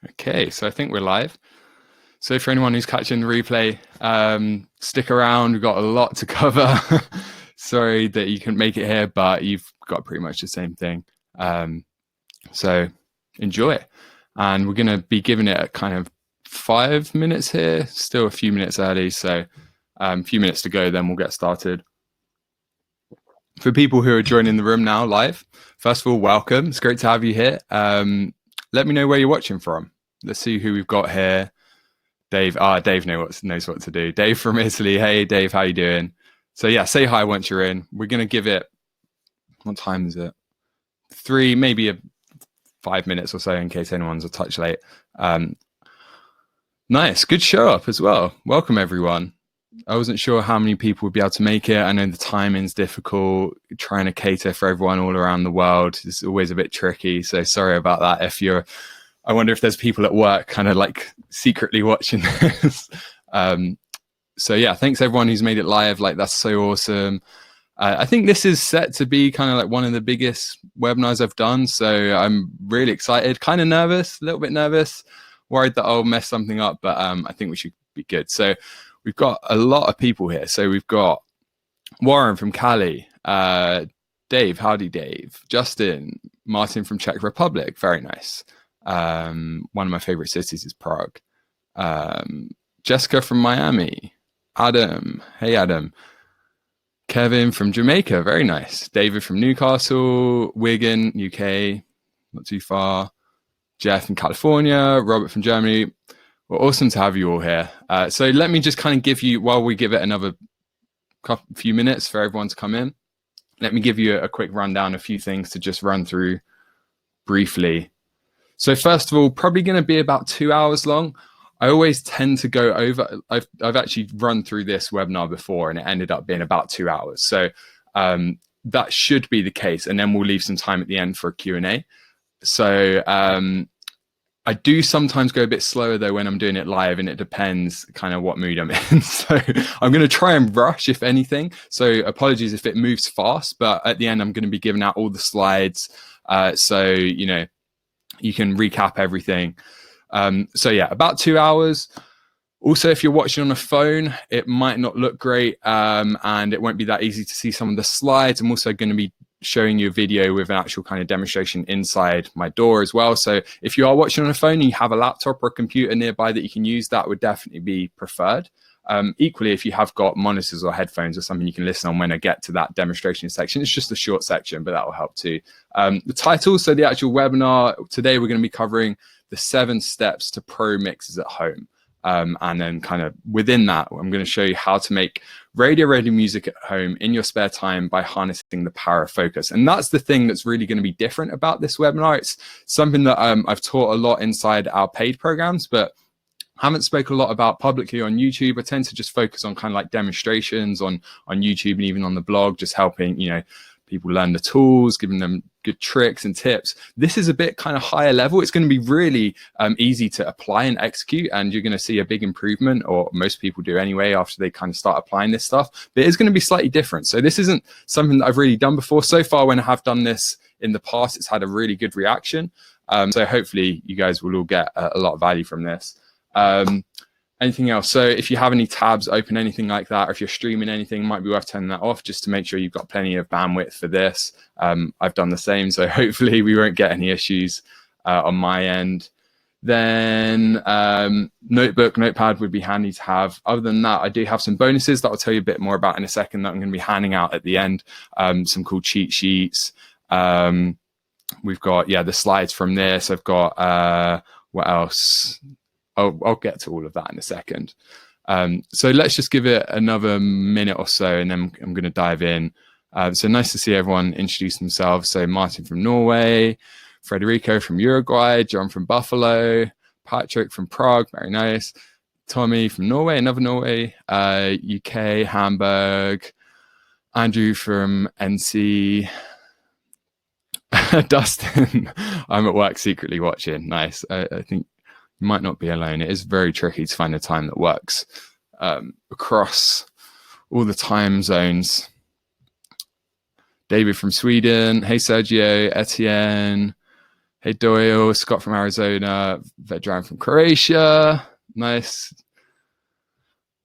Okay, so I think we're live. So for anyone who's catching the replay, stick around. We've got a lot to cover. Sorry that you couldn't make it here, but you've got pretty much the same thing. So enjoy it. And we're going to be giving it a kind of 5 minutes here, still a few minutes early. So a few minutes to go, then we'll get started. For people who are joining the room now live, first of all, welcome. It's great to have you here. Let me know where you're watching from. Let's see who we've got here. Dave. Dave knows what to do. Dave from Italy. Hey, Dave, how you doing? So yeah, say hi once you're in. We're going to give it, what time is it? 3, maybe 5 minutes or so in case anyone's a touch late. Nice. Good show up as well. Welcome, everyone. I wasn't sure how many people would be able to make it. I know the timing's difficult. Trying to cater for everyone all around the world is always a bit tricky. So sorry about that. I wonder if there's people at work kind of like secretly watching this. So yeah, thanks everyone who's made it live. Like, that's so awesome. I think this is set to be kind of like one of the biggest webinars I've done. So I'm really excited, kind of nervous, a little bit nervous, worried that I'll mess something up, but I think we should be good. So we've got a lot of people here. So we've got Warren from Cali, Dave, howdy Dave, Justin, Martin from Czech Republic, very nice. One of my favorite cities is Prague. Jessica from Miami, Adam, hey Adam, Kevin from Jamaica, very nice. David from Newcastle, Wigan, UK, not too far. Jeff from California, Robert from Germany. Well, awesome to have you all here. So let me just kind of give you, while we give it another few minutes for everyone to come in, let me give you a quick rundown, a few things to just run through briefly. So first of all, probably going to be about 2 hours long. I always tend to go over. I've actually run through this webinar before and it ended up being about 2 hours. So that should be the case. And then we'll leave some time at the end for a Q&A. So I do sometimes go a bit slower though when I'm doing it live, and it depends kind of what mood I'm in. So I'm going to try and rush if anything. So apologies if it moves fast, but at the end I'm going to be giving out all the slides. So, you know, you can recap everything. So yeah, about 2 hours. Also, if you're watching on a phone, it might not look great, and it won't be that easy to see some of the slides. I'm also going to be showing you a video with an actual kind of demonstration inside my door as well. So if you are watching on a phone and you have a laptop or a computer nearby that you can use, that would definitely be preferred. Equally, if you have got monitors or headphones or something you can listen on when I get to that demonstration section, it's just a short section, but that will help too. The title, so the actual webinar, today we're going to be covering the 7 steps to pro mixes at home. And then kind of within that, I'm going to show you how to make radio-ready music at home in your spare time by harnessing the power of focus. And that's the thing that's really going to be different about this webinar. It's something that I've taught a lot inside our paid programs, but haven't spoken a lot about publicly on YouTube. I tend to just focus on kind of like demonstrations on YouTube and even on the blog, just helping, you know, people learn the tools, giving them good tricks and tips. This is a bit kind of higher level. It's going to be really easy to apply and execute, and you're going to see a big improvement, or most people do anyway, after they kind of start applying this stuff. But it's going to be slightly different. So this isn't something that I've really done before. So far, when I have done this in the past, it's had a really good reaction. So hopefully you guys will all get a lot of value from this. Anything else? So if you have any tabs open, anything like that, or if you're streaming anything, it might be worth turning that off just to make sure you've got plenty of bandwidth for this. I've done the same, so hopefully we won't get any issues on my end. Then notepad would be handy to have. Other than that, I do have some bonuses that I'll tell you a bit more about in a second that I'm going to be handing out at the end. Some cool cheat sheets. We've got, the slides from this. I've got, what else? I'll get to all of that in a second. So let's just give it another minute or so, and then I'm going to dive in. So nice to see everyone introduce themselves. So Martin from Norway, Federico from Uruguay, John from Buffalo, Patrick from Prague, very nice. Tommy from Norway, another Norway, UK, Hamburg, Andrew from NC, Dustin, I'm at work secretly watching. Nice. I think you might not be alone. It is very tricky to find a time that works across all the time zones. David from Sweden. Hey, Sergio. Etienne. Hey Doyle, Scott from Arizona, Vedran from Croatia. Nice.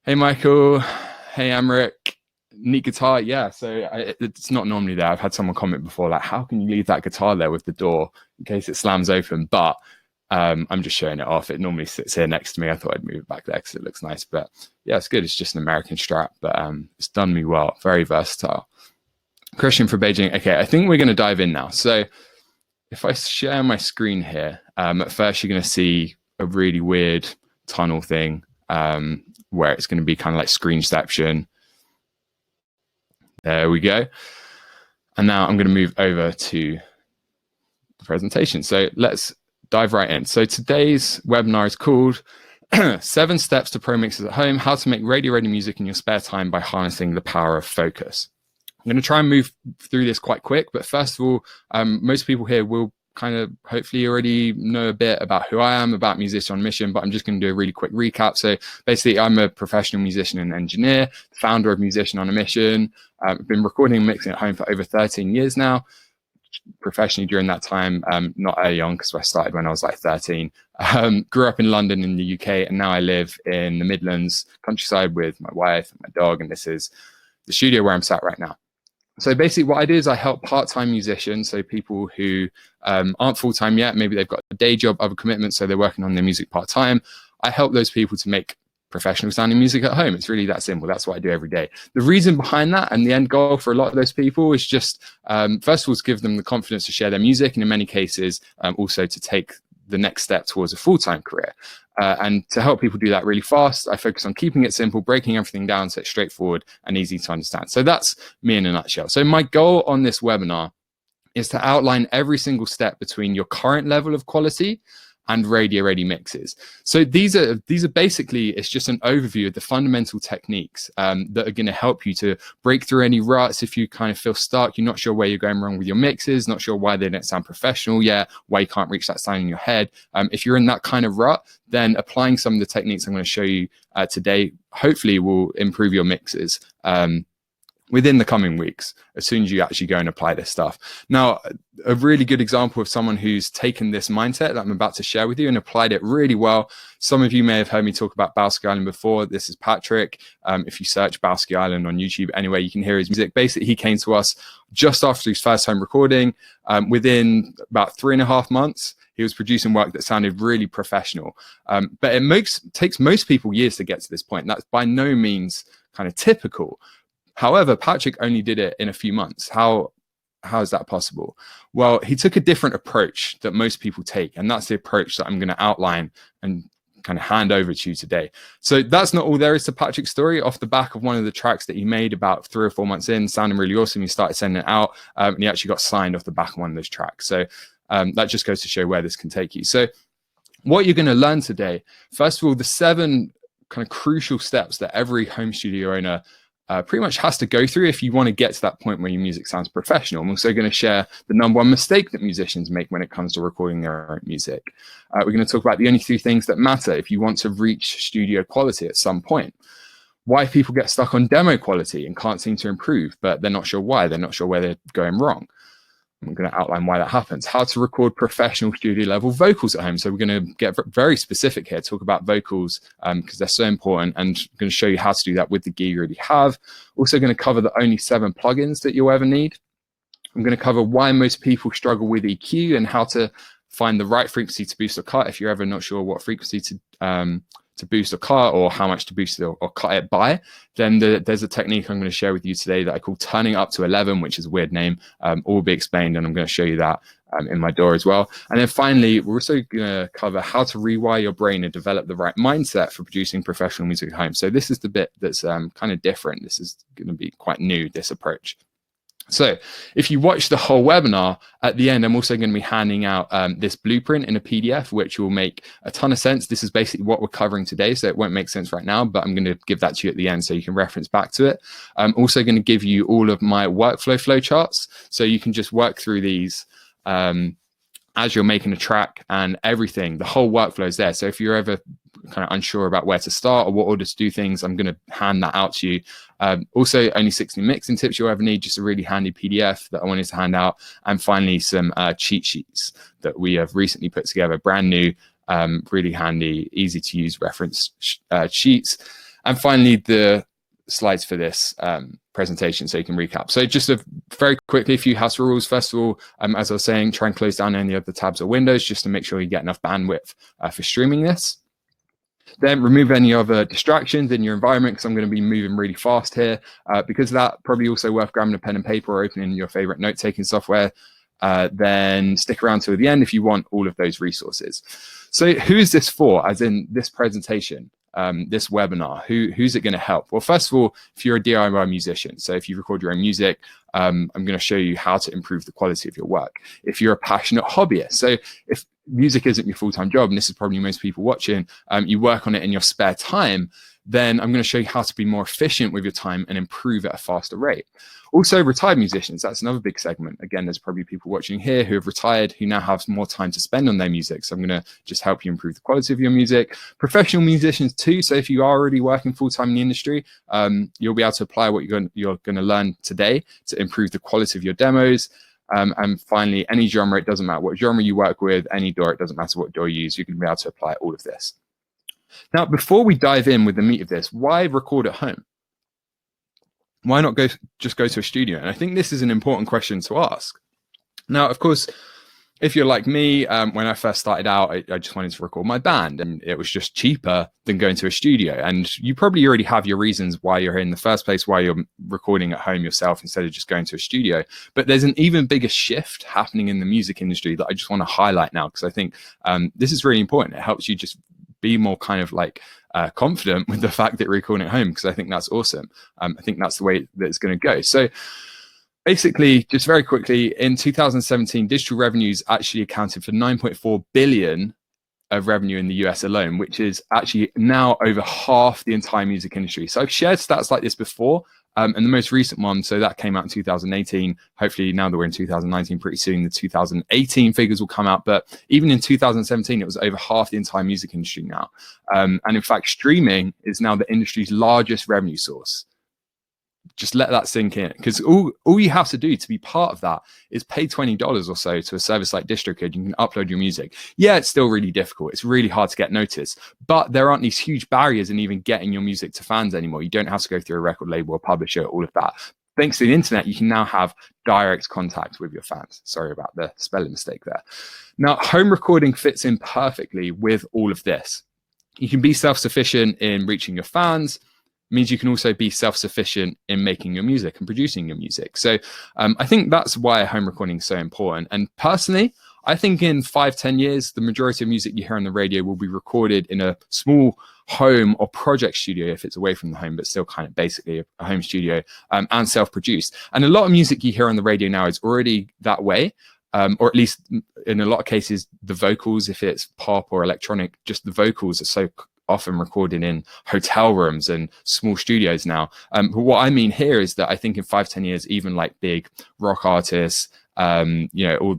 Hey Michael. Hey Amrik. Neat guitar. Yeah, so it's not normally there. I've had someone comment before, like, how can you leave that guitar there with the door in case it slams open? But I'm just showing it off. It normally sits here next to me. I thought I'd move it back there because it looks nice. But yeah, it's good. It's just an American Strat, but it's done me well. Very versatile. Christian from Beijing. Okay, I think we're going to dive in now. So if I share my screen here, at first you're going to see a really weird tunnel thing where it's going to be kind of like screenception. There we go. And now I'm going to move over to the presentation. So let's dive right in. So today's webinar is called 7 Steps to Pro Mixers at Home, How to Make Radio-Ready Music in Your Spare Time by Harnessing the Power of Focus. I'm going to try and move through this quite quick, but first of all, most people here will kind of hopefully already know a bit about who I am, about Musician on a Mission, but I'm just going to do a really quick recap. So basically, I'm a professional musician and engineer, founder of Musician on a Mission. I've been recording and mixing at home for over 13 years now. Professionally during that time, not early on because I started when I was like 13. Grew up in London in the UK, and now I live in the Midlands countryside with my wife and my dog, and this is the studio where I'm sat right now. So basically what I do is I help part-time musicians, so people who aren't full-time yet, maybe they've got a day job, other commitments, so they're working on their music part-time. I help those people to make professional sounding music at home. It's really that simple. That's what I do every day. The reason behind that and the end goal for a lot of those people is just, first of all, to give them the confidence to share their music, and in many cases, also to take the next step towards a full-time career. And to help people do that really fast, I focus on keeping it simple, breaking everything down so it's straightforward and easy to understand. So that's me in a nutshell. So my goal on this webinar is to outline every single step between your current level of quality and radio-ready mixes. So these are basically, it's just an overview of the fundamental techniques that are going to help you to break through any ruts. If you kind of feel stuck, you're not sure where you're going wrong with your mixes, not sure why they don't sound professional yet, why you can't reach that sound in your head. If you're in that kind of rut, then applying some of the techniques I'm going to show you today hopefully will improve your mixes within the coming weeks, as soon as you actually go and apply this stuff. Now, a really good example of someone who's taken this mindset that I'm about to share with you and applied it really well. Some of you may have heard me talk about Bowski Island before. This is Patrick. If you search Bowski Island on YouTube, anyway, you can hear his music. Basically, he came to us just after his first home recording. Within about 3.5 months, he was producing work that sounded really professional. But it takes most people years to get to this point. That's by no means kind of typical. However, Patrick only did it in a few months. How is that possible? Well, he took a different approach that most people take, and that's the approach that I'm going to outline and kind of hand over to you today. So that's not all there is to Patrick's story. Off the back of one of the tracks that he made about 3 or 4 months in, sounding really awesome, he started sending it out, and he actually got signed off the back of one of those tracks. So that just goes to show where this can take you. So what you're going to learn today, first of all, the 7 kind of crucial steps that every home studio owner pretty much has to go through if you want to get to that point where your music sounds professional. I'm also going to share the #1 mistake that musicians make when it comes to recording their own music. We're going to talk about the only 3 things that matter if you want to reach studio quality at some point. Why people get stuck on demo quality and can't seem to improve, but they're not sure why. They're not sure where they're going wrong. I'm going to outline why that happens. How to record professional studio level vocals at home. So we're going to get very specific here, talk about vocals because they're so important, and I'm going to show you how to do that with the gear you already have. Also going to cover the only 7 plugins that you'll ever need. I'm going to cover why most people struggle with EQ and how to find the right frequency to boost or cut if you're ever not sure what frequency to boost or cut, or how much to boost it or cut it by. Then there's a technique I'm going to share with you today that I call turning up to 11, which is a weird name. All will be explained, and I'm going to show you that in my door as well. And then finally, we're also going to cover how to rewire your brain and develop the right mindset for producing professional music at home. So this is the bit that's kind of different. This is going to be quite new, this approach. So if you watch the whole webinar, at the end, I'm also going to be handing out this blueprint in a PDF, which will make a ton of sense. This is basically what we're covering today, so it won't make sense right now, but I'm going to give that to you at the end so you can reference back to it. I'm also going to give you all of my workflow flowcharts, so you can just work through these as you're making a track, and everything, the whole workflow is there. So if you're ever kind of unsure about where to start or what order to do things, I'm going to hand that out to you. Also, only 16 mixing tips you'll ever need, just a really handy PDF that I wanted to hand out. And finally, some cheat sheets that we have recently put together, brand new, really handy, easy to use reference sheets. And finally, the slides for this presentation so you can recap. So just very quickly, a few house rules. First of all, as I was saying, try and close down any of the tabs or windows just to make sure you get enough bandwidth for streaming this. Then remove any other distractions in your environment, because I'm going to be moving really fast here. Because of that, probably also worth grabbing a pen and paper or opening your favorite note-taking software. Then stick around till the end if you want all of those resources. So who is this for, as in this presentation, this webinar? Who's it going to help? Well, first of all, if you're a DIY musician, so if you record your own music, I'm going to show you how to improve the quality of your work. If you're a passionate hobbyist, so if music isn't your full-time job, and this is probably most people watching, you work on it in your spare time, then I'm going to show you how to be more efficient with your time and improve at a faster rate. Also, retired musicians, that's another big segment. Again, there's probably people watching here who have retired, who now have more time to spend on their music. So I'm going to just help you improve the quality of your music. Professional musicians too. So if you are already working full-time in the industry, you'll be able to apply what you're going to learn today to improve the quality of your demos. And finally, any genre, it doesn't matter what genre you work with, any DAW, it doesn't matter what DAW you use, you can be able to apply all of this. Now, before we dive in with the meat of this, why record at home? Why not just go to a studio? And I think this is an important question to ask. Now, of course, if you're like me, when I first started out, I just wanted to record my band, and it was just cheaper than going to a studio. And you probably already have your reasons why you're here in the first place, why you're recording at home yourself instead of just going to a studio. But there's an even bigger shift happening in the music industry that I just want to highlight now, because I think this is really important. It helps you just be more kind of like confident with the fact that you're recording at home, because I think that's awesome. I think that's the way that it's going to go. So basically, just very quickly, in 2017, digital revenues actually accounted for 9.4 billion of revenue in the US alone, which is actually now over half the entire music industry. So I've shared stats like this before, and the most recent one, so that came out in 2018. Hopefully now that we're in 2019, pretty soon the 2018 figures will come out. But even in 2017, it was over half the entire music industry now. And in fact, streaming is now the industry's largest revenue source. Just let that sink in, because all you have to do to be part of that is pay $20 or so to a service like DistroKid. You can upload your music. Yeah, it's still really difficult. It's really hard to get noticed, but there aren't these huge barriers in even getting your music to fans anymore. You don't have to go through a record label or publisher, all of that. Thanks to the internet, you can now have direct contact with your fans. Sorry about the spelling mistake there. Now, home recording fits in perfectly with all of this. You can be self-sufficient in reaching your fans. Means you can also be self-sufficient in making your music and producing your music. So I think that's why home recording is so important. And personally, I think in 5-10 years, the majority of music you hear on the radio will be recorded in a small home or project studio if it's away from the home, but still kind of basically a home studio, and self-produced. And a lot of music you hear on the radio now is already that way. Or at least in a lot of cases, the vocals, if it's pop or electronic, just the vocals are so often recorded in hotel rooms and small studios now. But what I mean here is that I think in 5-10 years, even like big rock artists, or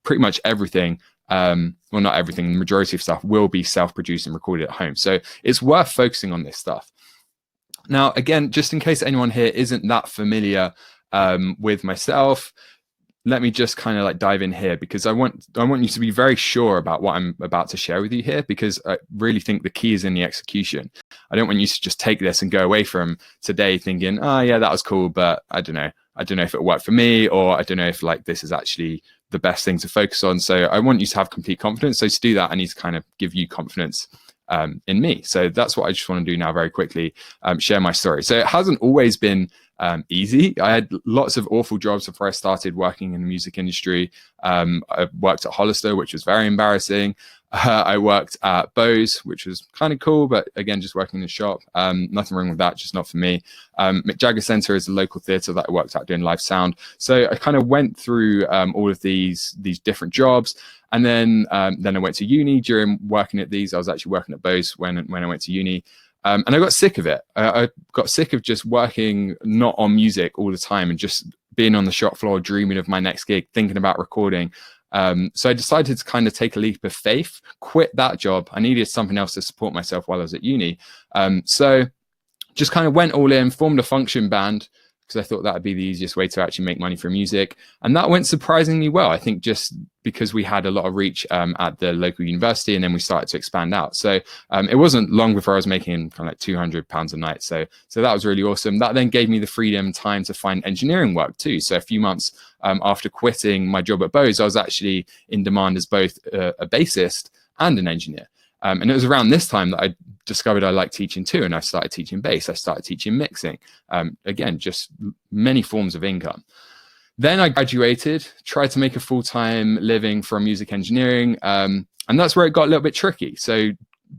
pretty much everything, well, not everything, the majority of stuff will be self-produced and recorded at home. So it's worth focusing on this stuff. Now, again, just in case anyone here isn't that familiar with myself, let me just kind of like dive in here, because I want you to be very sure about what I'm about to share with you here, because I really think the key is in the execution. I don't want you to just take this and go away from today thinking, oh yeah, that was cool, but I don't know if it'll work for me, or I don't know if like this is actually the best thing to focus on. So I want you to have complete confidence. So to do that, I need to kind of give you confidence in me. So that's what I just want to do now very quickly, share my story. So it hasn't always been easy. I had lots of awful jobs before I started working in the music industry. I worked at Hollister, which was very embarrassing. I worked at Bose, which was kind of cool, but again, just working in the shop. Nothing wrong with that, just not for me. McJagger Centre is a local theatre that I worked at doing live sound. So I kind of went through all of these different jobs. And then I went to uni. During working at these, I was actually working at Bose when I went to uni. And I got sick of it. I got sick of just working not on music all the time and just being on the shop floor, dreaming of my next gig, thinking about recording. So I decided to kind of take a leap of faith, quit that job. I needed something else to support myself while I was at uni. So just kind of went all in, formed a function band, because I thought that would be the easiest way to actually make money from music. And that went surprisingly well, I think, just because we had a lot of reach at the local university, and then we started to expand out. So it wasn't long before I was making kind of like £200 a night. So that was really awesome. That then gave me the freedom and time to find engineering work too. So a few months after quitting my job at Bose, I was actually in demand as both a bassist and an engineer. And it was around this time that I discovered I liked teaching too. And I started teaching bass. I started teaching mixing. Again, just many forms of income. Then I graduated, tried to make a full-time living from music engineering. And that's where it got a little bit tricky. So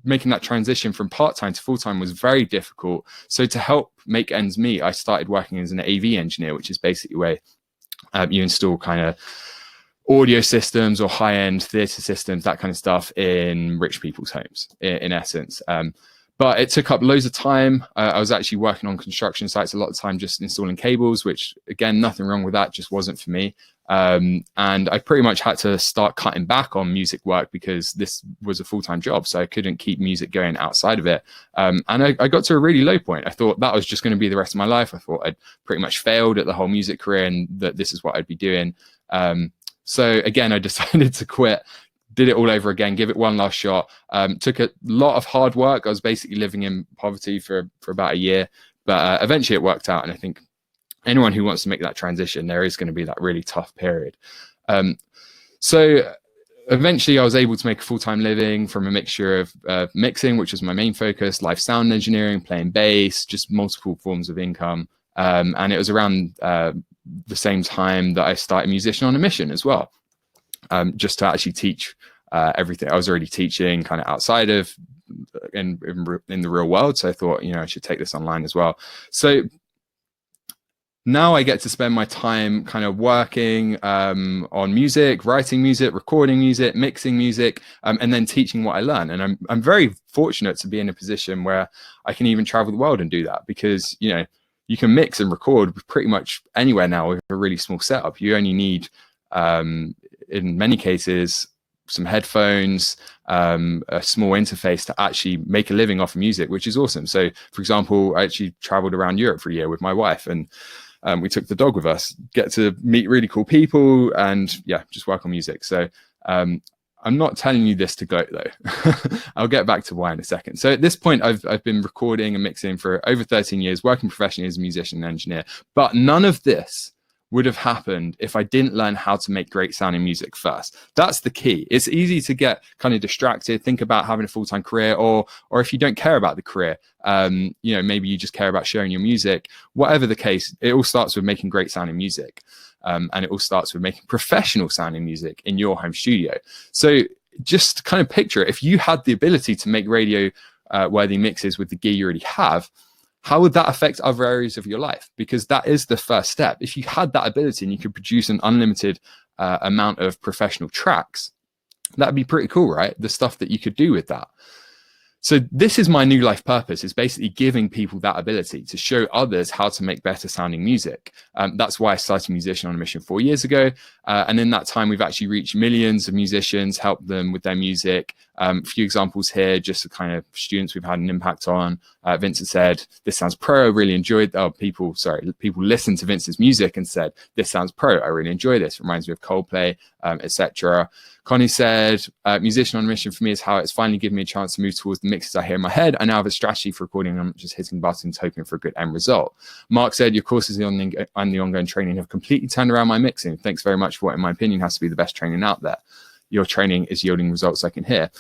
making that transition from part-time to full-time was very difficult. So to help make ends meet, I started working as an AV engineer, which is basically where you install kind of audio systems or high-end theatre systems, that kind of stuff, in rich people's homes, in essence. But it took up loads of time. I was actually working on construction sites a lot of time, just installing cables, which, again, nothing wrong with that, just wasn't for me. And I pretty much had to start cutting back on music work because this was a full-time job, so I couldn't keep music going outside of it. And I got to a really low point. I thought that was just going to be the rest of my life. I thought I'd pretty much failed at the whole music career and that this is what I'd be doing. So again, I decided to quit, did it all over again, give it one last shot. Took a lot of hard work. I was basically living in poverty for about a year, but eventually it worked out. And I think anyone who wants to make that transition, there is going to be that really tough period. So eventually I was able to make a full-time living from a mixture of mixing, which was my main focus, live sound engineering, playing bass, just multiple forms of income. And it was around the same time that I started Musician on a Mission as well, just to actually teach everything. I was already teaching kind of outside of in the real world, so I thought, I should take this online as well. So now I get to spend my time kind of working on music, writing music, recording music, mixing music, and then teaching what I learn. And I'm very fortunate to be in a position where I can even travel the world and do that, because you can mix and record pretty much anywhere now with a really small setup. You only need, in many cases, some headphones, a small interface to actually make a living off of music, which is awesome. So, for example, I actually traveled around Europe for a year with my wife, and we took the dog with us, get to meet really cool people, and just work on music. So I'm not telling you this to gloat, though. I'll get back to why in a second. So at this point, I've been recording and mixing for over 13 years, working professionally as a musician and engineer. But none of this would have happened if I didn't learn how to make great sounding music first. That's the key. It's easy to get kind of distracted, think about having a full-time career, or if you don't care about the career, maybe you just care about sharing your music. Whatever the case, it all starts with making great sounding music. And it all starts with making professional sounding music in your home studio. So just kind of picture it. If you had the ability to make radio worthy mixes with the gear you already have, how would that affect other areas of your life? Because that is the first step. If you had that ability and you could produce an unlimited amount of professional tracks, that'd be pretty cool, right? The stuff that you could do with that. So this is my new life purpose, is basically giving people that ability to show others how to make better sounding music. That's why I started Musician on a Mission 4 years ago. And in that time, we've actually reached millions of musicians, helped them with their music. A few examples here, just the kind of students we've had an impact on. Vincent said, "This sounds pro, I really enjoyed." People listened to Vincent's music and said, "This sounds pro, I really enjoy this. Reminds me of Coldplay," etc. Connie said, "Musician on a Mission for me is how it's finally given me a chance to move towards the mixes I hear in my head. I now have a strategy for recording. I'm not just hitting buttons, hoping for a good end result." Mark said, "Your courses and the ongoing training have completely turned around my mixing. Thanks very much for what, in my opinion, has to be the best training out there. Your training is yielding results I can hear."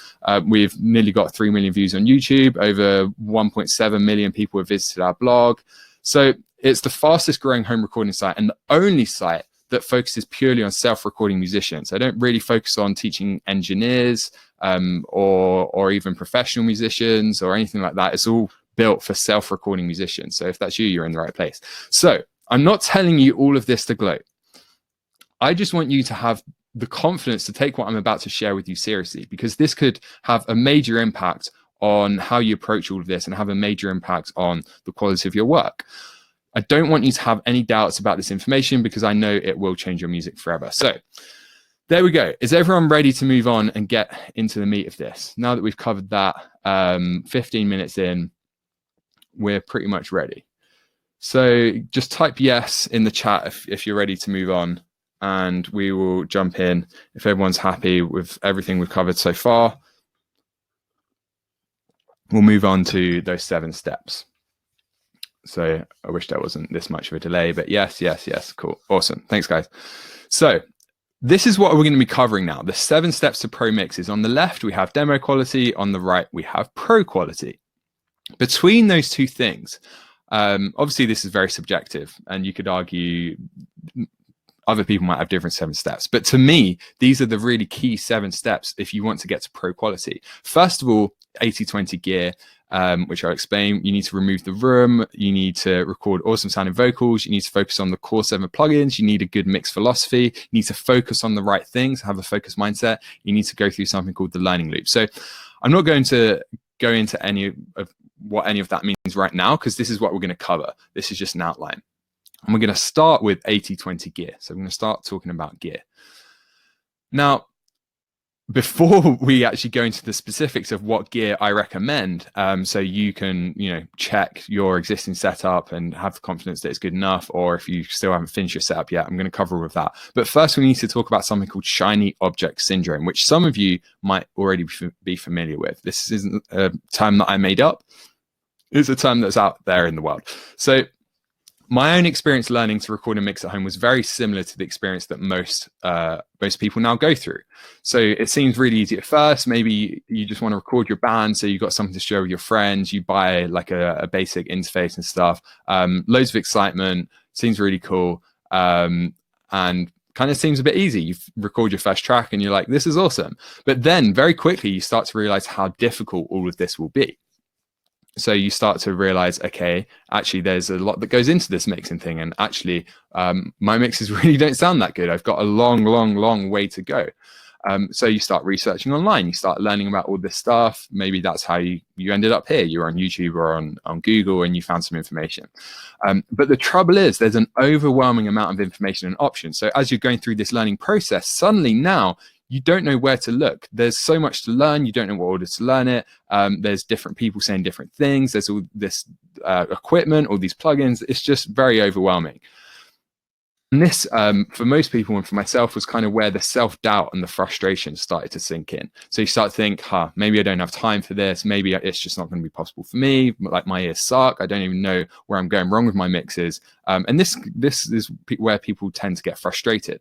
We've nearly got 3 million views on YouTube. Over 1.7 million people have visited our blog. So it's the fastest growing home recording site and the only site that focuses purely on self-recording musicians. I don't really focus on teaching engineers or even professional musicians or anything like that. It's all built for self-recording musicians. So if that's you, you're in the right place. So I'm not telling you all of this to gloat. I just want you to have the confidence to take what I'm about to share with you seriously, because this could have a major impact on how you approach all of this and have a major impact on the quality of your work. I don't want you to have any doubts about this information, because I know it will change your music forever. So There we go. Is everyone ready to move on and get into the meat of this? Now that we've covered that, 15 minutes in, we're pretty much ready. So just type yes in the chat if you're ready to move on, and we will jump in if everyone's happy with everything we've covered so far. We'll move on to those 7 steps. So I wish there wasn't this much of a delay, but yes, cool, awesome. Thanks, guys. So this is what we're going to be covering now. The 7 steps to pro mixes. On the left, we have demo quality. On the right, we have pro quality. Between those two things, obviously this is very subjective, and you could argue other people might have different 7 steps. But to me, these are the really key 7 steps if you want to get to pro quality. First of all, 80/20 gear, which I'll explain. You need to remove the room. You need to record awesome sounding vocals. You need to focus on the core 7 plugins. You need a good mix philosophy. You need to focus on the right things, have a focused mindset. You need to go through something called the learning loop. So I'm not going to go into any of what any of that means right now, because this is what we're going to cover. This is just an outline. And we're going to start with 80/20 gear. So I'm going to start talking about gear. Now, before we actually go into the specifics of what gear I recommend, so you can, check your existing setup and have the confidence that it's good enough, or if you still haven't finished your setup yet, I'm going to cover all of that. But first, we need to talk about something called shiny object syndrome, which some of you might already be familiar with. This isn't a term that I made up. It's a term that's out there in the world. So my own experience learning to record and mix at home was very similar to the experience that most people now go through. So it seems really easy at first. Maybe you just want to record your band, so you've got something to share with your friends. You buy like a basic interface and stuff. Loads of excitement. Seems really cool. And kind of seems a bit easy. You record your first track and you're like, this is awesome. But then very quickly you start to realize how difficult all of this will be. So you start to realize, okay, actually there's a lot that goes into this mixing thing, and actually my mixes really don't sound that good. I've got a long way to go. So you start researching online, you start learning about all this stuff. Maybe that's how you ended up here. You're on YouTube or on Google and you found some information. But the trouble is there's an overwhelming amount of information and options. So as you're going through this learning process, suddenly now you don't know where to look. There's so much to learn. You don't know what order to learn it. There's different people saying different things. There's all this equipment, all these plugins. It's just very overwhelming. And this, for most people and for myself, was kind of where the self-doubt and the frustration started to sink in. So you start to think, maybe I don't have time for this. Maybe it's just not going to be possible for me. Like, my ears suck. I don't even know where I'm going wrong with my mixes. And this is where people tend to get frustrated.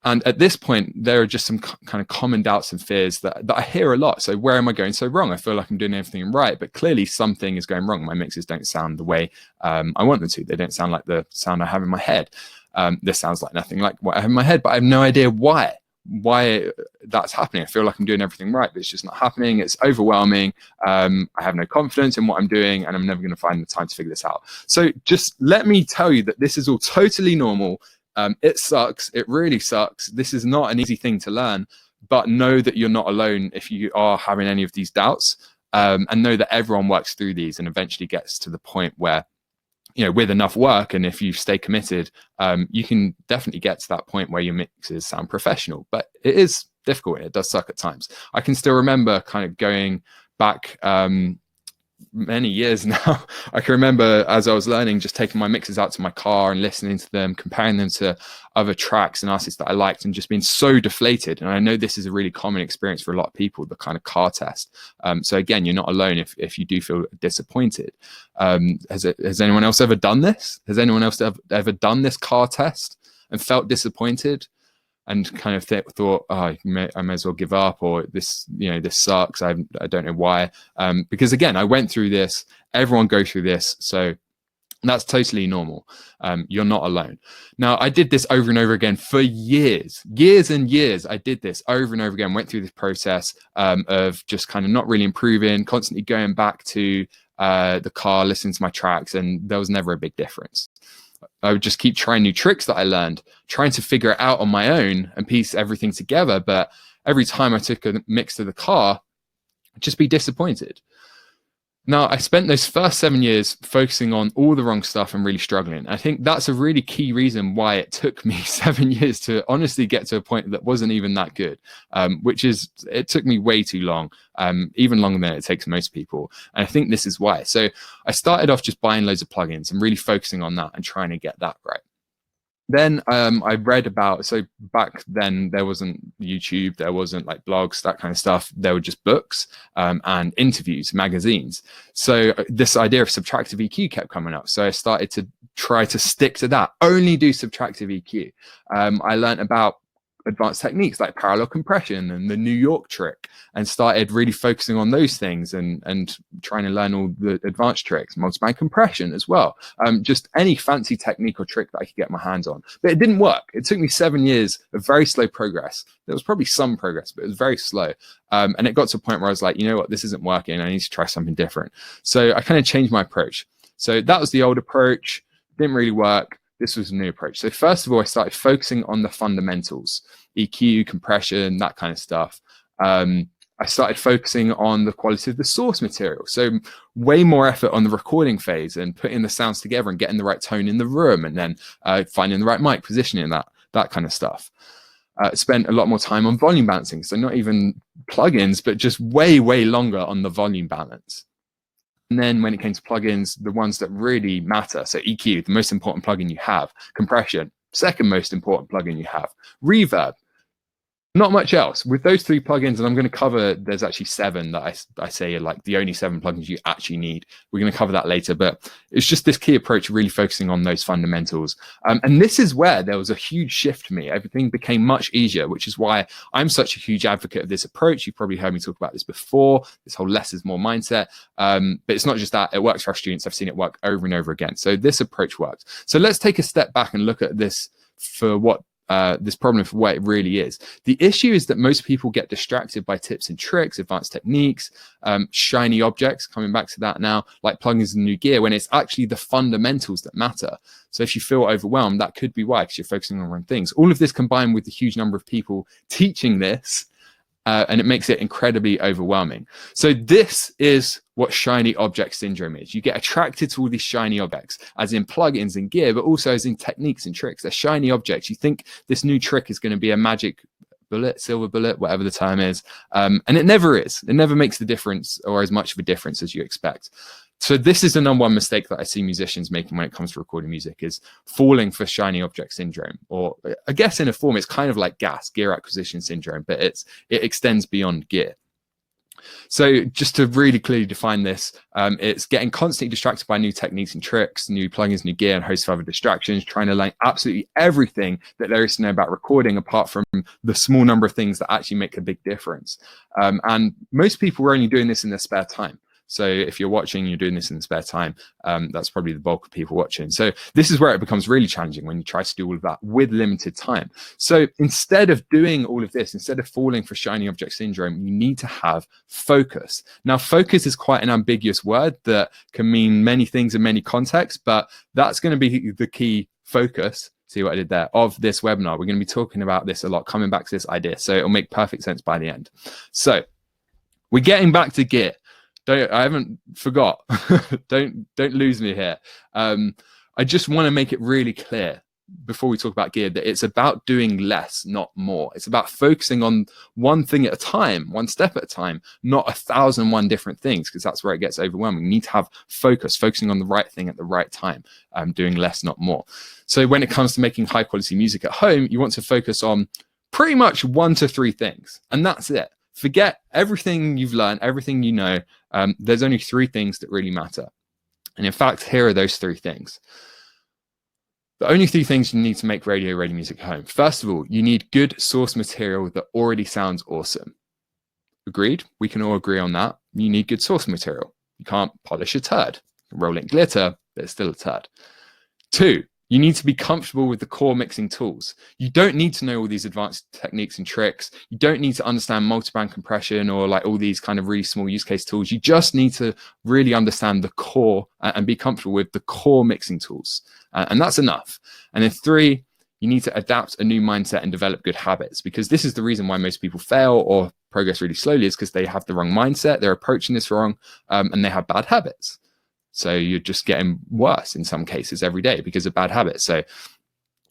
And at this point, there are just some kind of common doubts and fears that I hear a lot. So where am I going so wrong? I feel like I'm doing everything right, but clearly something is going wrong. My mixes don't sound the way I want them to. They don't sound like the sound I have in my head. This sounds like nothing like what I have in my head, but I have no idea why that's happening. I feel like I'm doing everything right, but it's just not happening. It's overwhelming. I have no confidence in what I'm doing, and I'm never going to find the time to figure this out. So just let me tell you that this is all totally normal. It sucks. It really sucks. This is not an easy thing to learn, but know that you're not alone if you are having any of these doubts, and know that everyone works through these and eventually gets to the point where, with enough work, and if you stay committed, you can definitely get to that point where your mixes sound professional. But it is difficult and it does suck at times. I can still remember kind of going back many years now. I can remember as I was learning, just taking my mixes out to my car and listening to them, comparing them to other tracks and artists that I liked, and just being so deflated. And I know this is a really common experience for a lot of people, the kind of car test. So again, you're not alone if you do feel disappointed. Has anyone else ever done this? Has anyone else ever done this car test and felt disappointed and kind of thought, I may as well give up, or this sucks. I don't know why. Because again, I went through this. Everyone goes through this, so that's totally normal. You're not alone. Now, I did this over and over again for years and years. I did this over and over again. Went through this process of just kind of not really improving, constantly going back to the car, listening to my tracks, and there was never a big difference. I would just keep trying new tricks that I learned, trying to figure it out on my own and piece everything together. But every time I took a mix to the car, I'd just be disappointed. Now, I spent those first 7 years focusing on all the wrong stuff and really struggling. I think that's a really key reason why it took me 7 years to honestly get to a point that wasn't even that good, which is, it took me way too long, even longer than it takes most people. And I think this is why. So I started off just buying loads of plugins and really focusing on that and trying to get that right. Then I read about, so back then there wasn't YouTube, there wasn't like blogs, that kind of stuff. There were just books and interviews, magazines. So this idea of subtractive EQ kept coming up. So I started to try to stick to that, only do subtractive EQ. I learned about advanced techniques like parallel compression and the New York trick, and started really focusing on those things and trying to learn all the advanced tricks, multiband compression as well. Just any fancy technique or trick that I could get my hands on. But it didn't work. It took me 7 years of very slow progress. There was probably some progress, but it was very slow. And it got to a point where I was like, you know what, this isn't working. I need to try something different. So I kind of changed my approach. So that was the old approach. Didn't really work. This was a new approach. So first of all, I started focusing on the fundamentals, EQ, compression, that kind of stuff. I started focusing on the quality of the source material. So way more effort on the recording phase and putting the sounds together and getting the right tone in the room, and then finding the right mic, positioning that kind of stuff. Spent a lot more time on volume balancing. So not even plugins, but just way, way longer on the volume balance. And then when it came to plugins, the ones that really matter, so EQ, the most important plugin you have, compression, second most important plugin you have, reverb, not much else. With those 3 plugins, and I'm going to cover, there's actually 7 that I say are like the only 7 plugins you actually need. We're going to cover that later, but it's just this key approach, really focusing on those fundamentals. And this is where there was a huge shift for me. Everything became much easier, which is why I'm such a huge advocate of this approach. You've probably heard me talk about this before, this whole less is more mindset. But it's not just that, it works for our students. I've seen it work over and over again. So this approach works. So let's take a step back and look at this for what this problem for what it really is. The issue is that most people get distracted by tips and tricks, advanced techniques, shiny objects, coming back to that now, like plugins and new gear, when it's actually the fundamentals that matter. So if you feel overwhelmed, that could be why, because you're focusing on the wrong things. All of this combined with the huge number of people teaching this, and it makes it incredibly overwhelming. So this is what shiny object syndrome is. You get attracted to all these shiny objects, as in plugins and gear, but also as in techniques and tricks. They're shiny objects. You think this new trick is going to be a magic bullet, silver bullet, whatever the term is. And it never is. It never makes the difference, or as much of a difference as you expect. So this is the number one mistake that I see musicians making when it comes to recording music, is falling for shiny object syndrome. Or I guess in a form, it's kind of like gear acquisition syndrome, but it extends beyond gear. So just to really clearly define this, it's getting constantly distracted by new techniques and tricks, new plugins, new gear, and a host of other distractions, trying to learn absolutely everything that there is to know about recording, apart from the small number of things that actually make a big difference. And most people are only doing this in their spare time. So if you're watching, you're doing this in the spare time, that's probably the bulk of people watching. So this is where it becomes really challenging when you try to do all of that with limited time. So instead of doing all of this, instead of falling for shiny object syndrome, you need to have focus. Now, focus is quite an ambiguous word that can mean many things in many contexts, but that's going to be the key focus. See what I did there, of this webinar. We're going to be talking about this a lot, coming back to this idea. So it'll make perfect sense by the end. So we're getting back to gear. I haven't forgot. don't lose me here. I just want to make it really clear before we talk about gear that it's about doing less, not more. It's about focusing on one thing at a time, one step at a time, not 1,001 different things, because that's where it gets overwhelming. You need to have focus, focusing on the right thing at the right time, doing less, not more. So when it comes to making high quality music at home, you want to focus on pretty much 1 to 3 things, and that's it. Forget everything you've learned, everything you know. There's only 3 things that really matter. And in fact, here are those 3 things. The only 3 things you need to make radio ready music at home. First of all, you need good source material that already sounds awesome. Agreed? We can all agree on that. You need good source material. You can't polish a turd. Roll in glitter, but it's still a turd. 2, you need to be comfortable with the core mixing tools. You don't need to know all these advanced techniques and tricks. You don't need to understand multiband compression or like all these kind of really small use case tools. You just need to really understand the core and be comfortable with the core mixing tools. And that's enough. And then 3, you need to adapt a new mindset and develop good habits, because this is the reason why most people fail or progress really slowly is because they have the wrong mindset, they're approaching this wrong, and they have bad habits. So you're just getting worse in some cases every day because of bad habits. So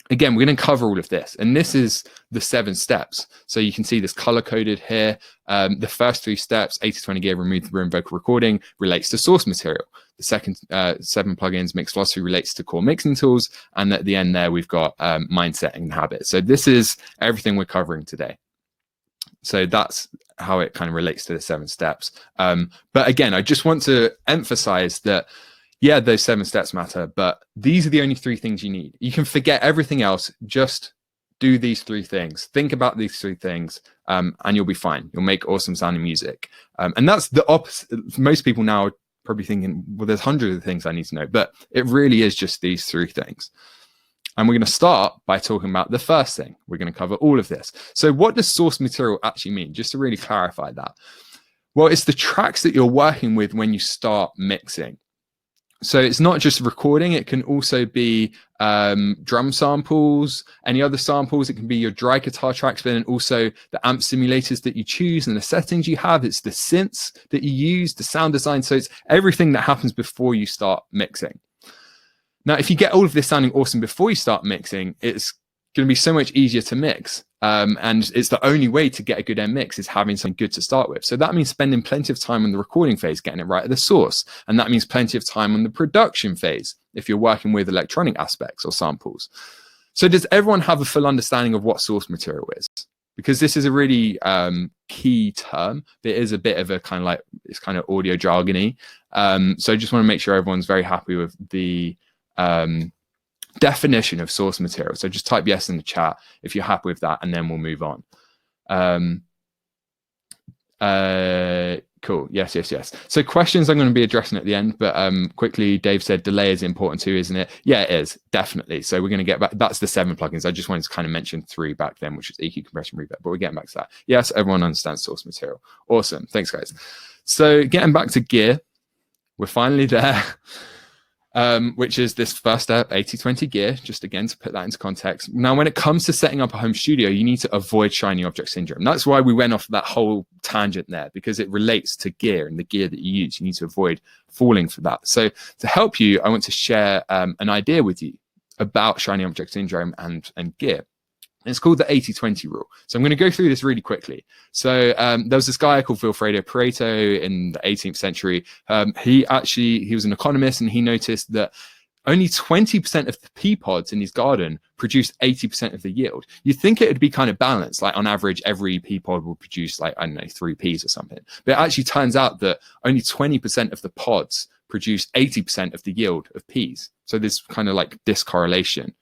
again, we're going to cover all of this. And this is the 7 steps. So you can see this color coded here. The first 3 steps, 80/20 gear, remove the room vocal recording, relates to source material. The second 7 plugins, mix philosophy, relates to core mixing tools. And at the end there, we've got mindset and habits. So this is everything we're covering today. So that's how it kind of relates to the 7 steps. But again, I just want to emphasize that, yeah, those 7 steps matter, but these are the only 3 things you need. You can forget everything else. Just do these 3 things. Think about these 3 things, and you'll be fine. You'll make awesome sounding music. And that's the opposite. Most people now are probably thinking, well, there's hundreds of things I need to know, but it really is just these 3 things. And we're going to start by talking about the first thing. We're going to cover all of this. So what does source material actually mean? Just to really clarify that. Well, it's the tracks that you're working with when you start mixing. So it's not just recording. It can also be drum samples, any other samples. It can be your dry guitar tracks, but then also the amp simulators that you choose and the settings you have. It's the synths that you use, the sound design. So it's everything that happens before you start mixing. Now, if you get all of this sounding awesome before you start mixing, it's going to be so much easier to mix. And it's the only way to get a good end mix is having something good to start with. So that means spending plenty of time on the recording phase, getting it right at the source. And that means plenty of time on the production phase if you're working with electronic aspects or samples. So does everyone have a full understanding of what source material is? Because this is a really key term. It is a bit of a kind of like, it's kind of audio jargony. So I just want to make sure everyone's very happy with the definition of source material. So just type yes in the chat if you're happy with that, and then we'll move on. Cool. Yes. So questions I'm going to be addressing at the end, but quickly, Dave said delay is important too, isn't it? Yeah, it is, definitely. So we're going to get back. That's the 7 plugins. I just wanted to kind of mention 3 back then, which is EQ, compression, reverb, but we're getting back to that. Yes, everyone understands source material. Awesome. Thanks, guys. So getting back to gear, we're finally there. Which is this first step, 80/20 gear, just again to put that into context. Now, when it comes to setting up a home studio, you need to avoid shiny object syndrome. That's why we went off that whole tangent there, because it relates to gear and the gear that you use. You need to avoid falling for that. So to help you, I want to share an idea with you about shiny object syndrome and gear. It's called the 80/20 rule. So I'm going to go through this really quickly. So there was this guy called Vilfredo Pareto in the 18th century. He was an economist, and he noticed that only 20% of the pea pods in his garden produced 80% of the yield. You'd think it would be kind of balanced, like on average, every pea pod will produce like, I don't know, 3 peas or something. But it actually turns out that only 20% of the pods produce 80% of the yield of peas. So there's kind of like discorrelation.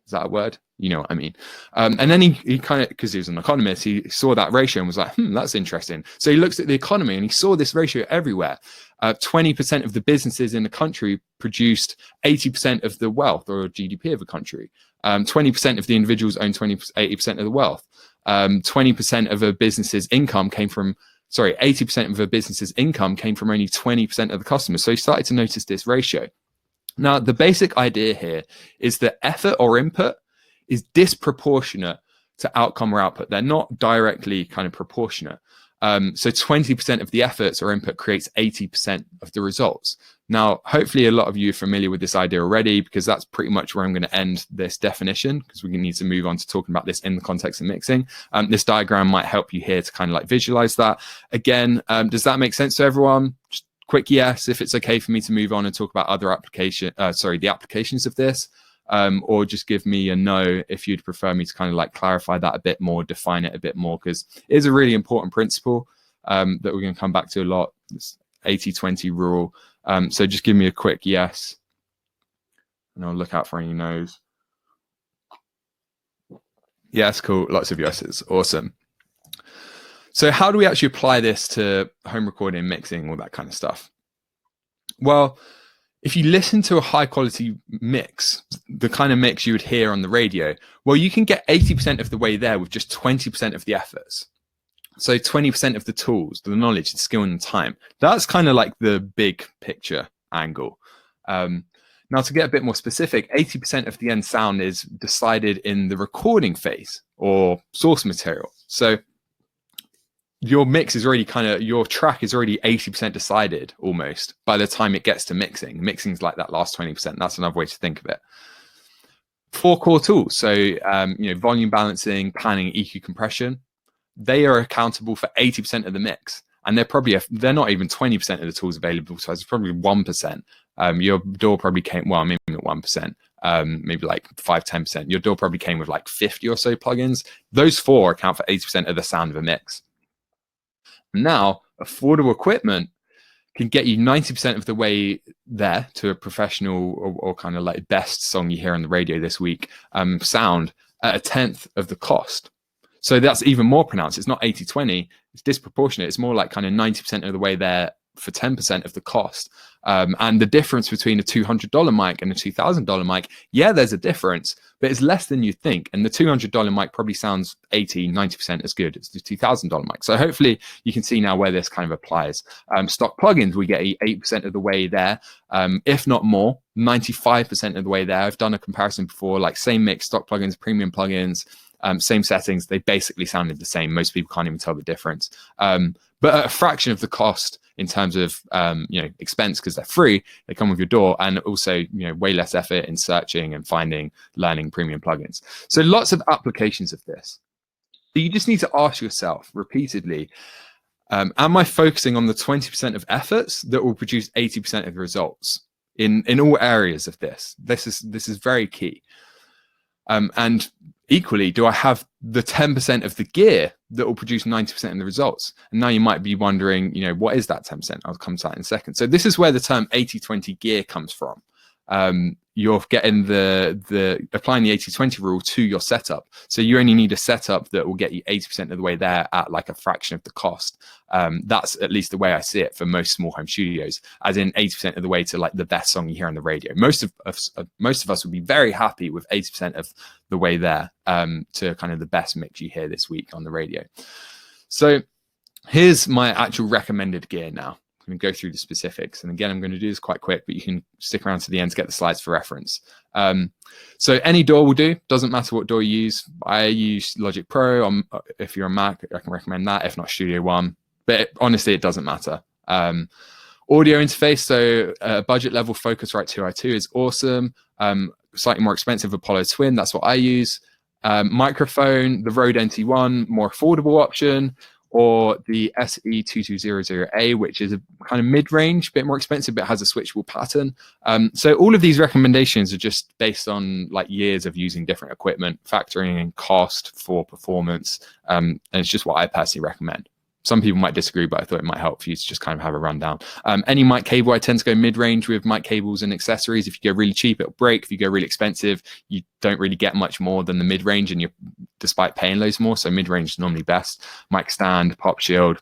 Is that a word? You know what I mean? And then he kind of, because he was an economist, he saw that ratio and was like, that's interesting. So he looks at the economy and he saw this ratio everywhere. 20% of the businesses in the country produced 80% of the wealth or GDP of the country. 20% of the individuals own 80% of the wealth. 20% of a business's income came from, 80% of a business's income came from only 20% of the customers. So he started to notice this ratio. Now, the basic idea here is that effort or input is disproportionate to outcome or output. They're not directly kind of proportionate. So 20% of the efforts or input creates 80% of the results. Now, hopefully a lot of you are familiar with this idea already, because that's pretty much where I'm going to end this definition, because we need to move on to talking about this in the context of mixing. This diagram might help you here to kind of like visualize that. Again, does that make sense to everyone? Just quick yes, if it's okay for me to move on and talk about other the applications of this. Or just give me a no if you'd prefer me to kind of like clarify that a bit more, define it a bit more, because it is a really important principle that we're going to come back to a lot, this 80/20 rule. So just give me a quick yes, and I'll look out for any no's. Yes, cool. Lots of yeses. Awesome. So how do we actually apply this to home recording, mixing, all that kind of stuff? Well, if you listen to a high quality mix, the kind of mix you would hear on the radio, well, you can get 80% of the way there with just 20% of the efforts. So 20% of the tools, the knowledge, the skill, and the time. That's kind of like the big picture angle. Now, to get a bit more specific, 80% of the end sound is decided in the recording phase or source material. So your mix is already your track is already 80% decided almost by the time it gets to mixing. Mixing's like that last 20%. That's another way to think of it. 4 core tools. So, volume balancing, panning, EQ compression, they are accountable for 80% of the mix. And they're not even 20% of the tools available. So it's probably 1%. Your DAW probably came, well, maybe not 1%, maybe like 5-10%. Your DAW probably came with like 50 or so plugins. Those 4 account for 80% of the sound of a mix. Now, affordable equipment can get you 90% of the way there to a professional or kind of like best song you hear on the radio this week sound at 1/10 of the cost. So that's even more pronounced. It's not 80-20, it's disproportionate. It's more like kind of 90% of the way there for 10% of the cost. And the difference between a $200 mic and a $2,000 mic, yeah, there's a difference, but it's less than you think. And the $200 mic probably sounds 80-90% as good as the $2,000 mic. So hopefully you can see now where this kind of applies. Stock plugins, we get 8% of the way there, if not more, 95% of the way there. I've done a comparison before, like same mix, stock plugins, premium plugins, same settings, they basically sounded the same. Most people can't even tell the difference. But at a fraction of the cost in terms of expense, because they're free, they come with your DAW, and also way less effort in searching and finding, learning premium plugins. So lots of applications of this. So you just need to ask yourself repeatedly, am I focusing on the 20% of efforts that will produce 80% of the results in all areas of this? This is very key. And equally, do I have the 10% of the gear that will produce 90% of the results? And now you might be wondering, what is that 10%? I'll come to that in a second. So this is where the term 80-20 gear comes from. You're getting applying the 80-20 rule to your setup. So you only need a setup that will get you 80% of the way there at like a fraction of the cost. That's at least the way I see it for most small home studios, as in 80% of the way to like the best song you hear on the radio. Most of us would be very happy with 80% of the way there to kind of the best mix you hear this week on the radio. So here's my actual recommended gear now. I'm going to go through the specifics, and again I'm going to do this quite quick, but you can stick around to the end to get the slides for reference. So any DAW will do, doesn't matter what DAW you use. I use Logic Pro. If you're a Mac, I can recommend that, if not Studio One, but honestly it doesn't matter. Audio interface, so budget level Focusrite 2i2 is awesome. Slightly more expensive Apollo Twin, that's what I use. Microphone, the Rode NT1, more affordable option, or the SE2200A, which is a kind of mid-range, bit more expensive, but has a switchable pattern. So all of these recommendations are just based on like years of using different equipment, factoring in cost for performance, and it's just what I personally recommend. Some people might disagree, but I thought it might help for you to just kind of have a rundown. Any mic cable, I tend to go mid-range with mic cables and accessories. If you go really cheap, it'll break. If you go really expensive, you don't really get much more than the mid-range, and you're despite paying loads more. So mid-range is normally best. Mic stand, pop shield.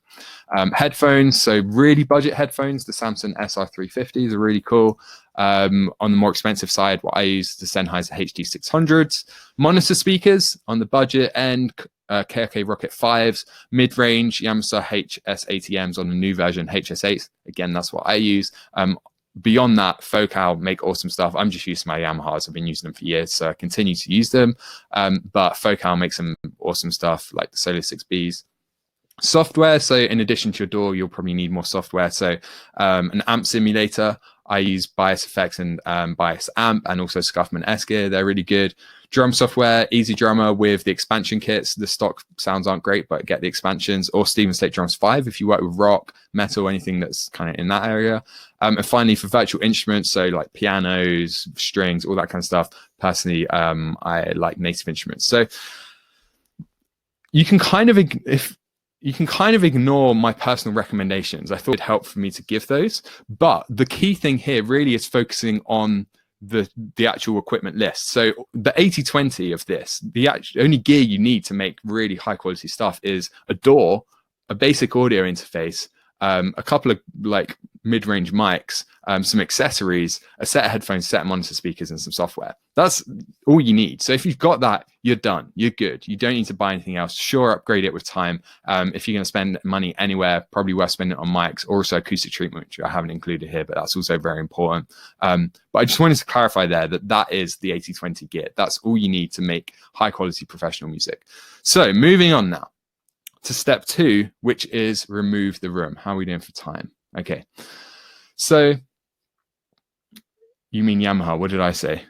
Headphones, so really budget headphones. The Samson SR350s are really cool. On the more expensive side, what I use, the Sennheiser HD600s. Monitor speakers on the budget end, KRK Rocket 5s, mid-range Yamaha HS80Ms on the new version, HS8s. Again, that's what I use. Beyond that, Focal make awesome stuff. I'm just used to my Yamahas. I've been using them for years, so I continue to use them. But Focal makes some awesome stuff like the Solo 6Bs. Software, so in addition to your DAW, you'll probably need more software. So an amp simulator, I use Bias Effects and Bias Amp, and also Scuffman S-Gear. They're really good. Drum software, Easy Drummer with the expansion kits. The stock sounds aren't great, but get the expansions. Or Steven Slate Drums 5 if you work with rock, metal, anything that's kind of in that area. And finally, for virtual instruments, so like pianos, strings, all that kind of stuff. Personally, I like Native Instruments. So you can kind of ignore my personal recommendations. I thought it'd help for me to give those, but the key thing here really is focusing on the actual equipment list. So the 80-20 of this, the only gear you need to make really high quality stuff is a DAW, a basic audio interface, a couple of like mid-range mics, some accessories, a set of headphones, set of monitor speakers, and some software. That's all you need. So if you've got that, you're done. You're good. You don't need to buy anything else. Sure, upgrade it with time. If you're going to spend money anywhere, probably worth spending it on mics, or also acoustic treatment, which I haven't included here, but that's also very important. But I just wanted to clarify there that is the 80-20 gear. That's all you need to make high quality professional music. So moving on now. to step 2, which is remove the room. How are we doing for time? Okay. So you mean Yamaha? What did I say?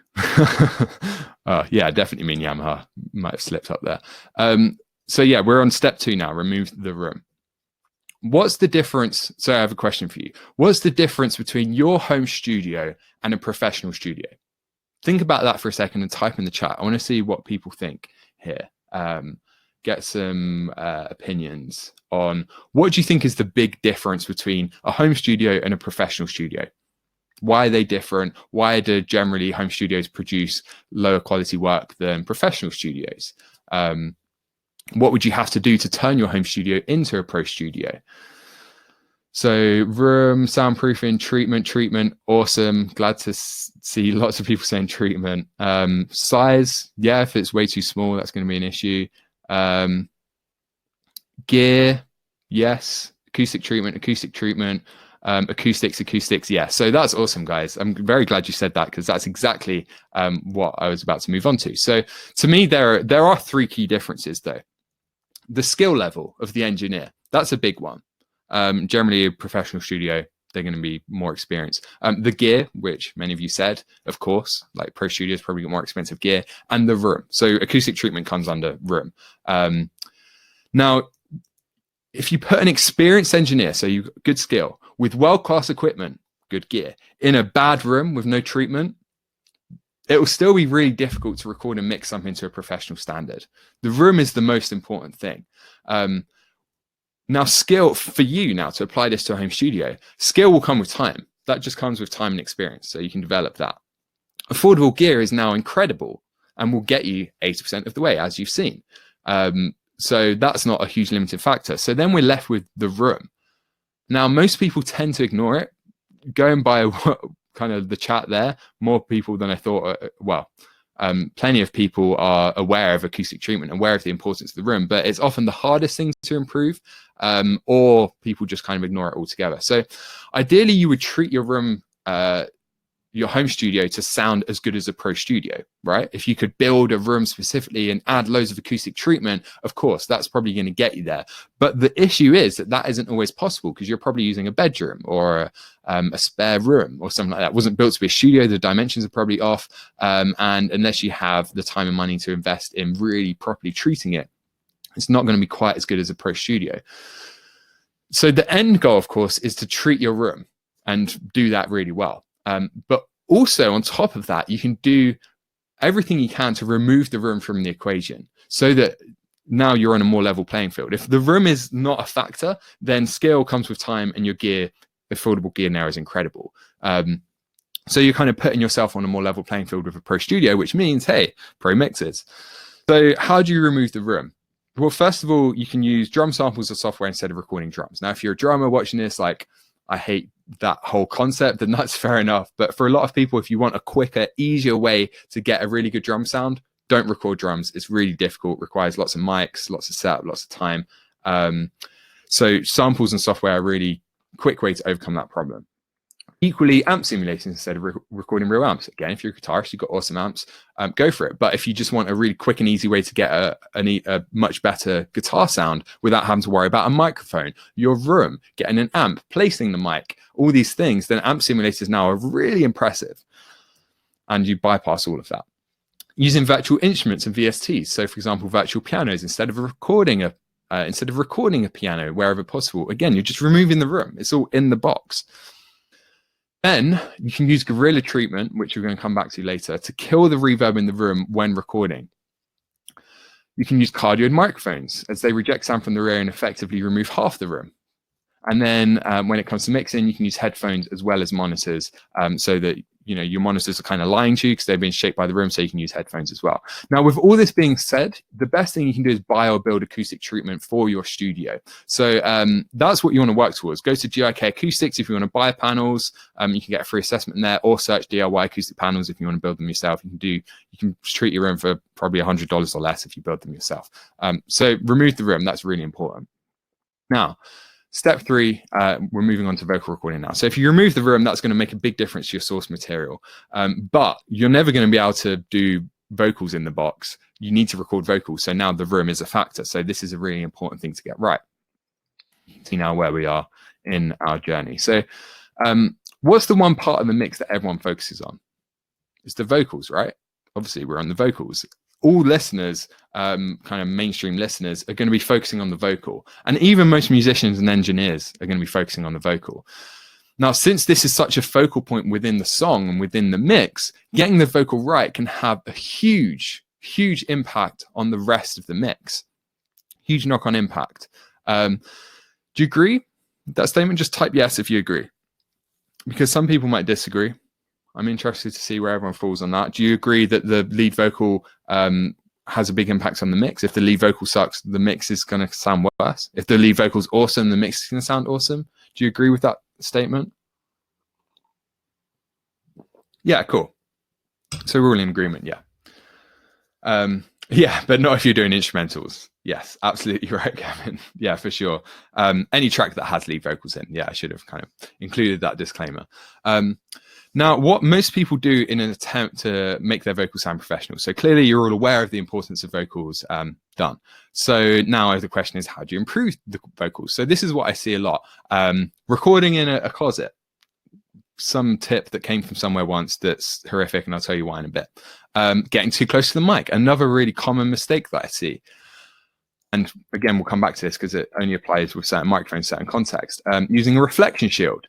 Yeah, I definitely mean Yamaha. Might have slipped up there. So yeah, we're on step 2 now, remove the room. What's the difference? So I have a question for you. What's the difference between your home studio and a professional studio? Think about that for a second and type in the chat. I want to see what people think here. Get some opinions on what do you think is the big difference between a home studio and a professional studio? Why are they different? Why do generally home studios produce lower quality work than professional studios? What would you have to do to turn your home studio into a pro studio? So room, soundproofing, treatment, awesome. Glad to see lots of people saying treatment. Size, yeah, if it's way too small, that's going to be an issue. Gear, yes. Acoustic treatment, acoustics, yeah. So that's awesome, guys. I'm very glad you said that, because that's exactly what I was about to move on to. So to me, there are 3 key differences, though. The skill level of the engineer, that's a big one. Generally, a professional studio, they're going to be more experienced. The gear, which many of you said, of course, like pro studios probably got more expensive gear, and the room. So acoustic treatment comes under room. Now, if you put an experienced engineer, so you've got good skill, with world-class equipment, good gear, in a bad room with no treatment, it will still be really difficult to record and mix something to a professional standard. The room is the most important thing. Now, skill for you now to apply this to a home studio, skill will come with time. That just comes with time and experience, so you can develop that. Affordable gear is now incredible and will get you 80% of the way, as you've seen. So that's not a huge limiting factor. So then we're left with the room. Now, most people tend to ignore it. Going by kind of the chat there, more people than I thought. Plenty of people are aware of acoustic treatment, aware of the importance of the room, but it's often the hardest thing to improve, or people just kind of ignore it altogether. So ideally, you would treat your room, your home studio, to sound as good as a pro studio, right? If you could build a room specifically and add loads of acoustic treatment, of course, that's probably going to get you there. But the issue is that isn't always possible, because you're probably using a bedroom or a spare room or something like that. It wasn't built to be a studio. The dimensions are probably off. And unless you have the time and money to invest in really properly treating it, it's not going to be quite as good as a pro studio. So the end goal, of course, is to treat your room and do that really well. But also on top of that, you can do everything you can to remove the room from the equation, so that now you're on a more level playing field. If the room is not a factor, then skill comes with time, and your gear, affordable gear now, is incredible. So you're kind of putting yourself on a more level playing field with a pro studio, which means, hey, pro mixers. So how do you remove the room? Well, first of all, you can use drum samples or software instead of recording drums. Now, if you're a drummer watching this, like, I hate that whole concept, and that's fair enough. But for a lot of people, if you want a quicker, easier way to get a really good drum sound, don't record drums. It's really difficult, requires lots of mics, lots of setup, lots of time. So samples and software are a really quick way to overcome that problem. Equally, amp simulations instead of recording real amps. Again, if you're a guitarist, you've got awesome amps, go for it. But if you just want a really quick and easy way to get a much better guitar sound without having to worry about a microphone, your room, getting an amp, placing the mic, all these things, then amp simulators now are really impressive. And you bypass all of that. Using virtual instruments and VSTs. So, for example, virtual pianos, instead of recording a piano wherever possible, again, you're just removing the room. It's all in the box. Then you can use Gorilla treatment, which we're going to come back to later, to kill the reverb in the room when recording. You can use cardioid microphones, as they reject sound from the rear and effectively remove half the room. And then when it comes to mixing, you can use headphones as well as monitors, so that your monitors are kind of lying to you because they've been shaped by the room, so you can use headphones as well. Now, with all this being said, the best thing you can do is buy or build acoustic treatment for your studio. So that's what you want to work towards. Go to GIK Acoustics if you want to buy panels. You can get a free assessment there, or search DIY acoustic panels if you want to build them yourself. You can treat your room for probably $100 or less if you build them yourself. So remove the room. That's really important. Now, step 3, we're moving on to vocal recording now. So if you remove the room, that's going to make a big difference to your source material. But you're never going to be able to do vocals in the box you need to record vocals. So now the room is a factor. So this is a really important thing to get right. See now where we are in our journey. So what's the one part of the mix that everyone focuses on? It's the vocals, right? Obviously, we're on the vocals. All listeners, kind of mainstream listeners, are going to be focusing on the vocal. And even most musicians and engineers are going to be focusing on the vocal. Now, since this is such a focal point within the song and within the mix, getting the vocal right can have a huge, huge impact on the rest of the mix. Huge knock-on impact. Do you agree with that statement? Just type yes if you agree, because some people might disagree. I'm interested to see where everyone falls on that. Do you agree that the lead vocal has a big impact on the mix? If the lead vocal sucks, the mix is going to sound worse. If the lead vocal is awesome, the mix is going to sound awesome. Do you agree with that statement? Yeah, cool. So we're all in agreement, yeah. Yeah, but not if you're doing instrumentals. Yes, absolutely right, Kevin. Yeah, for sure. Any track that has lead vocals in, yeah, I should have kind of included that disclaimer. Now, what most people do in an attempt to make their vocals sound professional. So clearly you're all aware of the importance of vocals done. So now the question is, how do you improve the vocals? So this is what I see a lot. Recording in a closet. Some tip that came from somewhere once that's horrific, and I'll tell you why in a bit. Getting too close to the mic, another really common mistake that I see. And again, we'll come back to this because it only applies with certain microphones, certain context. Using a reflection shield.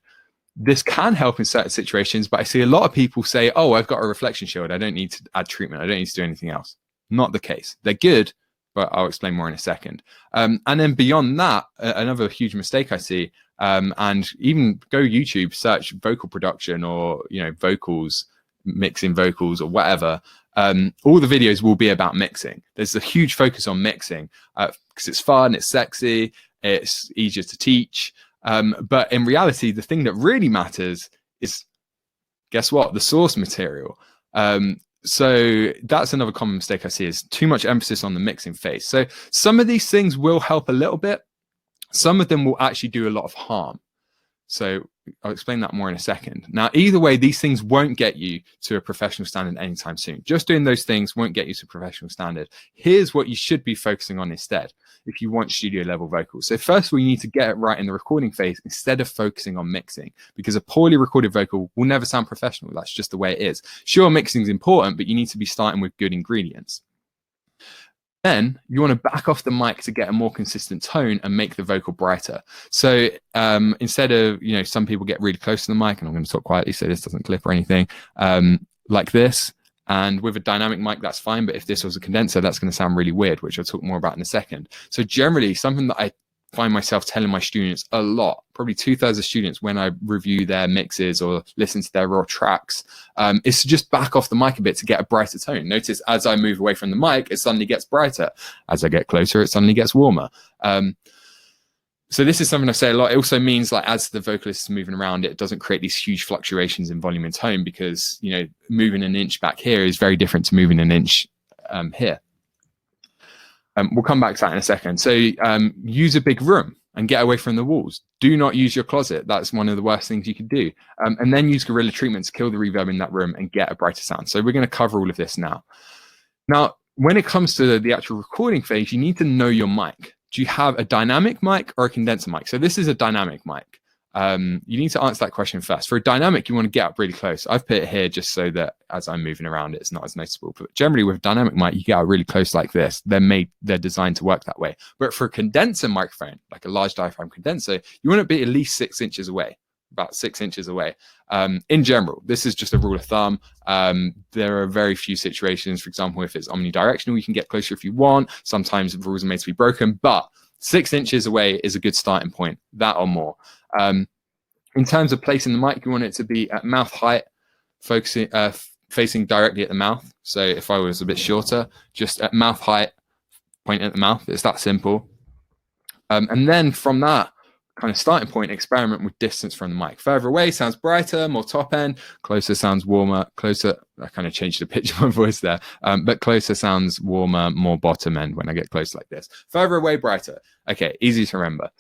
This can help in certain situations, but I see a lot of people say, oh, I've got a reflection shield. I don't need to add treatment. I don't need to do anything else. Not the case. They're good, but I'll explain more in a second. And then beyond that, another huge mistake I see, and even go YouTube, search vocal production or, vocals, mixing vocals or whatever. All the videos will be about mixing. There's a huge focus on mixing because it's fun, it's sexy, it's easier to teach. But in reality, the thing that really matters is, guess what? The source material. So that's another common mistake I see, is too much emphasis on the mixing phase. So some of these things will help a little bit. Some of them will actually do a lot of harm. So I'll explain that more in a second. Now, either way, these things won't get you to a professional standard anytime soon. Just doing those things won't get you to a professional standard. Here's what you should be focusing on instead if you want studio level vocals. So first of all, you need to get it right in the recording phase instead of focusing on mixing, because a poorly recorded vocal will never sound professional. That's just the way it is. Sure, mixing is important, but you need to be starting with good ingredients. Then you want to back off the mic to get a more consistent tone and make the vocal brighter. So instead of, some people get really close to the mic, and I'm going to talk quietly so this doesn't clip or anything, like this. And with a dynamic mic, that's fine. But if this was a condenser, that's going to sound really weird, which I'll talk more about in a second. So generally, something that I find myself telling my students a lot, probably 2/3 of students when I review their mixes or listen to their raw tracks, is to just back off the mic a bit to get a brighter tone. Notice as I move away from the mic, it suddenly gets brighter. As I get closer, it suddenly gets warmer. So this is something I say a lot. It also means, like, as the vocalist is moving around, it doesn't create these huge fluctuations in volume and tone, because, moving an inch back here is very different to moving an inch here. We'll come back to that in a second. So use a big room and get away from the walls. Do not use your closet. That's one of the worst things you could do. And then use Gorilla treatment to kill the reverb in that room and get a brighter sound. So we're going to cover all of this now. Now, when it comes to the actual recording phase, you need to know your mic. Do you have a dynamic mic or a condenser mic? So this is a dynamic mic. You need to answer that question first. For a dynamic, you want to get up really close. I've put it here just so that as I'm moving around, it's not as noticeable. But generally with a dynamic mic, you get out really close like this. They're designed to work that way. But for a condenser microphone, like a large diaphragm condenser, you want to be at least 6 inches away, about 6 inches away. In general, this is just a rule of thumb. There are very few situations, for example, if it's omnidirectional, you can get closer if you want. Sometimes the rules are made to be broken, but 6 inches away is a good starting point, that or more. In terms of placing the mic, you want it to be at mouth height, facing directly at the mouth. So if I was a bit shorter, just at mouth height, point at the mouth. It's that simple. And then from that kind of starting point, experiment with distance from the mic. Further away sounds brighter, more top end. Closer sounds warmer. Closer, I kind of changed the pitch of my voice there. But closer sounds warmer, more bottom end when I get close like this. Further away, brighter. Okay, easy to remember.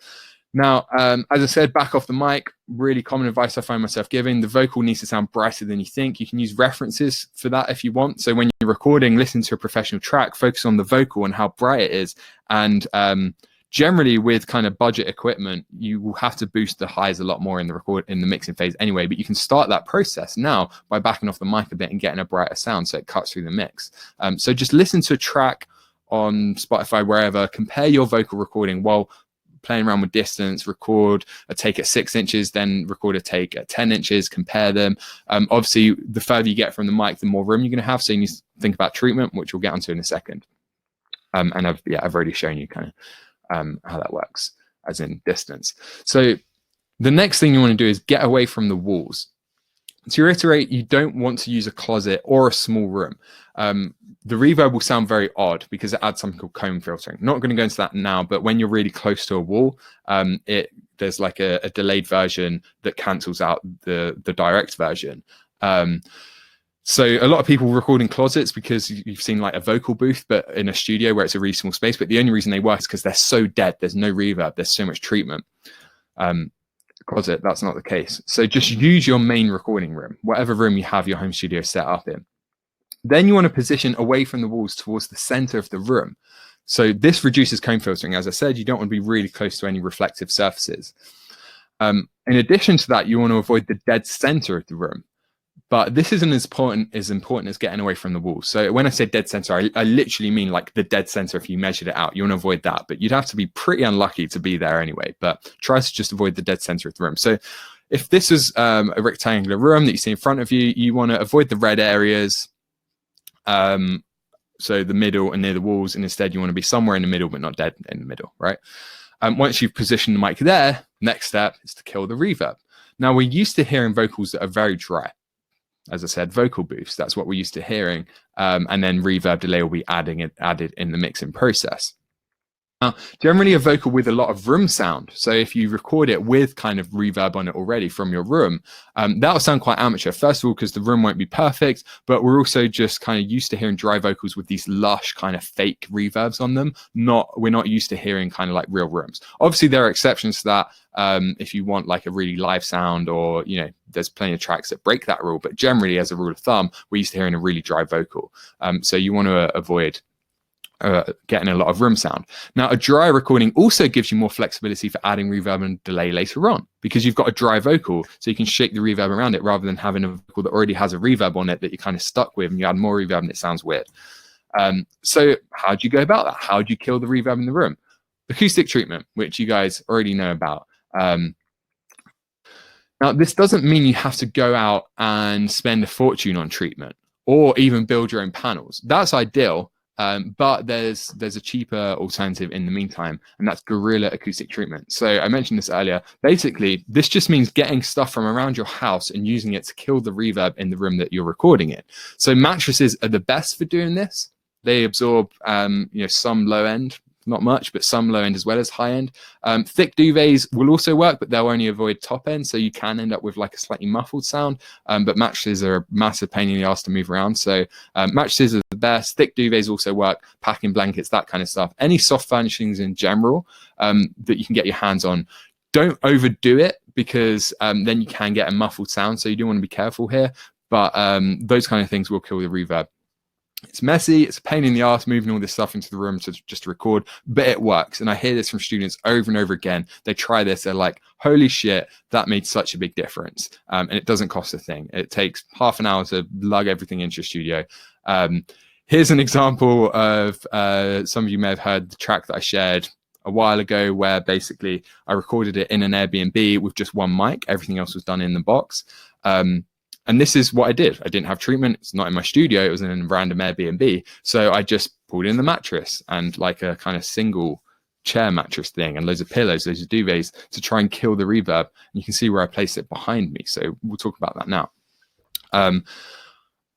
Now, as I said, back off the mic, really common advice I find myself giving. The vocal needs to sound brighter than you think. You can use references for that if you want. So when you're recording, listen to a professional track, focus on the vocal and how bright it is. And generally with kind of budget equipment, you will have to boost the highs a lot more in the mixing phase anyway, but you can start that process now by backing off the mic a bit and getting a brighter sound so it cuts through the mix. So just listen to a track on Spotify, wherever, compare your vocal recording while playing around with distance, record a take at 6 inches, then record a take at 10 inches, compare them. Obviously, the further you get from the mic, the more room you're going to have. So you need to think about treatment, which we'll get onto in a second. And I've already shown you kind of how that works, as in distance. So the next thing you want to do is get away from the walls. To reiterate, you don't want to use a closet or a small room. The reverb will sound very odd because it adds something called comb filtering. Not going to go into that now, but when you're really close to a wall, there's like a delayed version that cancels out the direct version. So a lot of people record in closets because you've seen like a vocal booth, but in a studio where it's a really small space. But the only reason they work is because they're so dead. There's no reverb. There's so much treatment. Closet, that's not the case. So just use your main recording room, whatever room you have your home studio set up in. Then you want to position away from the walls towards the center of the room. So this reduces comb filtering. As I said, you don't want to be really close to any reflective surfaces. In addition to that, you want to avoid the dead center of the room. But this isn't as important as getting away from the walls. So when I say dead center, I literally mean like the dead center if you measured it out. You want to avoid that, but you'd have to be pretty unlucky to be there anyway. But try to just avoid the dead center of the room. So if this is a rectangular room that you see in front of you, you want to avoid the red areas, so the middle and near the walls, and instead you want to be somewhere in the middle, but not dead in the middle, right? Once you've positioned the mic there, next step is to kill the reverb. Now, we're used to hearing vocals that are very dry. As I said, vocal booths, that's what we're used to hearing. And then reverb delay will be added in the mixing process. Now, generally a vocal with a lot of room sound. So if you record it with kind of reverb on it already from your room, that'll sound quite amateur. First of all, because the room won't be perfect, but we're also just kind of used to hearing dry vocals with these lush kind of fake reverbs on them. We're not used to hearing kind of like real rooms. Obviously, there are exceptions to that. If you want like a really live sound, or, you know, there's plenty of tracks that break that rule, but generally as a rule of thumb, we're used to hearing a really dry vocal. So you want to avoid getting a lot of room sound. Now, a dry recording also gives you more flexibility for adding reverb and delay later on, because you've got a dry vocal, so you can shake the reverb around it rather than having a vocal that already has a reverb on it that you're kind of stuck with, and you add more reverb and it sounds weird. So how do you go about that? How do you kill the reverb in the room? Acoustic treatment, which you guys already know about. Now, this doesn't mean you have to go out and spend a fortune on treatment or even build your own panels. That's ideal. But there's a cheaper alternative in the meantime, and that's Gorilla acoustic treatment. So I mentioned this earlier. Basically, this just means getting stuff from around your house and using it to kill the reverb in the room that you're recording in. So mattresses are the best for doing this. They absorb, some low end, not much, but some low end as well as high end. Thick duvets will also work, but they'll only avoid top end, so you can end up with like a slightly muffled sound. But mattresses are a massive pain in the ass to move around, so mattresses are the best. Thick duvets also work, packing blankets, that kind of stuff. Any soft furnishings in general that you can get your hands on. Don't overdo it, because then you can get a muffled sound, so you do want to be careful here. But those kind of things will kill the reverb. It's messy, it's a pain in the ass moving all this stuff into the room to just record, but it works. And I hear this from students over and over again. They try this, they're like, holy shit, that made such a big difference. And it doesn't cost a thing. It takes half an hour to lug everything into your studio. Here's an example of, some of you may have heard the track that I shared a while ago, where basically I recorded it in an Airbnb with just one mic. Everything else was done in the box. And this is what I did. I didn't have treatment. It's not in my studio. It was in a random Airbnb. So I just pulled in the mattress and like a kind of single chair mattress thing, and loads of pillows, loads of duvets to try and kill the reverb. And you can see where I placed it behind me. So we'll talk about that now.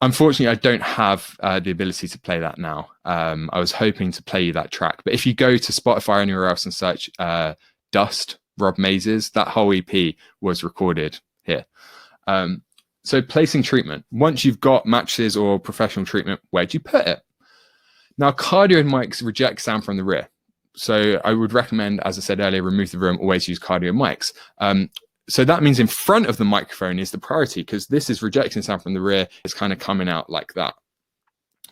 Unfortunately, I don't have the ability to play that now. I was hoping to play you that track. But if you go to Spotify or anywhere else and search Dust, Rob Mazes, that whole EP was recorded here. So placing treatment. Once you've got mattresses or professional treatment, where do you put it? Now, cardioid mics reject sound from the rear. So I would recommend, as I said earlier, remove the room, always use cardio mics. So that means in front of the microphone is the priority, because this is rejecting sound from the rear. It's kind of coming out like that.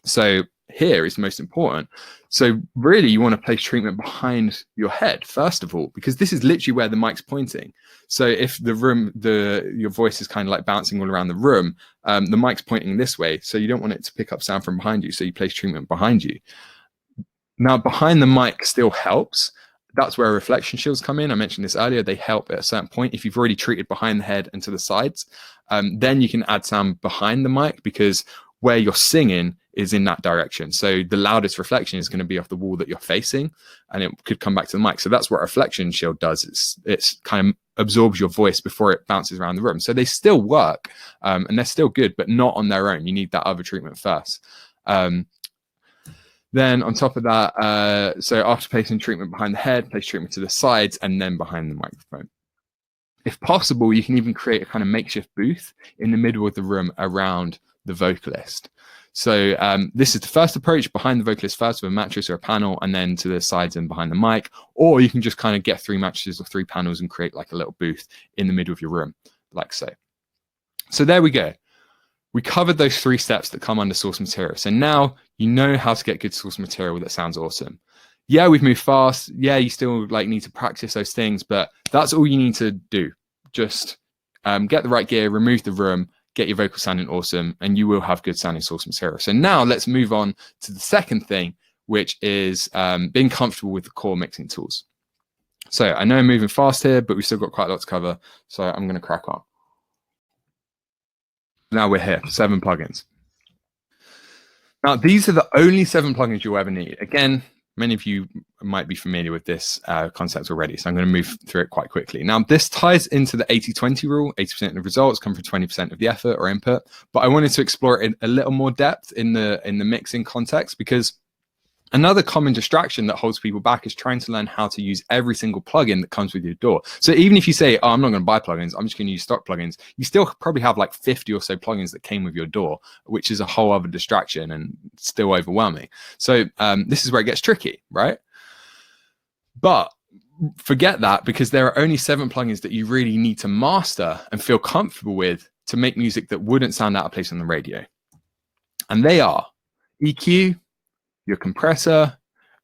So here is most important. So really you want to place treatment behind your head, first of all, because this is literally where the mic's pointing. So if your voice is kind of like bouncing all around the room, the mic's pointing this way. So you don't want it to pick up sound from behind you. So you place treatment behind you. Now, behind the mic still helps. That's where reflection shields come in. I mentioned this earlier. They help at a certain point. If you've already treated behind the head and to the sides, then you can add sound behind the mic, because where you're singing is in that direction. So the loudest reflection is going to be off the wall that you're facing, and it could come back to the mic. So that's what a reflection shield does. It's kind of absorbs your voice before it bounces around the room. So they still work, and they're still good, but not on their own. You need that other treatment first. Then on top of that, so after placing treatment behind the head, place treatment to the sides and then behind the microphone. If possible, you can even create a kind of makeshift booth in the middle of the room around the vocalist. So this is the first approach, behind the vocalist first with a mattress or a panel, and then to the sides and behind the mic. Or you can just kind of get 3 mattresses or 3 panels and create like a little booth in the middle of your room, like so. So there we go. We covered those 3 steps that come under source material. So now you know how to get good source material that sounds awesome. Yeah, we've moved fast. Yeah, you still like need to practice those things, but that's all you need to do. Just get the right gear, remove the room, get your vocal sounding awesome, and you will have good sounding source material. So now let's move on to the second thing, which is being comfortable with the core mixing tools. So I know I'm moving fast here, but we've still got quite a lot to cover. So I'm going to crack on. Now we're here, 7 plugins. Now, these are the only 7 plugins you'll ever need. Again, many of you might be familiar with this concept already, so I'm going to move through it quite quickly. Now, this ties into the 80-20 rule. 80% of the results come from 20% of the effort or input, but I wanted to explore it in a little more depth in the mixing context, because another common distraction that holds people back is trying to learn how to use every single plugin that comes with your DAW. So even if you say, oh, I'm not going to buy plugins, I'm just going to use stock plugins, you still probably have like 50 or so plugins that came with your DAW, which is a whole other distraction and still overwhelming. So this is where it gets tricky, right? But forget that, because there are only 7 plugins that you really need to master and feel comfortable with to make music that wouldn't sound out of place on the radio. And they are EQ, your compressor,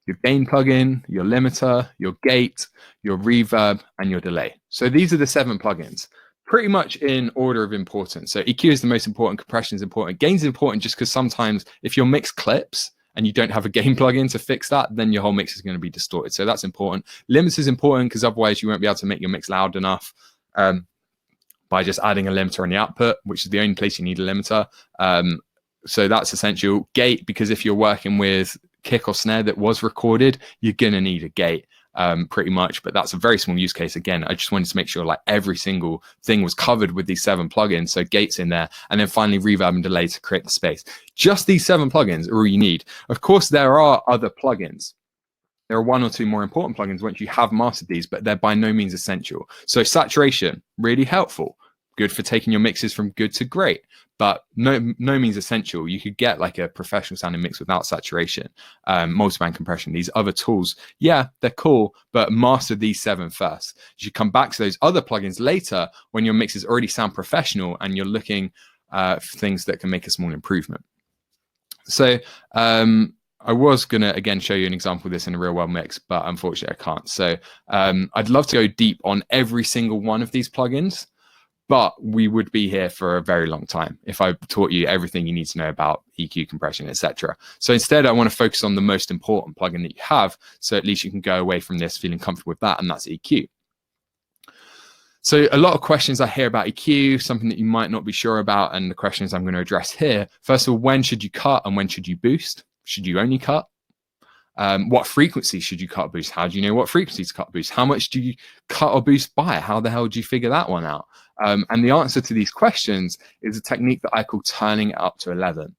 your gain plugin, your limiter, your gate, your reverb, and your delay. So these are the 7 plugins, pretty much in order of importance. So EQ is the most important, compression is important, gain is important just because sometimes if your mix clips and you don't have a gain plugin to fix that, then your whole mix is going to be distorted. So that's important. Limiter is important because otherwise you won't be able to make your mix loud enough by just adding a limiter on the output, which is the only place you need a limiter. So that's essential. Gate, because if you're working with kick or snare that was recorded, you're going to need a gate pretty much, but that's a very small use case. Again, I just wanted to make sure like every single thing was covered with these 7 plugins. So gates in there, and then finally reverb and delay to create the space. Just these 7 plugins are all you need. Of course, there are other plugins. There are 1 or 2 more important plugins once you have mastered these, but they're by no means essential. So saturation, really helpful. Good for taking your mixes from good to great, but no means essential. You could get like a professional sounding mix without saturation, multiband compression, these other tools. Yeah, they're cool, but master these 7 first. You should come back to those other plugins later when your mixes already sound professional and you're looking for things that can make a small improvement. So I was going to, again, show you an example of this in a real world mix, but unfortunately I can't. So I'd love to go deep on every single one of these plugins, but we would be here for a very long time if I taught you everything you need to know about EQ, compression, etc. So instead, I want to focus on the most important plugin that you have, so at least you can go away from this feeling comfortable with that, and that's EQ. So a lot of questions I hear about EQ, something that you might not be sure about, and the questions I'm going to address here. First of all, when should you cut and when should you boost? Should you only cut? What frequency should you cut or boost? How do you know what frequency to cut or boost? How much do you cut or boost by? How the hell do you figure that one out? And the answer to these questions is a technique that I call turning it up to 11.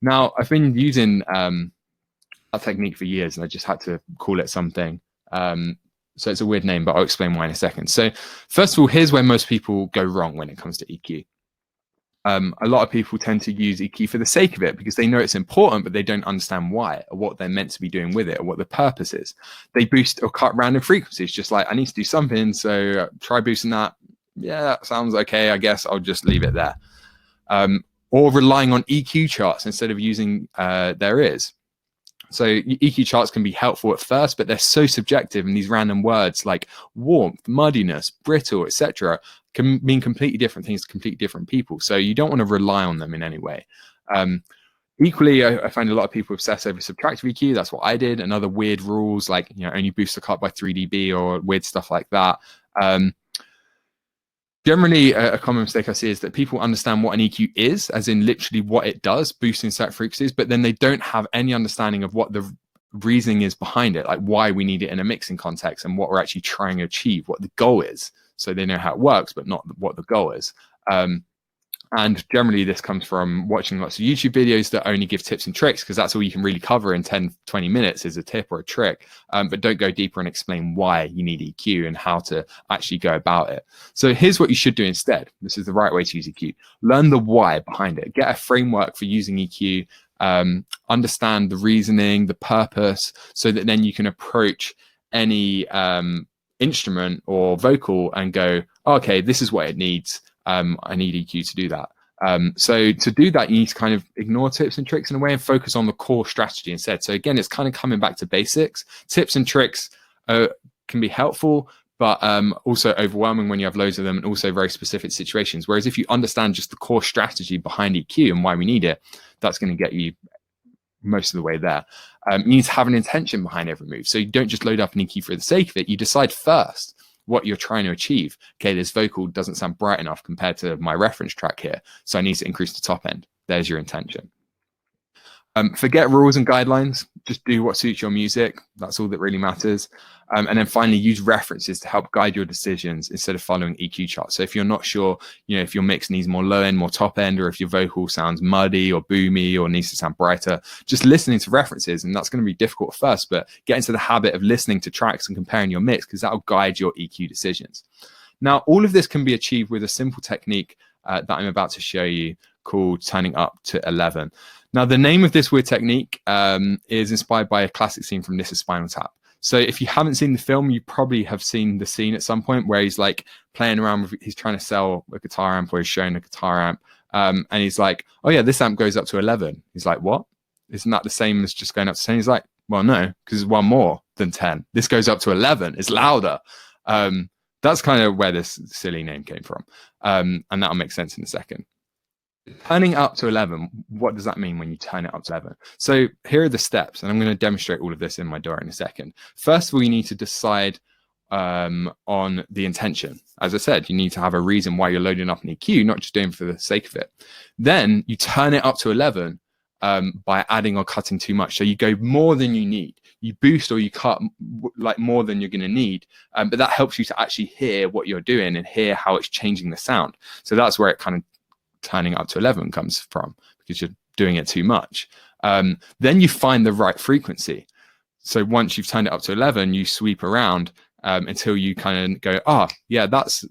Now, I've been using that technique for years, and I just had to call it something. So it's a weird name, but I'll explain why in a second. So first of all, here's where most people go wrong when it comes to EQ. A lot of people tend to use EQ for the sake of it because they know it's important, but they don't understand why or what they're meant to be doing with it or what the purpose is. They boost or cut random frequencies, just like I need to do something, so try boosting that. Yeah, that sounds okay. I guess I'll just leave it there. Or relying on EQ charts instead of using their ears. So EQ charts can be helpful at first, but they're so subjective, and these random words like warmth, muddiness, brittle, etc. can mean completely different things to completely different people. So you don't want to rely on them in any way. Equally, I find a lot of people obsess over subtractive EQ. That's what I did. And other weird rules like, only boost the cut by 3 dB or weird stuff like that. Generally, a common mistake I see is that people understand what an EQ is, as in literally what it does, boosting certain frequencies, but then they don't have any understanding of what the reasoning is behind it, like why we need it in a mixing context and what we're actually trying to achieve, what the goal is. So they know how it works, but not what the goal is. And generally, this comes from watching lots of YouTube videos that only give tips and tricks, because that's all you can really cover in 10, 20 minutes is a tip or a trick, but don't go deeper and explain why you need EQ and how to actually go about it. So here's what you should do instead. This is the right way to use EQ. Learn the why behind it. Get a framework for using EQ. Understand the reasoning, the purpose, so that then you can approach any instrument or vocal and go, okay, this is what it needs. I need EQ to do that. So to do that, you need to kind of ignore tips and tricks in a way and focus on the core strategy instead. So again, it's kind of coming back to basics. Tips and tricks can be helpful, but also overwhelming when you have loads of them, and also very specific situations. Whereas if you understand just the core strategy behind EQ and why we need it, that's going to get you most of the way there. You need to have an intention behind every move. So you don't just load up an EQ for the sake of it. You decide first what you're trying to achieve. Okay, this vocal doesn't sound bright enough compared to my reference track here, so I need to increase the top end. There's your intention. Forget rules and guidelines. Just do what suits your music. That's all that really matters. And then finally, use references to help guide your decisions instead of following EQ charts. So if you're not sure, if your mix needs more low end, more top end, or if your vocal sounds muddy or boomy or needs to sound brighter, just listening to references. And that's going to be difficult at first, but get into the habit of listening to tracks and comparing your mix, because that'll guide your EQ decisions. Now, all of this can be achieved with a simple technique that I'm about to show you called turning up to 11. Now, the name of this weird technique is inspired by a classic scene from This Is Spinal Tap. So if you haven't seen the film, you probably have seen the scene at some point where he's like playing around with, he's trying to sell a guitar amp, or he's showing a guitar amp. And he's like, oh yeah, this amp goes up to 11. He's like, what? Isn't that the same as just going up to 10? He's like, well, no, because it's one more than 10. This goes up to 11. It's louder. That's kind of where this silly name came from. And that'll make sense in a second. Turning up to 11, what does that mean when you turn it up to 11? So here are the steps, and I'm going to demonstrate all of this in my DAW in a second. First of all, you need to decide on the intention. As I said, you need to have a reason why you're loading up an EQ, not just doing it for the sake of it. Then you turn it up to 11 by adding or cutting too much. So you go more than you need. You boost or you cut like more than you're going to need, but that helps you to actually hear what you're doing and hear how it's changing the sound. So that's where it kind of turning up to 11 comes from, because you're doing it too much. Then you find the right frequency. So once you've turned it up to 11, you sweep around until you kind of go, oh yeah, that's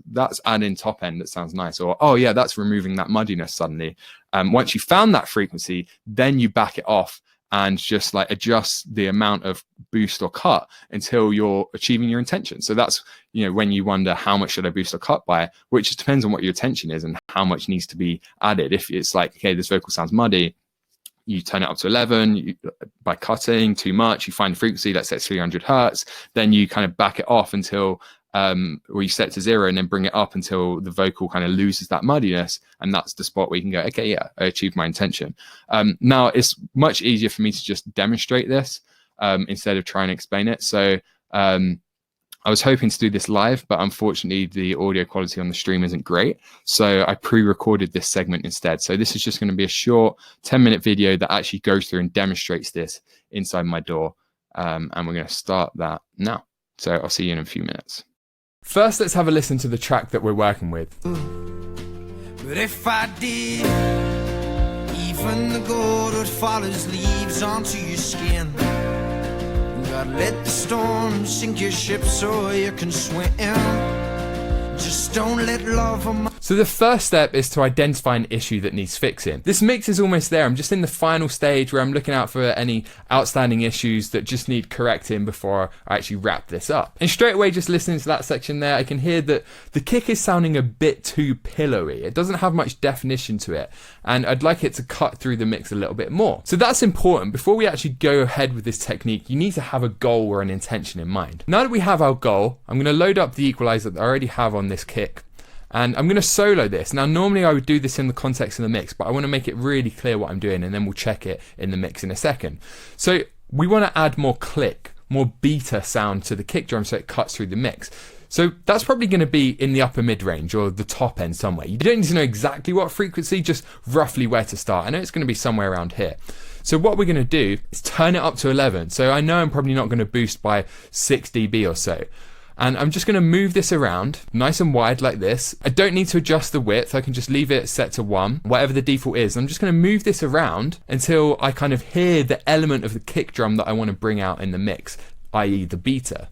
adding top end that sounds nice, or oh yeah, that's removing that muddiness suddenly. Once you found that frequency, then you back it off and just like adjust the amount of boost or cut until you're achieving your intention. So that's, when you wonder how much should I boost or cut by, which just depends on what your intention is and how much needs to be added. If it's like, okay, this vocal sounds muddy, you turn it up to 11 by cutting too much, you find the frequency, let's say it's 300 hertz, then you kind of back it off until, or you set it to 0 and then bring it up until the vocal kind of loses that muddiness. And that's the spot where you can go, okay, yeah, I achieved my intention. Now it's much easier for me to just demonstrate this instead of trying to explain it. So I was hoping to do this live, but unfortunately the audio quality on the stream isn't great. So I pre-recorded this segment instead. So this is just going to be a short 10-minute video that actually goes through and demonstrates this inside my DAW. And we're going to start that now. So I'll see you in a few minutes. First, let's have a listen to the track that we're working with. But if I did, even the gold would fall as leaves onto your skin. God, let the storm sink your ship so you can swim. Just don't let love on my... So the first step is to identify an issue that needs fixing. This mix is almost there. I'm just in the final stage where I'm looking out for any outstanding issues that just need correcting before I actually wrap this up. And straight away, just listening to that section there, I can hear that the kick is sounding a bit too pillowy. It doesn't have much definition to it, and I'd like it to cut through the mix a little bit more. So that's important. Before we actually go ahead with this technique, you need to have a goal or an intention in mind. Now that we have our goal, I'm going to load up the equalizer that I already have on this kick, and I'm going to solo this. Now normally I would do this in the context of the mix, but I want to make it really clear what I'm doing, and then we'll check it in the mix in a second. So we want to add more click, more beta sound to the kick drum so it cuts through the mix. So that's probably going to be in the upper mid range or the top end somewhere. You don't need to know exactly what frequency, just roughly where to start. I know it's going to be somewhere around here. So what we're going to do is turn it up to 11. So I know I'm probably not going to boost by 6 dB or so. And I'm just going to move this around nice and wide like this. I don't need to adjust the width. I can just leave it set to 1, whatever the default is. I'm just going to move this around until I kind of hear the element of the kick drum that I want to bring out in the mix, i.e. the beta.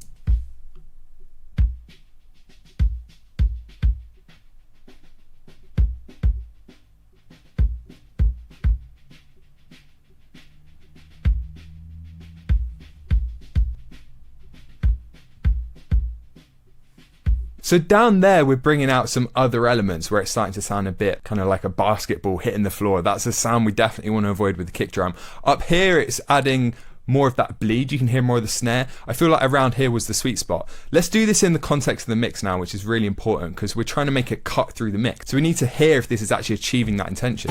So down there, we're bringing out some other elements where it's starting to sound a bit kind of like a basketball hitting the floor. That's a sound we definitely want to avoid with the kick drum. Up here, it's adding more of that bleed. You can hear more of the snare. I feel like around here was the sweet spot. Let's do this in the context of the mix now, which is really important because we're trying to make it cut through the mix. So we need to hear if this is actually achieving that intention.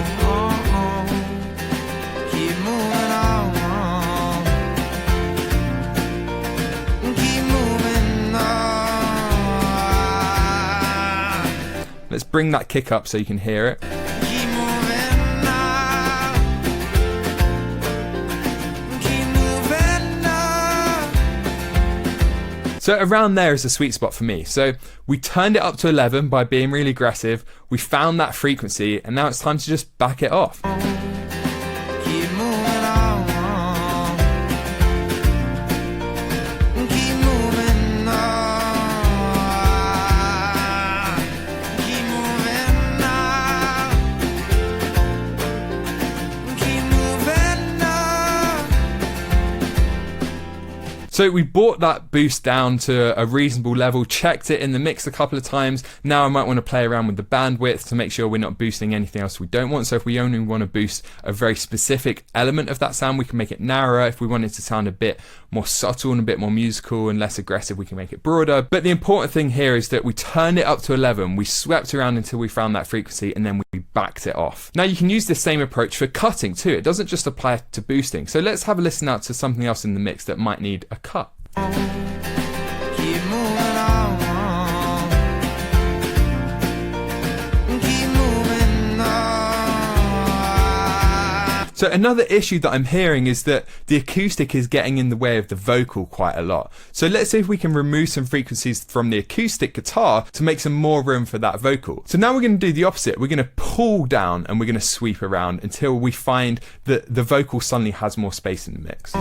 Let's bring that kick up so you can hear it. So around there is the sweet spot for me. So we turned it up to 11 by being really aggressive. We found that frequency, and now it's time to just back it off. So we brought that boost down to a reasonable level, checked it in the mix a couple of times. Now I might want to play around with the bandwidth to make sure we're not boosting anything else we don't want. So if we only want to boost a very specific element of that sound, we can make it narrower. If we want it to sound a bit more subtle and a bit more musical and less aggressive, we can make it broader. But the important thing here is that we turned it up to 11, we swept around until we found that frequency, and then we backed it off. Now you can use the same approach for cutting too. It doesn't just apply to boosting. So let's have a listen out to something else in the mix that might need a cut. So another issue that I'm hearing is that the acoustic is getting in the way of the vocal quite a lot. So let's see if we can remove some frequencies from the acoustic guitar to make some more room for that vocal. So now we're going to do the opposite. We're going to pull down and we're going to sweep around until we find that the vocal suddenly has more space in the mix.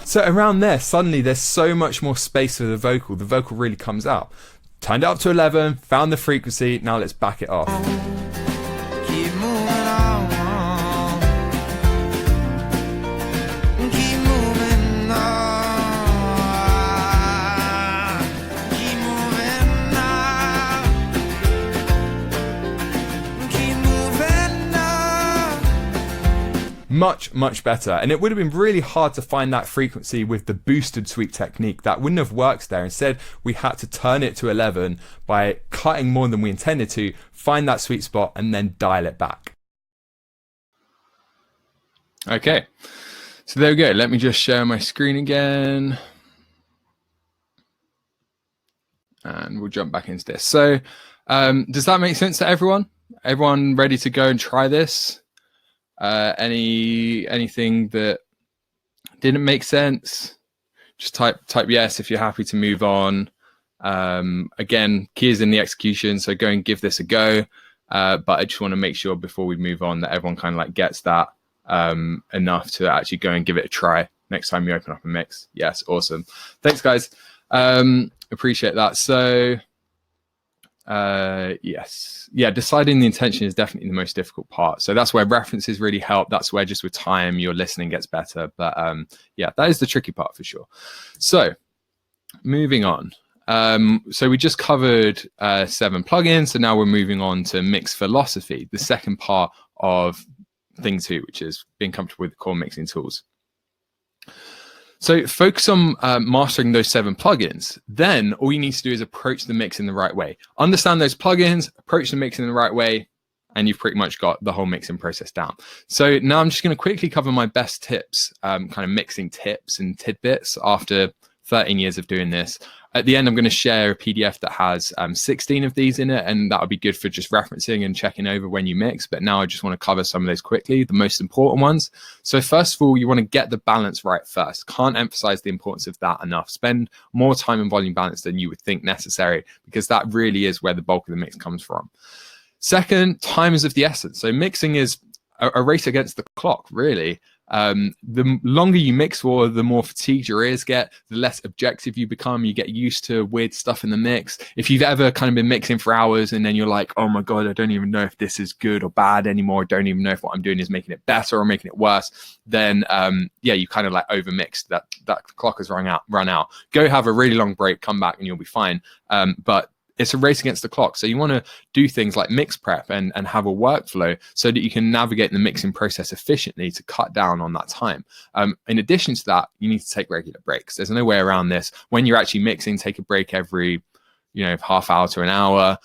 So around there, suddenly there's so much more space for the vocal. The vocal really comes out. Turned it up to 11, found the frequency, now let's back it off. Keep moving on. Keep moving on. Keep moving on. Keep moving on. Much better. And it would have been really hard to find that frequency with the boosted sweep technique. That wouldn't have worked there. Instead, we had to turn it to 11 by cutting more than we intended to, find that sweet spot, and then dial it back. Okay, so there we go. Let me just share my screen again. And we'll jump back into this. So does that make sense to everyone? Everyone ready to go and try this? Anything that didn't make sense? Just type yes if you're happy to move on. Again, key is in the execution, so go and give this a go. But I just want to make sure before we move on that everyone kind of like gets that enough to actually go and give it a try next time you open up a mix. Yes, awesome. Thanks, guys. Appreciate that. So yes, yeah, deciding the intention is definitely the most difficult part. So that's where references really help. That's where just with time your listening gets better. But yeah, that is the tricky part for sure. So moving on. So we just covered 7 plugins. So now we're moving on to mix philosophy, the second part of thing 2, which is being comfortable with the core mixing tools. So focus on mastering those 7 plugins. Then all you need to do is approach the mix in the right way. Understand those plugins, approach the mix in the right way, and you've pretty much got the whole mixing process down. So now I'm just going to quickly cover my best tips, kind of mixing tips and tidbits after 13 years of doing this. At the end, I'm going to share a PDF that has 16 of these in it, and that'll be good for just referencing and checking over when you mix. But now I just want to cover some of those quickly, the most important ones. So first of all, you want to get the balance right first. Can't emphasize the importance of that enough. Spend more time in volume balance than you would think necessary, because that really is where the bulk of the mix comes from. Second, time is of the essence. So mixing is a race against the clock, really. The longer you mix for, the more fatigued your ears get, the less objective you become. You get used to weird stuff in the mix. If you've ever kind of been mixing for hours and then you're like, oh my God, I don't even know if this is good or bad anymore. I don't even know if what I'm doing is making it better or making it worse. Then, yeah, you kind of like over mixed. That clock has run out. Go have a really long break, come back and you'll be fine. But it's a race against the clock. So you want to do things like mix prep and have a workflow so that you can navigate the mixing process efficiently to cut down on that time. In addition to that, you need to take regular breaks. There's no way around this. When you're actually mixing, take a break every, half hour to an hour.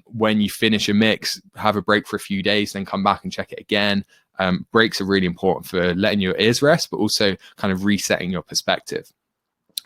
When you finish a mix, have a break for a few days, then come back and check it again. Breaks are really important for letting your ears rest, but also kind of resetting your perspective.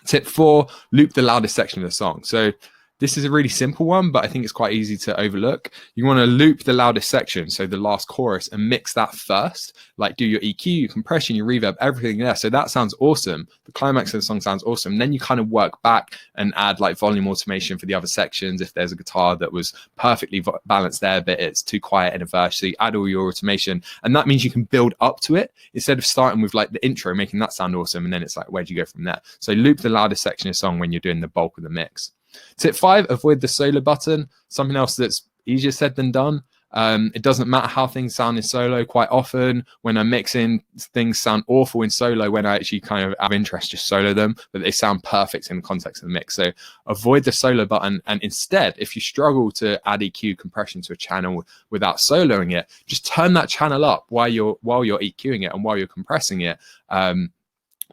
Tip 4, loop the loudest section of the song. So this is a really simple one, but I think it's quite easy to overlook. You want to loop the loudest section, so the last chorus, and mix that first. Like do your EQ, your compression, your reverb, everything there. So that sounds awesome. The climax of the song sounds awesome. Then you kind of work back and add like volume automation for the other sections. If there's a guitar that was perfectly balanced there, but it's too quiet in a verse, so you add all your automation. And that means you can build up to it instead of starting with like the intro, making that sound awesome. And then it's like, where do you go from there? So loop the loudest section of the song when you're doing the bulk of the mix. Tip 5, avoid the solo button. Something else that's easier said than done. It doesn't matter how things sound in solo. Quite often when I'm mixing, things sound awful in solo when I actually kind of have interest just solo them, but they sound perfect in the context of the mix. So avoid the solo button, and instead, if you struggle to add EQ compression to a channel without soloing it, just turn that channel up while you're EQing it and while you're compressing it.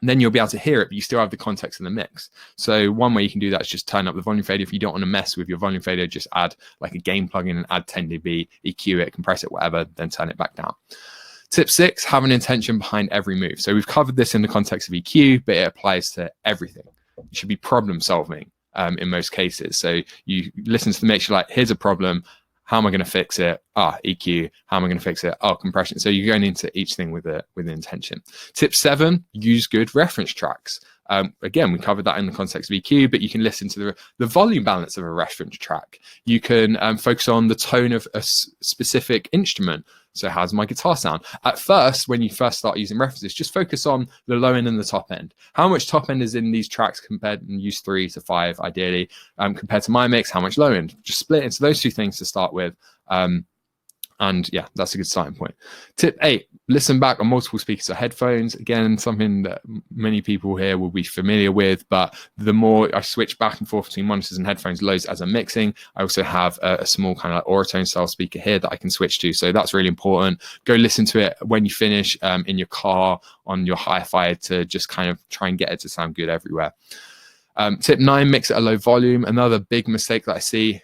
And then you'll be able to hear it, but you still have the context in the mix. So one way you can do that is just turn up the volume fader. If you don't want to mess with your volume fader, just add like a gain plugin and add 10 dB, EQ it, compress it, whatever, then turn it back down. Tip 6, have an intention behind every move. So we've covered this in the context of EQ, but it applies to everything. You should be problem solving in most cases. So you listen to the mix, you're like, here's a problem. How am I going to fix it? EQ. How am I going to fix it? Compression. So you're going into each thing with an intention. Tip 7, use good reference tracks. Again, we covered that in the context of EQ, but you can listen to the volume balance of a reference track. You can focus on the tone of a specific instrument. So how does my guitar sound? At first, when you first start using references, just focus on the low end and the top end. How much top end is in these tracks compared, and use 3 to 5 ideally, compared to my mix, how much low end? Just split into those two things to start with. And yeah, that's a good starting point. Tip 8, listen back on multiple speakers or headphones. Again, something that many people here will be familiar with, but the more I switch back and forth between monitors and headphones loads as I'm mixing, I also have a small kind of like Auratone style speaker here that I can switch to. So that's really important. Go listen to it when you finish in your car, on your hi-fi, to just kind of try and get it to sound good everywhere. Tip 9, mix at a low volume. Another big mistake that I see,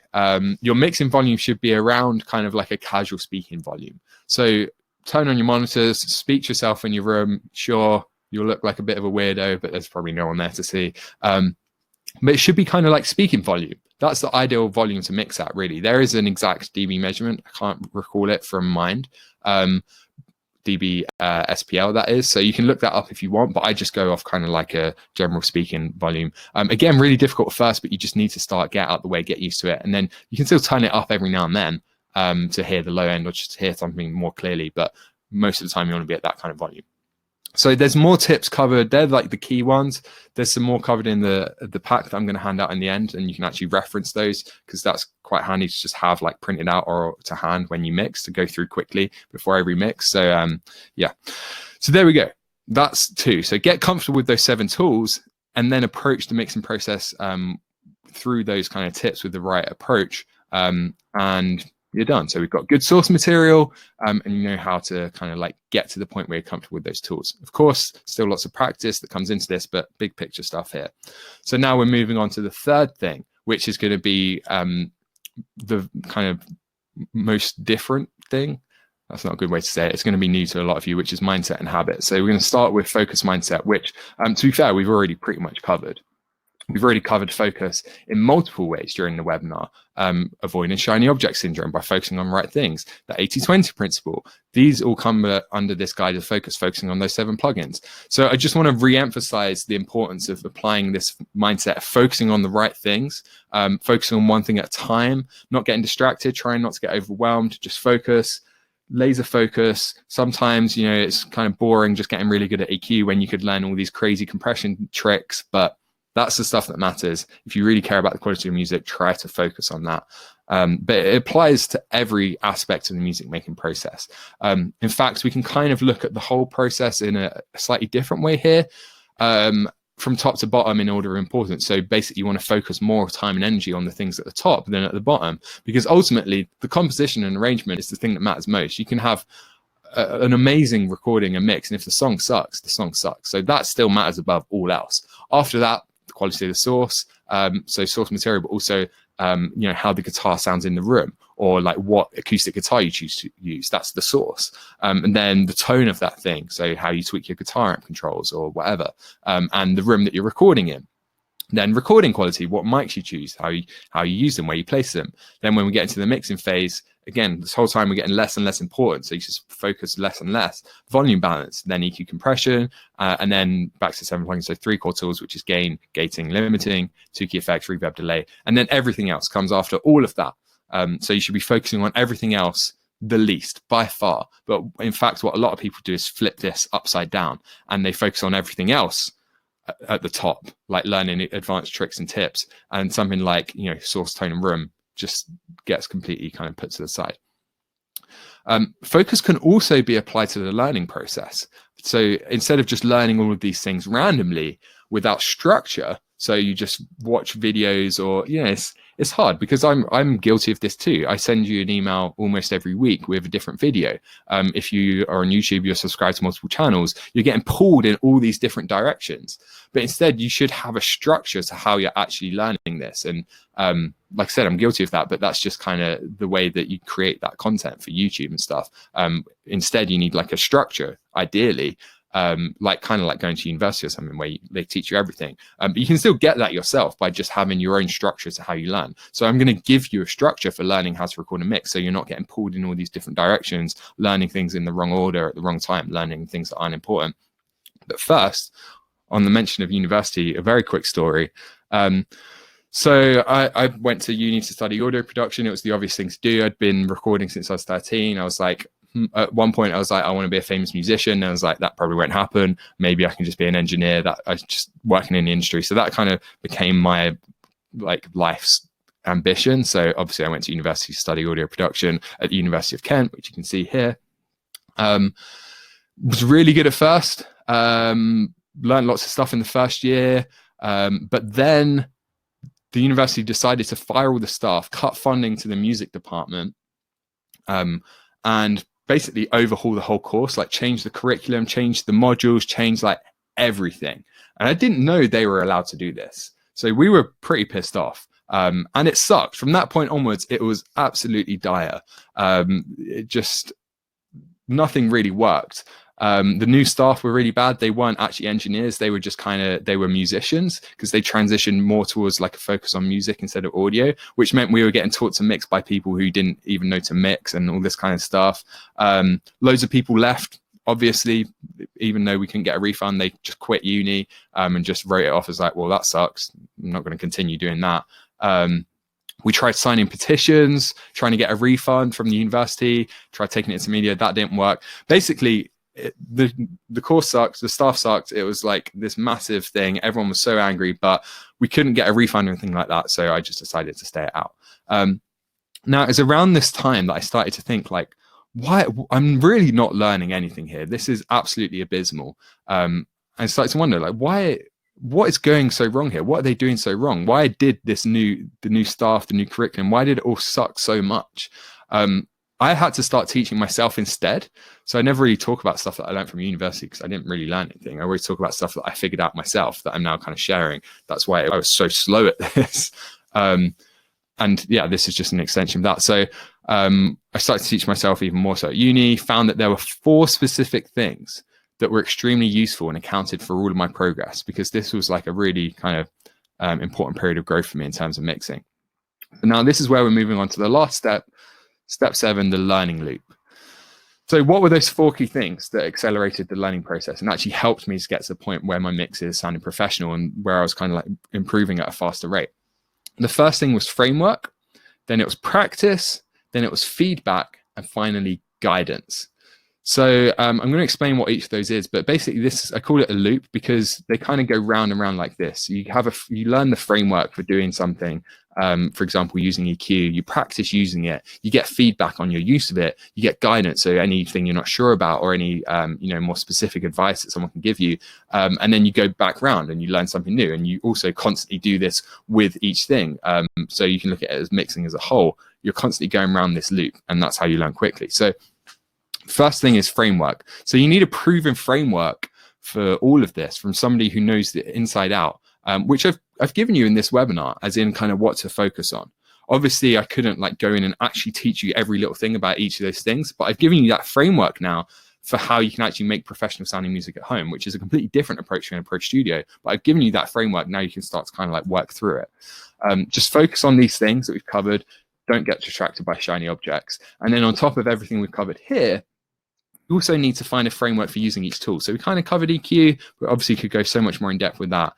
your mixing volume should be around kind of like a casual speaking volume. So turn on your monitors, speak to yourself in your room. Sure, you'll look like a bit of a weirdo, but there's probably no one there to see. but it should be kind of like speaking volume. That's the ideal volume to mix at, really. There is an exact dB measurement. I can't recall it from mind. dB SPL, that is. So you can look that up if you want, but I just go off kind of like a general speaking volume. Again, really difficult at first, but you just need to start, get out the way, get used to it. And then you can still turn it up every now and then to hear the low end or just to hear something more clearly. But most of the time you want to be at that kind of volume. So there's more tips covered. They're like the key ones. There's some more covered in the pack that I'm going to hand out in the end, and you can actually reference those because that's quite handy to just have like printed out or to hand when you mix to go through quickly before every mix. So yeah, so there we go. That's 2. So get comfortable with those 7 tools and then approach the mixing process through those kind of tips with the right approach, and you're done. So we've got good source material, and you know how to kind of like get to the point where you're comfortable with those tools. Of course, still lots of practice that comes into this, but big picture stuff here. So now we're moving on to the third thing, which is going to be the kind of most different thing. That's not a good way to say it. It's going to be new to a lot of you, which is mindset and habit. So we're going to start with focus mindset, which to be fair, we've already pretty much covered. We've already covered focus in multiple ways during the webinar. Avoiding shiny object syndrome by focusing on the right things, the 80-20 principle. These all come under this guide of focus, focusing on those 7 plugins. So I just want to re-emphasize the importance of applying this mindset of focusing on the right things, focusing on one thing at a time, not getting distracted, trying not to get overwhelmed, just focus. Laser focus. Sometimes, you know, it's kind of boring just getting really good at EQ when you could learn all these crazy compression tricks, but that's the stuff that matters. If you really care about the quality of music, try to focus on that. But it applies to every aspect of the music making process. In fact, we can kind of look at the whole process in a slightly different way here, from top to bottom in order of importance. So basically you want to focus more time and energy on the things at the top than at the bottom, because ultimately the composition and arrangement is the thing that matters most. You can have an amazing recording and mix, and if the song sucks, the song sucks. So that still matters above all else. After that, the quality of the source, so source material, but also you know, how the guitar sounds in the room, or like what acoustic guitar you choose to use. That's the source. And then the tone of that thing, so how you tweak your guitar amp controls or whatever, and the room that you're recording in. Then recording quality, what mics you choose, how you use them, where you place them. Then when we get into the mixing phase, again, this whole time we're getting less and less important, so you just focus less and less. Volume balance, then EQ compression, and then back to 7 plugins, so 3 core tools, which is gain, gating, limiting, 2 key effects, reverb, delay, and then everything else comes after all of that. So you should be focusing on everything else the least by far. But in fact, what a lot of people do is flip this upside down, and they focus on everything else at the top, like learning advanced tricks and tips, and something like, you know, source, tone, and room just gets completely kind of put to the side. Focus can also be applied to the learning process. So instead of just learning all of these things randomly without structure, so you just watch videos, or, you know, it's hard, because I'm guilty of this too. I send you an email almost every week with a different video. If you are on YouTube, you're subscribed to multiple channels, you're getting pulled in all these different directions. But instead, you should have a structure to how you're actually learning this. And like I said, I'm guilty of that, but that's just kind of the way that you create that content for YouTube and stuff. Instead, you need like a structure, ideally, like kind of like going to university or something where they teach you everything. But you can still get that yourself by just having your own structure to how you learn. So I'm going to give you a structure for learning how to record a mix, so you're not getting pulled in all these different directions, learning things in the wrong order at the wrong time, learning things that aren't important. But first, on the mention of university, a very quick story. So I went to uni to study audio production. It was the obvious thing to do. I'd been recording since I was 13. I was like, at one point I was like, I want to be a famous musician. And I was like, that probably won't happen. Maybe I can just be an engineer. That I was just working in the industry. So that kind of became my like life's ambition. So obviously I went to university to study audio production at the University of Kent, which you can see here. Was really good at first. Learned lots of stuff in the first year. But then the university decided to fire all the staff, cut funding to the music department, and basically overhaul the whole course, like change the curriculum, change the modules, change like everything. And I didn't know they were allowed to do this. So we were pretty pissed off. And it sucked. From that point onwards, it was absolutely dire. It just, nothing really worked. The new staff were really bad. They weren't actually engineers. They were just they were musicians, because they transitioned more towards like a focus on music instead of audio, which meant we were getting taught to mix by people who didn't even know to mix and all this kind of stuff. Loads of people left. Obviously, even though we couldn't get a refund, they just quit uni and just wrote it off as like, well, that sucks. I'm not going to continue doing that. We tried signing petitions, trying to get a refund from the university, tried taking it to media. That didn't work. Basically, the course sucked, the staff sucked. It was like this massive thing. Everyone was so angry, but we couldn't get a refund or anything like that. So I just decided to stay it out. Now, it's around this time that I started to think like, why I'm really not learning anything here. This is absolutely abysmal. I started to wonder like, what is going so wrong here? What are they doing so wrong? Why did the new staff, the new curriculum, why did it all suck so much? I had to start teaching myself instead. So I never really talk about stuff that I learned from university, because I didn't really learn anything. I always talk about stuff that I figured out myself that I'm now kind of sharing. That's why I was so slow at this. And yeah, this is just an extension of that. So I started to teach myself even more so at uni, found that there were 4 specific things that were extremely useful and accounted for all of my progress, because this was like a really kind of important period of growth for me in terms of mixing. And now this is where we're moving on to the last step, step 7, the learning loop. So what were those 4 key things that accelerated the learning process and actually helped me to get to the point where my mixes sounded professional and where I was kind of like improving at a faster rate? The first thing was framework, then it was practice, then it was feedback, and finally guidance. So I'm going to explain what each of those is, but basically I call it a loop because they kind of go round and round like this. You learn the framework for doing something. For example, using EQ, you practice using it, you get feedback on your use of it, you get guidance, so anything you're not sure about or any more specific advice that someone can give you, and then you go back round and you learn something new, and you also constantly do this with each thing. So you can look at it as mixing as a whole. You're constantly going around this loop, and that's how you learn quickly. So first thing is framework. So you need a proven framework for all of this from somebody who knows the inside out, which I've given you in this webinar, as in kind of what to focus on. Obviously, I couldn't like go in and actually teach you every little thing about each of those things, but I've given you that framework now for how you can actually make professional sounding music at home, which is a completely different approach to an approach studio. But I've given you that framework. Now you can start to kind of like work through it. Just focus on these things that we've covered. Don't get distracted by shiny objects. And then on top of everything we've covered here, you also need to find a framework for using each tool. So we kind of covered EQ, but obviously could go so much more in depth with that.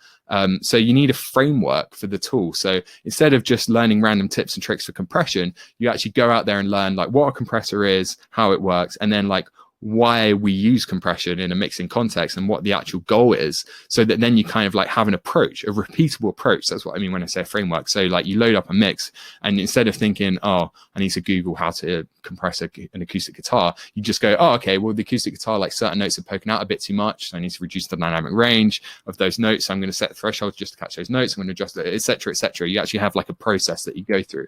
So you need a framework for the tool. So instead of just learning random tips and tricks for compression, you actually go out there and learn like what a compressor is, how it works, and then like why we use compression in a mixing context and what the actual goal is, so that then you kind of like have an approach, a repeatable approach. That's what I mean when I say a framework. So like you load up a mix, and instead of thinking, oh, I need to Google how to compress an acoustic guitar, you just go, oh, okay, well, the acoustic guitar, like certain notes are poking out a bit too much, so I need to reduce the dynamic range of those notes. So I'm going to set the threshold just to catch those notes. I'm going to adjust it, etc., etc. You actually have like a process that you go through.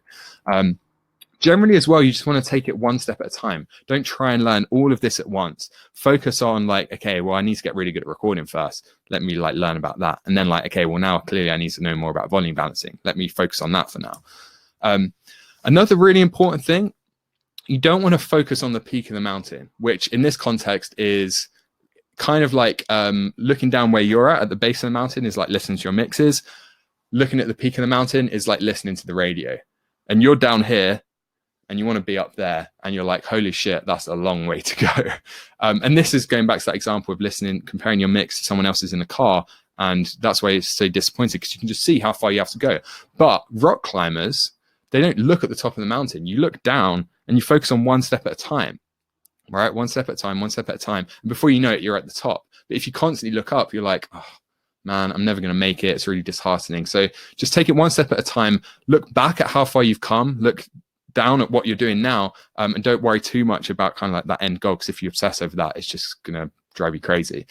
Generally as well, you just want to take it one step at a time. Don't try and learn all of this at once. Focus on like, okay, well, I need to get really good at recording first. Let me like learn about that. And then like, okay, well, now clearly I need to know more about volume balancing. Let me focus on that for now. Another really important thing, you don't want to focus on the peak of the mountain, which in this context is kind of like looking down where you're at the base of the mountain is like listening to your mixes. Looking at the peak of the mountain is like listening to the radio. And you're down here, and you want to be up there, and you're like, holy shit, that's a long way to go. And this is going back to that example of comparing your mix to someone else's in a car. And that's why it's so disappointing, because you can just see how far you have to go. But rock climbers, they don't look at the top of the mountain. You look down and you focus on one step at a time, right? One step at a time, one step at a time. And before you know it, you're at the top. But if you constantly look up, you're like, oh, man, I'm never going to make it. It's really disheartening. So just take it one step at a time. Look back at how far you've come. Look down at what you're doing now, and don't worry too much about kind of like that end goal, because if you obsess over that, it's just gonna drive you crazy.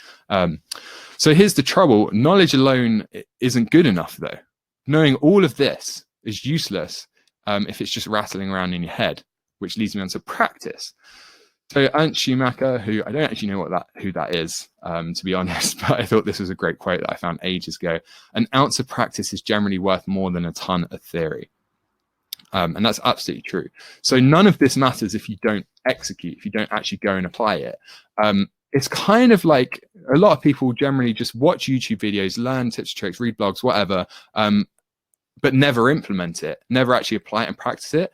So here's the trouble: knowledge alone isn't good enough, though. Knowing all of this is useless if it's just rattling around in your head, which leads me on to practice. So Ernst Schumacher, who I don't actually know who that is, to be honest, but I thought this was a great quote that I found ages ago. An ounce of practice is generally worth more than a ton of theory. And that's absolutely true. So none of this matters if you don't execute, if you don't actually go and apply it. it's kind of like a lot of people generally just watch YouTube videos, learn tips, tricks, read blogs, whatever, but never implement it, never actually apply it and practice it.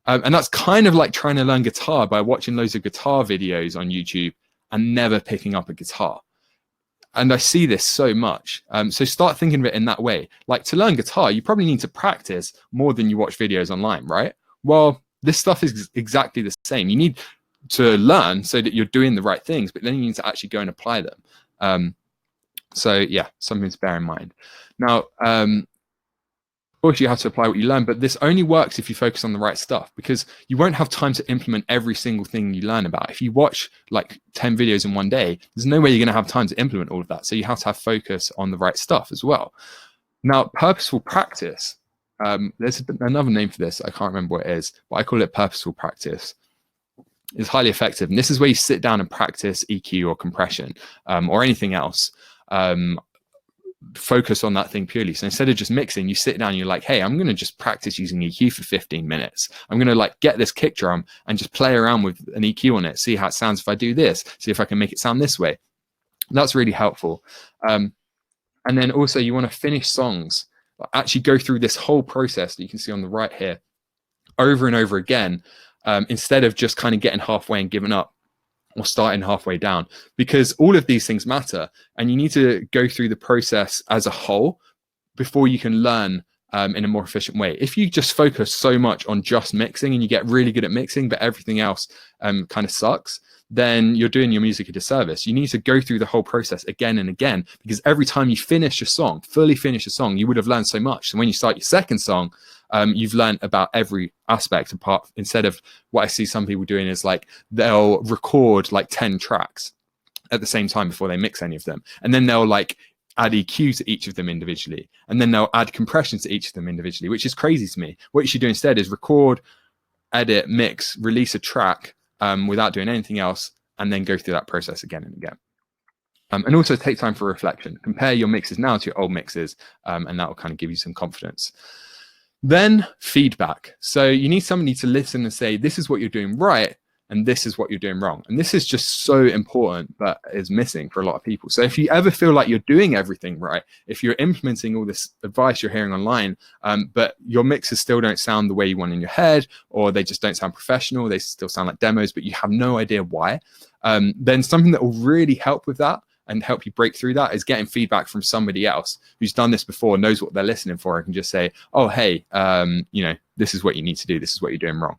And that's kind of like trying to learn guitar by watching loads of guitar videos on YouTube and never picking up a guitar. And I see this so much. So start thinking of it in that way. Like, to learn guitar, you probably need to practice more than you watch videos online, right? Well, this stuff is exactly the same. You need to learn so that you're doing the right things, but then you need to actually go and apply them. So yeah, something to bear in mind. Now, of course, you have to apply what you learn, but this only works if you focus on the right stuff, because you won't have time to implement every single thing you learn about. If you watch like 10 videos in one day, there's no way you're going to have time to implement all of that. So you have to have focus on the right stuff as well. Now, purposeful practice, there's another name for this. I can't remember what it is, but I call it purposeful practice. It's highly effective. And this is where you sit down and practice EQ or compression, or anything else. Focus on that thing purely. So instead of just mixing, you sit down and you're like, hey, I'm going to just practice using EQ for 15 minutes. I'm going to like get this kick drum and just play around with an EQ on it, see how it sounds if I do this, see if I can make it sound this way. That's really helpful. And then also you want to finish songs, actually go through this whole process that you can see on the right here over and over again, instead of just kind of getting halfway and giving up, or starting halfway down, because all of these things matter, and you need to go through the process as a whole before you can learn in a more efficient way. If you just focus so much on just mixing and you get really good at mixing, but everything else kind of sucks, then you're doing your music a disservice. You need to go through the whole process again and again, because every time you finish a song, fully finish a song, you would have learned so much. So when you start your second song, you've learned about every aspect, apart, instead of what I see some people doing is like they'll record like 10 tracks at the same time before they mix any of them. And then they'll like add EQ to each of them individually. And then they'll add compression to each of them individually, which is crazy to me. What you should do instead is record, edit, mix, release a track without doing anything else, and then go through that process again and again. And also take time for reflection. Compare your mixes now to your old mixes, and that will kind of give you some confidence. Then feedback. So you need somebody to listen and say, this is what you're doing right, and this is what you're doing wrong. And this is just so important, but is missing for a lot of people. So if you ever feel like you're doing everything right, if you're implementing all this advice you're hearing online, but your mixes still don't sound the way you want in your head, or they just don't sound professional, they still sound like demos, but you have no idea why, then something that will really help with that and help you break through that is getting feedback from somebody else who's done this before, knows what they're listening for, and can just say, oh, hey, this is what you need to do. This is what you're doing wrong.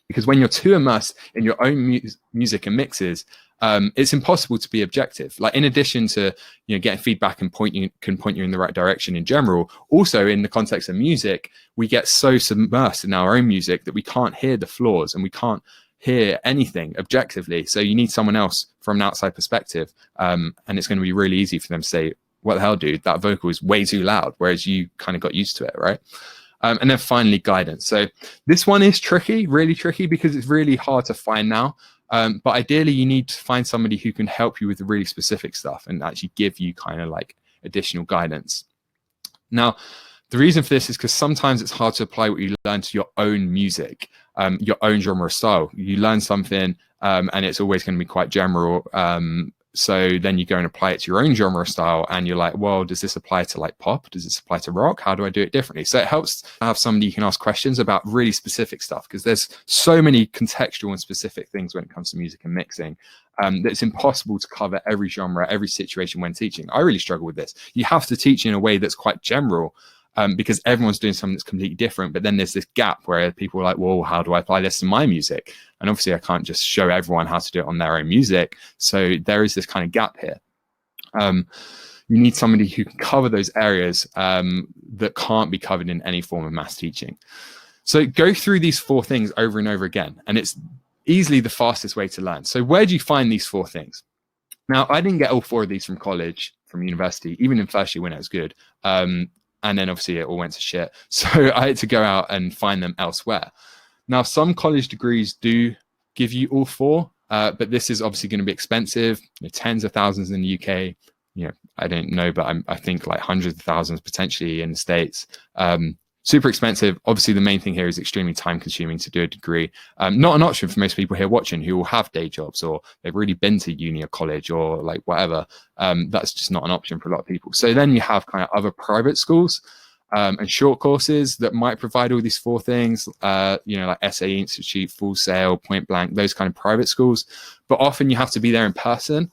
Because when you're too immersed in your own music and mixes, it's impossible to be objective. Like, in addition to getting feedback and can point you in the right direction in general, also in the context of music, we get so submersed in our own music that we can't hear the flaws and we can't hear anything objectively. So you need someone else from an outside perspective, and it's going to be really easy for them to say, what the hell, dude, that vocal is way too loud, whereas you kind of got used to it, right? And then finally, guidance. So this one is tricky, really tricky, because it's really hard to find now. But ideally, you need to find somebody who can help you with the really specific stuff and actually give you kind of like additional guidance. Now, the reason for this is because sometimes it's hard to apply what you learn to your own music, your own genre style. You learn something and it's always going to be quite general. So then you go and apply it to your own genre style and you're like, well, does this apply to like pop? Does this apply to rock? How do I do it differently? So it helps to have somebody you can ask questions about really specific stuff, because there's so many contextual and specific things when it comes to music and mixing that it's impossible to cover every genre, every situation when teaching. I really struggle with this. You have to teach in a way that's quite general, because everyone's doing something that's completely different. But then there's this gap where people are like, well, how do I apply this to my music? And obviously I can't just show everyone how to do it on their own music. So there is this kind of gap here. You need somebody who can cover those areas that can't be covered in any form of mass teaching. So go through these 4 things over and over again, and it's easily the fastest way to learn. So where do you find these 4 things? Now, I didn't get all 4 of these from college, from university, even in first year when it was good. And then obviously it all went to shit. So I had to go out and find them elsewhere. Now, some college degrees do give you all 4, but this is obviously going to be expensive, tens of thousands in the UK. I don't know, but I think like hundreds of thousands potentially in the States. Super expensive. Obviously, the main thing here is extremely time consuming to do a degree. Not an option for most people here watching who will have day jobs or they've really been to uni or college or like whatever. That's just not an option for a lot of people. So then you have kind of other private schools and short courses that might provide all these 4 things, like SAE Institute, Full Sail, Point Blank, those kind of private schools. But often you have to be there in person.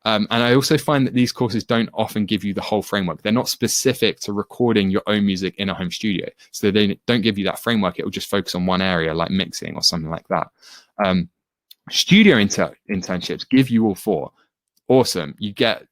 And I also find that these courses don't often give you the whole framework. They're not specific to recording your own music in a home studio. So they don't give you that framework. It will just focus on one area like mixing or something like that. Studio internships give you all 4. Awesome. You get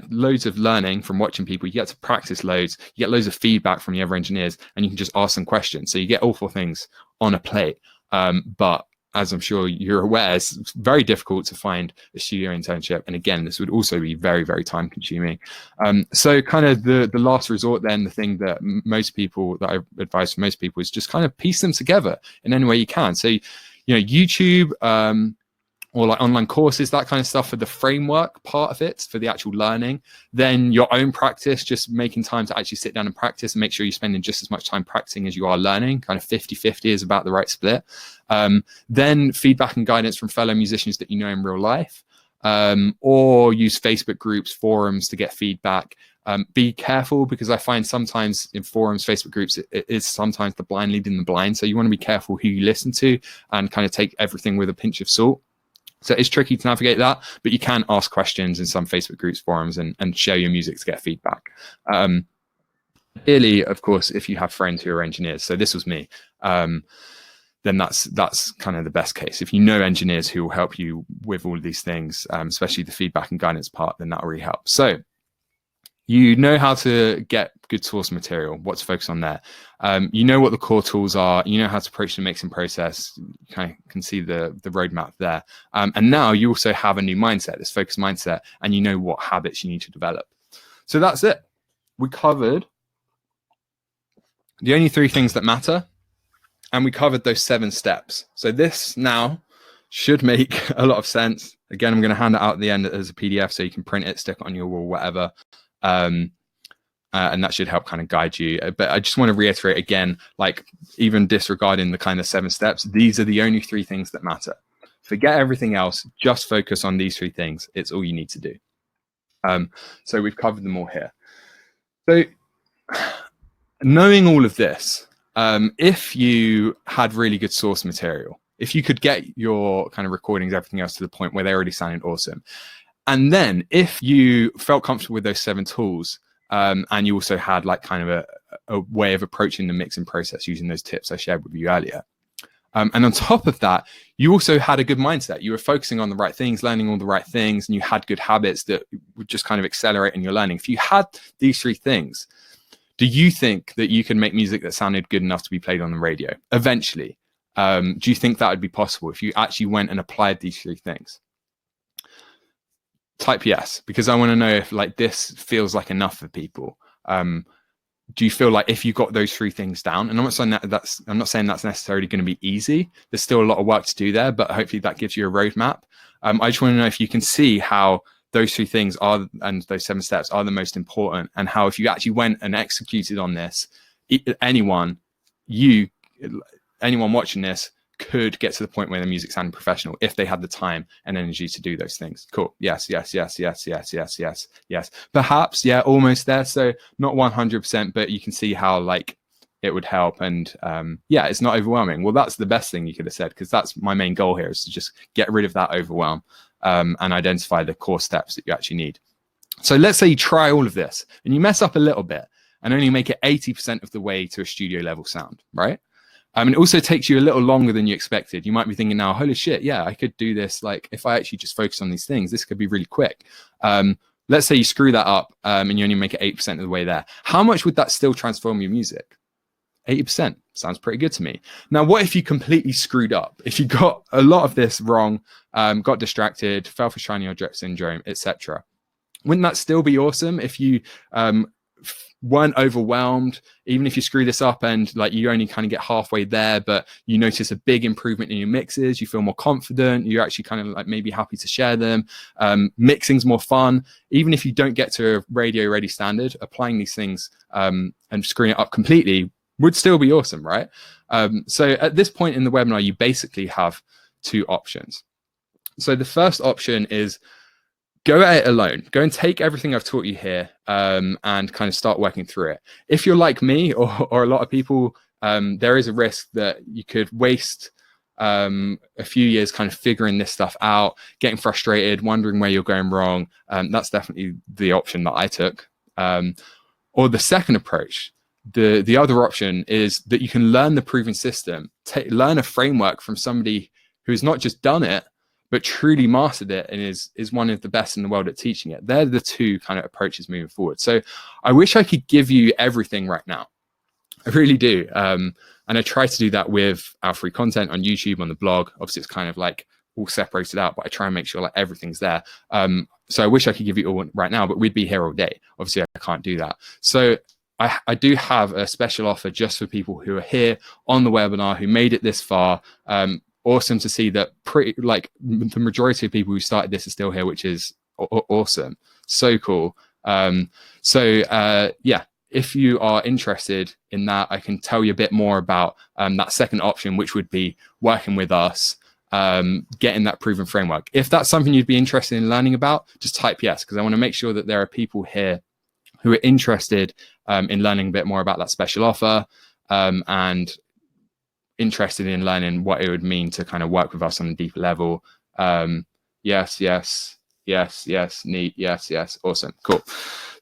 loads of learning from watching people. You get to practice loads. You get loads of feedback from the other engineers, and you can just ask them questions. So you get all 4 things on a plate. But as I'm sure you're aware, it's very difficult to find a studio internship. And again, this would also be very, very time consuming. So kind of the last resort then, the thing that I advise for most people is just kind of piece them together in any way you can. So, YouTube, or like online courses, that kind of stuff for the framework part of it, for the actual learning. Then your own practice, just making time to actually sit down and practice and make sure you're spending just as much time practicing as you are learning. Kind of 50-50 is about the right split. Then feedback and guidance from fellow musicians that you know in real life, or use Facebook groups, forums to get feedback. Be careful, because I find sometimes in forums, Facebook groups, it is sometimes the blind leading the blind. So you want to be careful who you listen to and kind of take everything with a pinch of salt. So it's tricky to navigate that, but you can ask questions in some Facebook groups, forums, and share your music to get feedback. Ideally, of course, if you have friends who are engineers, so this was me, then that's kind of the best case. If you know engineers who will help you with all of these things, especially the feedback and guidance part, then that will really help. So you know how to get good source material, what to focus on there. You know what the core tools are. You know how to approach the mixing process. You kind of can see the roadmap there. And now you also have a new mindset, this focused mindset, and you know what habits you need to develop. So that's it. We covered the only 3 things that matter, and we covered those 7 steps. So this now should make a lot of sense. Again, I'm going to hand it out at the end as a PDF so you can print it, stick it on your wall, whatever. And that should help kind of guide you. But I just want to reiterate again, like even disregarding the kind of 7 steps, these are the only 3 things that matter. Forget everything else, just focus on these 3 things. It's all you need to do. So we've covered them all here. So knowing all of this, if you had really good source material, if you could get your kind of recordings, everything else to the point where they already sounded awesome, and then if you felt comfortable with those 7 tools, and you also had like kind of a way of approaching the mixing process using those tips I shared with you earlier. And on top of that, you also had a good mindset. You were focusing on the right things, learning all the right things, and you had good habits that would just kind of accelerate in your learning. If you had these 3 things, do you think that you could make music that sounded good enough to be played on the radio eventually? Do you think that would be possible if you actually went and applied these 3 things? Type yes, because I want to know if like this feels like enough for people. Do you feel like if you got those 3 things down, and I'm not saying that's necessarily going to be easy. There's still a lot of work to do there, but hopefully that gives you a roadmap. I just want to know if you can see how those 3 things are, and those 7 steps are the most important, and how if you actually went and executed on this, anyone watching this could get to the point where the music sounded professional if they had the time and energy to do those things. Cool. Yes. Perhaps, yeah, almost there. So not 100%, but you can see how like it would help. And yeah, it's not overwhelming. Well, that's the best thing you could have said, because that's my main goal here, is to just get rid of that overwhelm and identify the core steps that you actually need. So let's say you try all of this and you mess up a little bit and only make it 80% of the way to a studio level sound, right? And it also takes you a little longer than you expected. You might be thinking now, holy shit, yeah, I could do this. Like if I actually just focus on these things, this could be really quick. Let's say you screw that up and you only make it 8% of the way there. How much would that still transform your music? 80%. Sounds pretty good to me. Now, what if you completely screwed up? If you got a lot of this wrong, got distracted, fell for shiny object syndrome, etc. Wouldn't that still be awesome if you weren't overwhelmed, even if you screw this up and like you only kind of get halfway there, but you notice a big improvement in your mixes, you feel more confident, you're actually kind of like maybe happy to share them, mixing's more fun. Even if you don't get to a radio ready standard, applying these things and screwing it up completely would still be awesome, right? So at this point in the webinar, you basically have two options. So the first option is go at it alone. Go and take everything I've taught you here and kind of start working through it. If you're like me or a lot of people, there is a risk that you could waste a few years kind of figuring this stuff out, getting frustrated, wondering where you're going wrong. That's definitely the option that I took. Or the second approach, the other option is that you can learn the proven system, learn a framework from somebody who's not just done it, but truly mastered it and is one of the best in the world at teaching it. They're the two kind of approaches moving forward. So I wish I could give you everything right now. I really do. And I try to do that with our free content on YouTube, on the blog. Obviously, it's kind of like all separated out, but I try and make sure like everything's there. So I wish I could give you all right now, but we'd be here all day. Obviously, I can't do that. So I do have a special offer just for people who are here on the webinar, who made it this far. Awesome to see that the majority of people who started this are still here, which is awesome. So cool. Yeah. If you are interested in that, I can tell you a bit more about that second option, which would be working with us, getting that proven framework. If that's something you'd be interested in learning about, just type yes, because I want to make sure that there are people here who are interested in learning a bit more about that special offer and interested in learning what it would mean to kind of work with us on a deeper level. Yes, neat, yes, awesome, cool.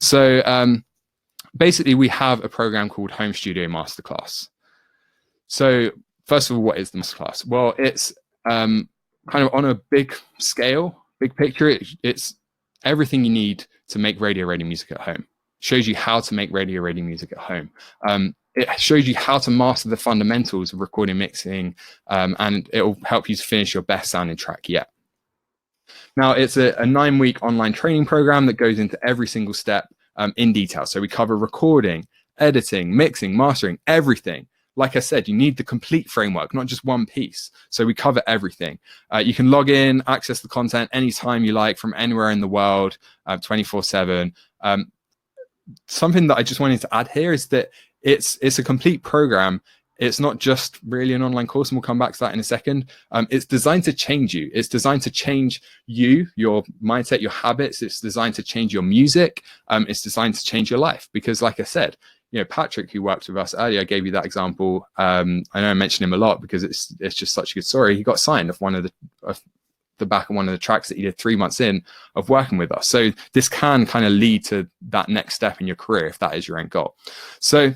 So, basically, we have a program called Home Studio Masterclass. So first of all, what is the masterclass? Well, it's kind of on a big scale, big picture. It's everything you need to make radio-ready music at home. Shows you how to make radio-ready music at home. It shows you how to master the fundamentals of recording, mixing, and it will help you to finish your best sounding track yet. Now, it's a 9-week online training program that goes into every single step in detail. So we cover recording, editing, mixing, mastering, everything. Like I said, you need the complete framework, not just one piece. So we cover everything. You can log in, access the content anytime you like from anywhere in the world, 24/7. Something that I just wanted to add here is that it's a complete program. It's not just really an online course, and we'll come back to that in a second. It's designed to change you. It's designed to change you, your mindset, your habits. It's designed to change your music. It's designed to change your life. Because like I said, Patrick, who worked with us earlier, gave you that example. I know I mentioned him a lot because it's just such a good story. He got signed off the back of one of the tracks that he did 3 months in of working with us. So this can kind of lead to that next step in your career if that is your end goal. So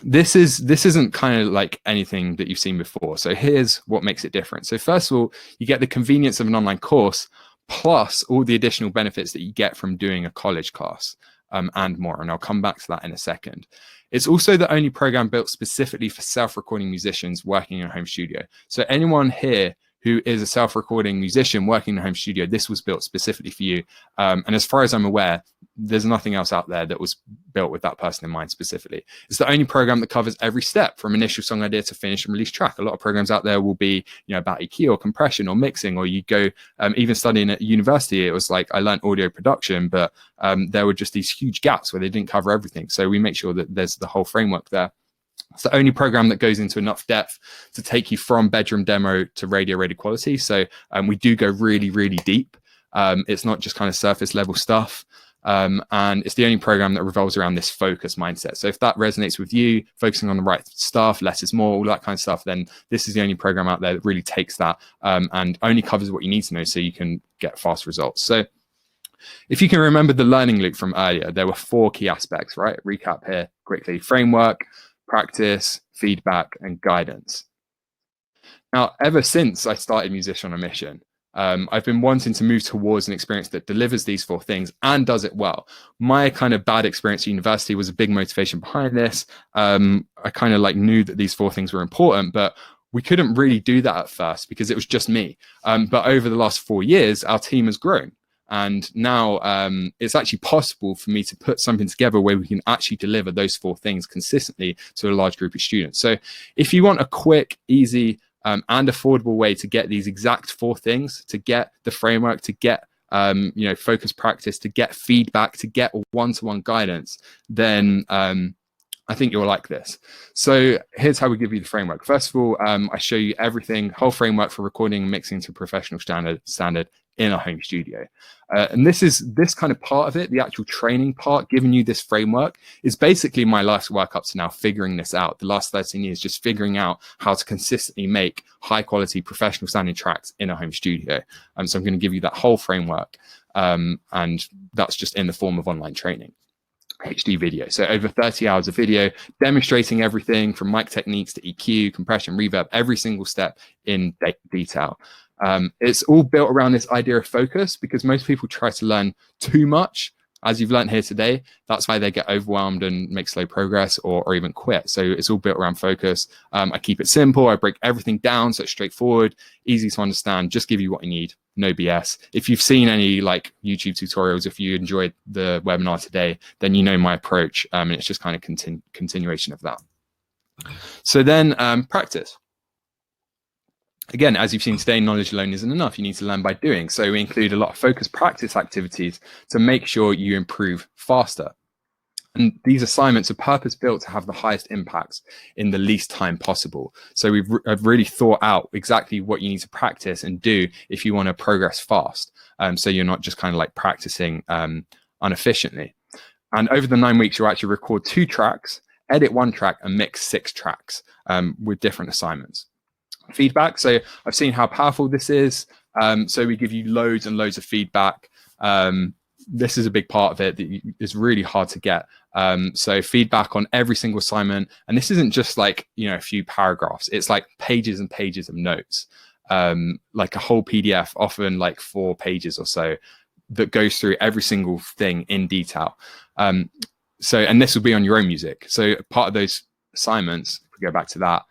this isn't kind of like anything that you've seen before. So here's what makes it different. So first of all, you get the convenience of an online course plus all the additional benefits that you get from doing a college class and more. And I'll come back to that in a second. It's also the only program built specifically for self-recording musicians working in a home studio. So anyone here who is a self-recording musician working in a home studio, this was built specifically for you. And as far as I'm aware, there's nothing else out there that was built with that person in mind specifically. It's the only program that covers every step from initial song idea to finish and release track. A lot of programs out there will be, about EQ or compression or mixing, or you go, even studying at university, it was like I learned audio production, but there were just these huge gaps where they didn't cover everything. So we make sure that there's the whole framework there. It's the only program that goes into enough depth to take you from bedroom demo to radio-ready quality. So we do go really, really deep. It's not just kind of surface level stuff. And it's the only program that revolves around this focus mindset. So if that resonates with you, focusing on the right stuff, less is more, all that kind of stuff, then this is the only program out there that really takes that and only covers what you need to know so you can get fast results. So if you can remember the learning loop from earlier, there were 4 key aspects, right? Recap here quickly: framework, practice, feedback, and guidance. Now, ever since I started Musician on a Mission, I've been wanting to move towards an experience that delivers these 4 things and does it well. My kind of bad experience at university was a big motivation behind this. I kind of knew that these 4 things were important, but we couldn't really do that at first because it was just me. But over the last 4 years, our team has grown. And now it's actually possible for me to put something together where we can actually deliver those 4 things consistently to a large group of students. So if you want a quick, easy, and affordable way to get these exact 4 things, to get the framework, to get focus practice, to get feedback, to get one-to-one guidance, then I think you'll like this. So here's how we give you the framework. First of all, I show you everything, whole framework for recording and mixing to professional standard in a home studio. And this kind of part of it, the actual training part, giving you this framework, is basically my life's work up to now, figuring this out. The last 13 years, just figuring out how to consistently make high quality professional sounding tracks in a home studio. So I'm going to give you that whole framework. And that's just in the form of online training. HD video. So over 30 hours of video demonstrating everything from mic techniques to EQ, compression, reverb, every single step in detail. It's all built around this idea of focus, because most people try to learn too much. As you've learned here today, that's why they get overwhelmed and make slow progress or even quit. So it's all built around focus. I keep it simple. I break everything down so it's straightforward, easy to understand, just give you what you need. No BS. If you've seen any like YouTube tutorials, if you enjoyed the webinar today, then you know my approach, and it's just kind of continuation of that. So then practice. Again, as you've seen today, knowledge alone isn't enough. You need to learn by doing. So we include a lot of focused practice activities to make sure you improve faster. And these assignments are purpose-built to have the highest impacts in the least time possible. So I've really thought out exactly what you need to practice and do if you want to progress fast. So you're not just kind of like practicing inefficiently. And over the 9 weeks, you'll actually record 2 tracks, edit 1 track, and mix 6 tracks with different assignments. Feedback. So I've seen how powerful this is. So we give you loads and loads of feedback. This is a big part of it that is really hard to get. So feedback on every single assignment. And this isn't just like, a few paragraphs. It's like pages and pages of notes, like a whole PDF, often like 4 pages or so, that goes through every single thing in detail. And this will be on your own music. So part of those assignments, if we go back to that,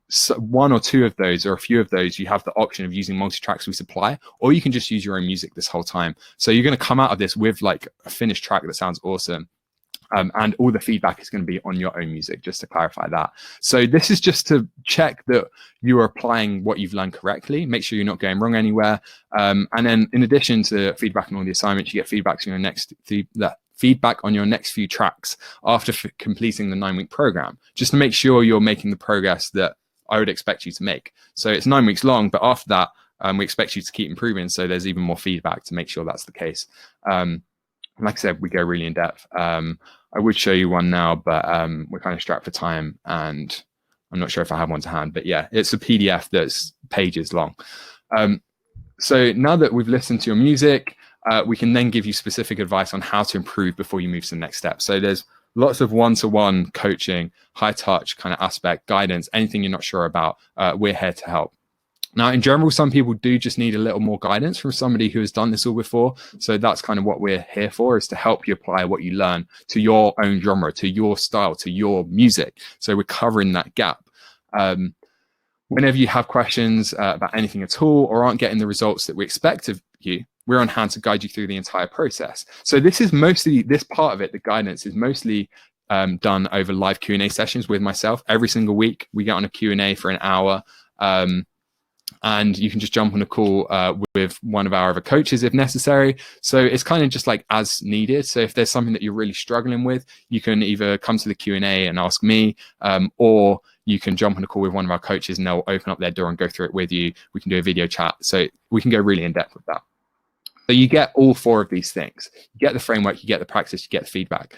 so 1 or 2 of those, or a few of those, you have the option of using multi-tracks we supply, or you can just use your own music this whole time. So you're going to come out of this with like a finished track that sounds awesome. And all the feedback is going to be on your own music, just to clarify that. So this is just to check that you are applying what you've learned correctly, make sure you're not going wrong anywhere. And then in addition to feedback on all the assignments, you get feedback on your next few tracks after completing the 9-week program, just to make sure you're making the progress that I would expect you to make. So it's 9 weeks long, but after that, we expect you to keep improving. So there's even more feedback to make sure that's the case. Like I said, we go really in depth. I would show you one now, but we're kind of strapped for time, and I'm not sure if I have one to hand, but yeah, it's a PDF that's pages long. So now that we've listened to your music, we can then give you specific advice on how to improve before you move to the next step. So there's lots of one-to-one coaching, high touch kind of aspect, guidance, anything you're not sure about, we're here to help. Now, in general, some people do just need a little more guidance from somebody who has done this all before. So that's kind of what we're here for, is to help you apply what you learn to your own genre, to your style, to your music. So we're covering that gap. Whenever you have questions about anything at all, or aren't getting the results that we expect of you, we're on hand to guide you through the entire process. So this is mostly, this part of it, the guidance is mostly done over live Q&A sessions with myself. Every single week, we get on a Q&A for an hour. And you can just jump on a call with one of our other coaches if necessary. So it's kind of just like as needed. So if there's something that you're really struggling with, you can either come to the Q&A and ask me, or you can jump on a call with one of our coaches and they'll open up their door and go through it with you. We can do a video chat. So we can go really in depth with that. So you get all 4 of these things. You get the framework, you get the practice, you get the feedback.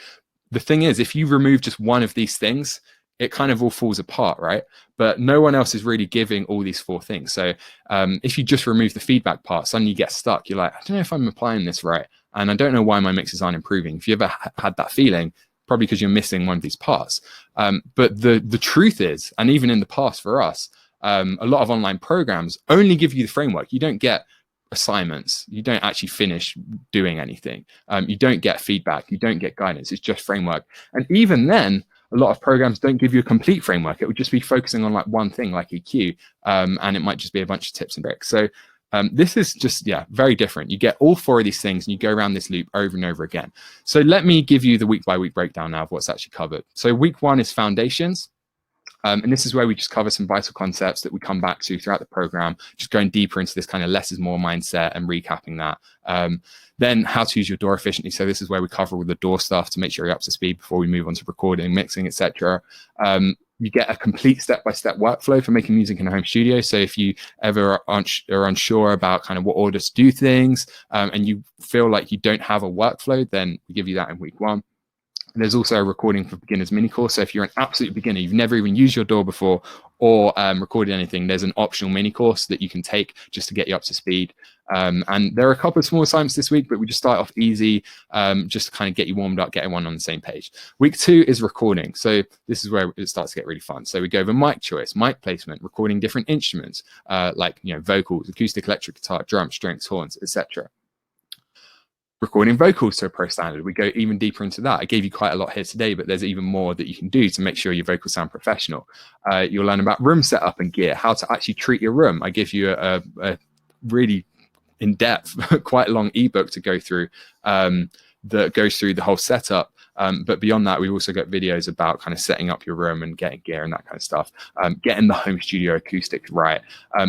The thing is, if you remove just one of these things, it kind of all falls apart, right? But no one else is really giving all these 4 things. So if you just remove the feedback part, suddenly you get stuck. You're like, I don't know if I'm applying this right. And I don't know why my mixes aren't improving. If you ever had that feeling, probably because you're missing one of these parts. But the truth is, and even in the past for us, a lot of online programs only give you the framework. You don't get assignments. You don't actually finish doing anything. You don't get feedback. You don't get guidance. It's just framework. And even then, a lot of programs don't give you a complete framework. It would just be focusing on like one thing, like EQ, and it might just be a bunch of tips and tricks. So this is just, very different. You get all 4 of these things and you go around this loop over and over again. So let me give you the week by week breakdown now of what's actually covered. So week 1 is foundations. And this is where we just cover some vital concepts that we come back to throughout the program, just going deeper into this kind of less is more mindset and recapping that. Then how to use your DAW efficiently. So this is where we cover all the DAW stuff to make sure you're up to speed before we move on to recording, mixing, etc. You get a complete step-by-step workflow for making music in a home studio. So if you ever are unsure about kind of what order to do things, and you feel like you don't have a workflow, then we give you that in week 1. And there's also a recording for beginners mini course. So if you're an absolute beginner, you've never even used your DAW before or recorded anything, there's an optional mini course that you can take just to get you up to speed. And there are a couple of small assignments this week, but we just start off easy, just to kind of get you warmed up, get everyone on the same page. Week 2 is recording. So this is where it starts to get really fun. So we go over mic choice, mic placement, recording different instruments, like, vocals, acoustic, electric guitar, drums, strings, horns, etc. Recording vocals to a pro standard. We go even deeper into that. I gave you quite a lot here today, but there's even more that you can do to make sure your vocals sound professional. You'll learn about room setup and gear, how to actually treat your room. I give you a really in-depth, quite long ebook to go through that goes through the whole setup. But beyond that, we've also got videos about kind of setting up your room and getting gear and that kind of stuff, getting the home studio acoustics right.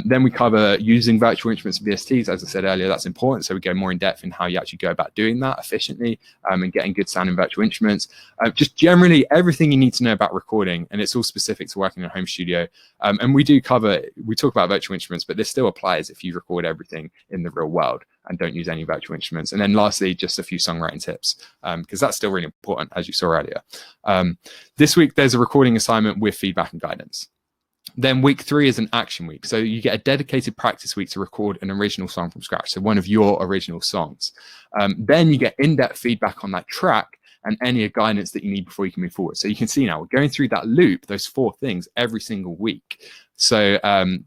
Then we cover using virtual instruments and VSTs. As I said earlier, that's important. So we go more in depth in how you actually go about doing that efficiently, and getting good sounding virtual instruments. Just generally everything you need to know about recording, and it's all specific to working in a home studio. And we talk about virtual instruments, but this still applies if you record everything in the real world and don't use any virtual instruments. And then lastly, just a few songwriting tips, because that's still really important, as you saw earlier. This week, there's a recording assignment with feedback and guidance. Then week 3 is an action week. So you get a dedicated practice week to record an original song from scratch, so one of your original songs. Then you get in-depth feedback on that track and any guidance that you need before you can move forward. So you can see now we're going through that loop, those 4 things every single week. So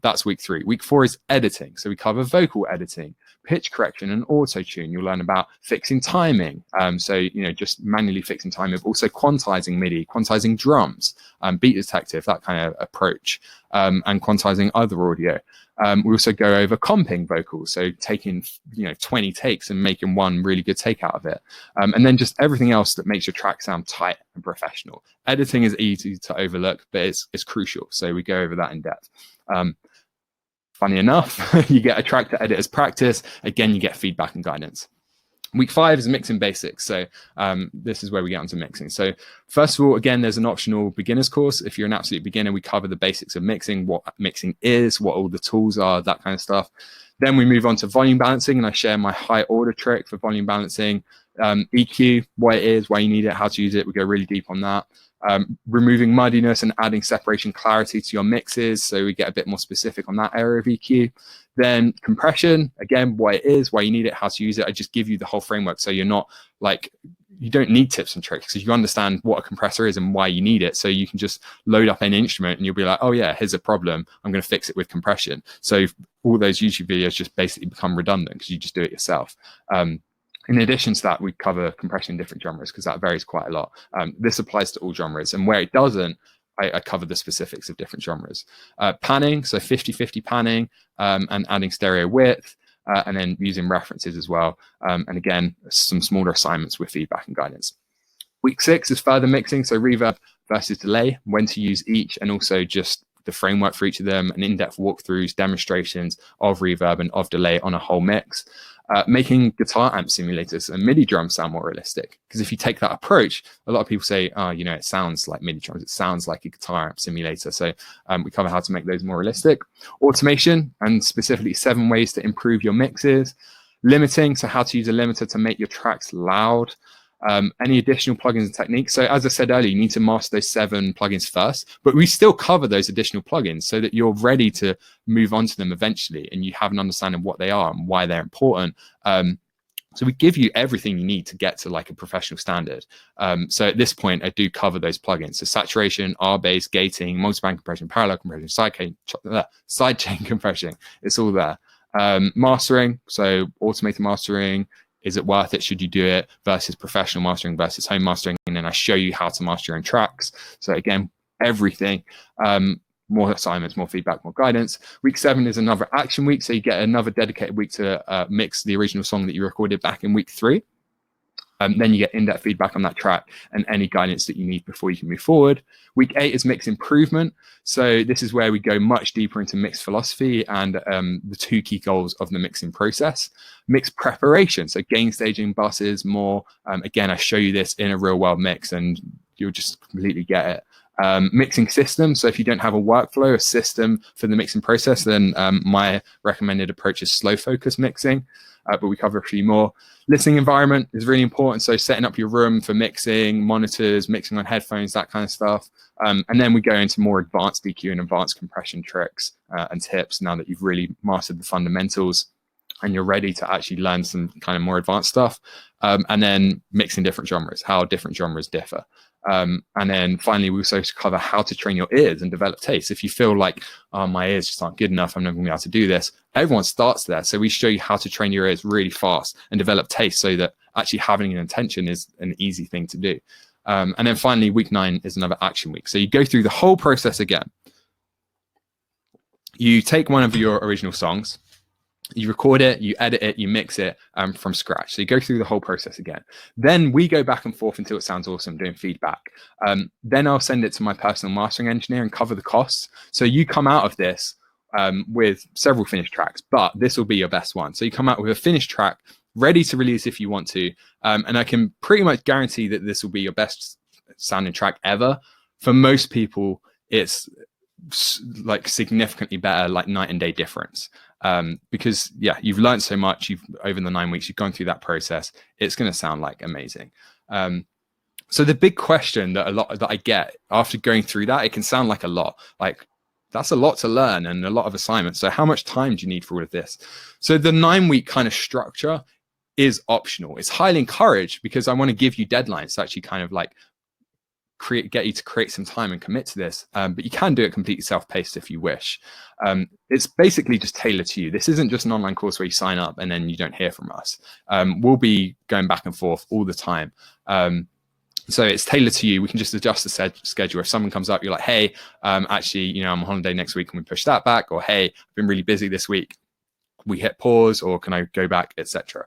that's week 3. Week 4 is editing. So we cover vocal editing, pitch correction, and auto-tune. You'll learn about fixing timing. So, just manually fixing timing, but also quantizing MIDI, quantizing drums, beat detective, that kind of approach, and quantizing other audio. We also go over comping vocals, so taking 20 takes and making one really good take out of it, and then just everything else that makes your track sound tight and professional. Editing is easy to overlook, but it's crucial, so we go over that in depth. Funny enough, you get a track to edit as practice. Again, you get feedback and guidance. Week 5 is mixing basics. So this is where we get onto mixing. So first of all, again, there's an optional beginner's course. If you're an absolute beginner, we cover the basics of mixing, what mixing is, what all the tools are, that kind of stuff. Then we move on to volume balancing, and I share my high order trick for volume balancing, EQ, why it is, why you need it, how to use it. We go really deep on that. Removing muddiness and adding separation clarity to your mixes, so we get a bit more specific on that area of EQ. Then compression, again, why it is, why you need it, how to use it. I just give you the whole framework, so you're not like, you don't need tips and tricks, because you understand what a compressor is and why you need it. So you can just load up any instrument and you'll be like, oh yeah, here's a problem, I'm going to fix it with compression. So all those YouTube videos just basically become redundant because you just do it yourself. In addition to that, we cover compression in different genres because that varies quite a lot. This applies to all genres, and where it doesn't, I cover the specifics of different genres. Panning, so 50-50 panning, and adding stereo width, and then using references as well. And again, some smaller assignments with feedback and guidance. Week 6 is further mixing, so reverb versus delay, when to use each, and also just the framework for each of them, and in-depth walkthroughs, demonstrations of reverb and of delay on a whole mix. Making guitar amp simulators and MIDI drums sound more realistic. Because if you take that approach, a lot of people say, oh, it sounds like MIDI drums, it sounds like a guitar amp simulator. So we cover how to make those more realistic. Automation, and specifically 7 ways to improve your mixes. Limiting, so how to use a limiter to make your tracks loud. Any additional plugins and techniques. So as I said earlier, you need to master those 7 plugins first, but we still cover those additional plugins so that you're ready to move on to them eventually and you have an understanding of what they are and why they're important. So we give you everything you need to get to like a professional standard. So at this point, I do cover those plugins. So saturation, R-bass, gating, multiband compression, parallel compression, sidechain compression, it's all there. Mastering, so automated mastering, is it worth it? Should you do it? Versus professional mastering versus home mastering. And then I show you how to master your own tracks. So again, everything, more assignments, more feedback, more guidance. Week 7 is another action week. So you get another dedicated week to mix the original song that you recorded back in week 3. Then you get in-depth feedback on that track and any guidance that you need before you can move forward. Week 8 is mix improvement. So this is where we go much deeper into mix philosophy and the 2 key goals of the mixing process. Mix preparation, so gain staging, buses, more. Again, I show you this in a real world mix and you'll just completely get it. Mixing system, so if you don't have a workflow, a system for the mixing process, then my recommended approach is slow focus mixing, but we cover a few more. Listening environment is really important, so setting up your room for mixing, monitors, mixing on headphones, that kind of stuff. And then we go into more advanced EQ and advanced compression tricks and tips now that you've really mastered the fundamentals and you're ready to actually learn some kind of more advanced stuff. And then mixing different genres, how different genres differ. And then finally, we also cover how to train your ears and develop taste. If you feel like, oh, my ears just aren't good enough, I'm never going to be able to do this. Everyone starts there. So we show you how to train your ears really fast and develop taste so that actually having an intention is an easy thing to do. And then finally, week 9 is another action week. So you go through the whole process again. You take one of your original songs, you record it, you edit it, you mix it from scratch. So you go through the whole process again. Then we go back and forth until it sounds awesome, doing feedback. Then I'll send it to my personal mastering engineer and cover the costs. So you come out of this with several finished tracks, but this will be your best one. So you come out with a finished track, ready to release if you want to. And I can pretty much guarantee that this will be your best sounding track ever. For most people, it's like significantly better, like night and day difference. Because yeah, you've learned so much, you've over the 9 weeks, you've gone through that process, it's going to sound like amazing. So the big question that I get after going through that, it can sound like a lot, like that's a lot to learn and a lot of assignments. So how much time do you need for all of this? So the 9-week kind of structure is optional. It's highly encouraged because I want to give you deadlines to actually kind of like get you to create some time and commit to this, but you can do it completely self-paced if you wish. It's basically just tailored to you. This isn't just an online course where you sign up and then you don't hear from us. We'll be going back and forth all the time. So it's tailored to you. We can just adjust the schedule. If someone comes up, you're like, hey, actually, you know, I'm on holiday next week, and we push that back, or hey, I've been really busy this week, we hit pause, or can I go back, etc.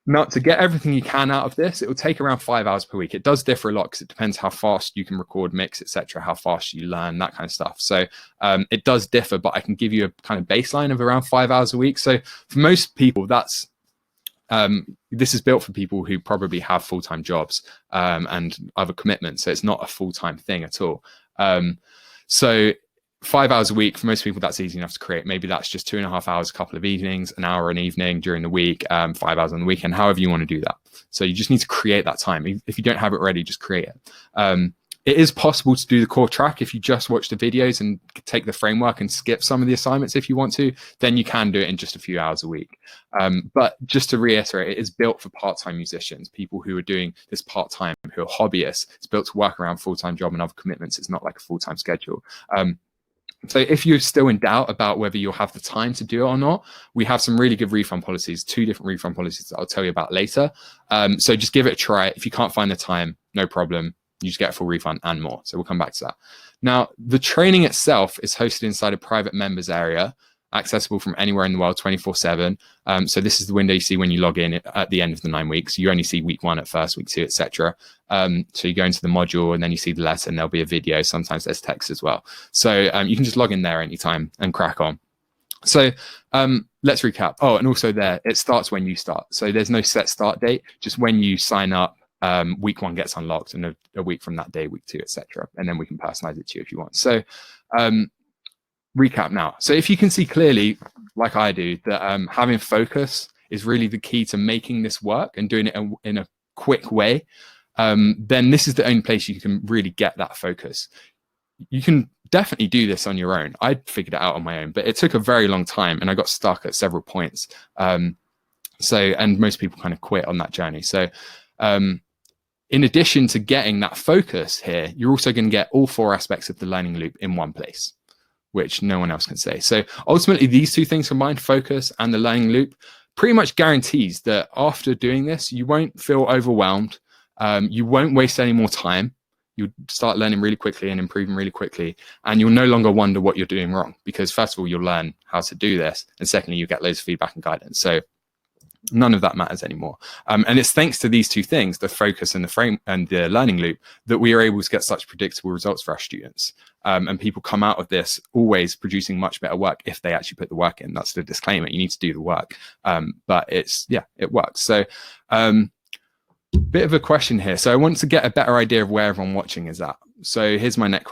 Now, to get everything you can out of this, it will take around 5 hours per week. It does differ a lot because it depends how fast you can record, mix, etc., how fast you learn, that kind of stuff. So it does differ, but I can give you a kind of baseline of around 5 hours a week. So for most people, that's this is built for people who probably have full-time jobs and other commitments. So it's not a full-time thing at all. So 5 hours a week, for most people, that's easy enough to create. Maybe that's just 2.5 hours, a couple of evenings, an hour an evening during the week, 5 hours on the weekend, however you want to do that. So you just need to create that time. If you don't have it ready, just create it. It is possible to do the core track if you just watch the videos and take the framework and skip some of the assignments if you want to, then you can do it in just a few hours a week. But just to reiterate, it is built for part-time musicians, people who are doing this part-time, who are hobbyists. It's built to work around full-time job and other commitments. It's not like a full-time schedule. So if you're still in doubt about whether you'll have the time to do it or not, we have some really good refund policies, 2 different refund policies that I'll tell you about later. So just give it a try. If you can't find the time, no problem. You just get a full refund and more. So we'll come back to that. Now, the training itself is hosted inside a private members area, accessible from anywhere in the world 24/7. So this is the window you see when you log in at the end of the 9 weeks. You only see week 1 at first, week 2, etc. So you go into the module and then you see the lesson. There'll be a video. Sometimes there's text as well. So you can just log in there anytime and crack on. So let's recap. Oh, and also there, it starts when you start. So there's no set start date. Just when you sign up, week 1 gets unlocked, and a week from that day, week 2, etc. And then we can personalize it to you if you want. So recap now. So if you can see clearly, like I do, that having focus is really the key to making this work and doing it in a quick way, then this is the only place you can really get that focus. You can definitely do this on your own. I figured it out on my own, but it took a very long time and I got stuck at several points. And most people kind of quit on that journey. So in addition to getting that focus here, you're also going to get all 4 aspects of the learning loop in one place, which no one else can say. So ultimately, these 2 things combined, focus and the learning loop, pretty much guarantees that after doing this, you won't feel overwhelmed. You won't waste any more time. You'll start learning really quickly and improving really quickly. And you'll no longer wonder what you're doing wrong, because first of all, you'll learn how to do this. And secondly, you get loads of feedback and guidance. So None of that matters anymore. And it's thanks to these two things, the focus and the frame and the learning loop, that we are able to get such predictable results for our students. And people come out of this always producing much better work if they actually put the work in. That's the disclaimer. You need to do the work. But it works. So bit of a question here. So I want to get a better idea of where everyone watching is at. So here's my next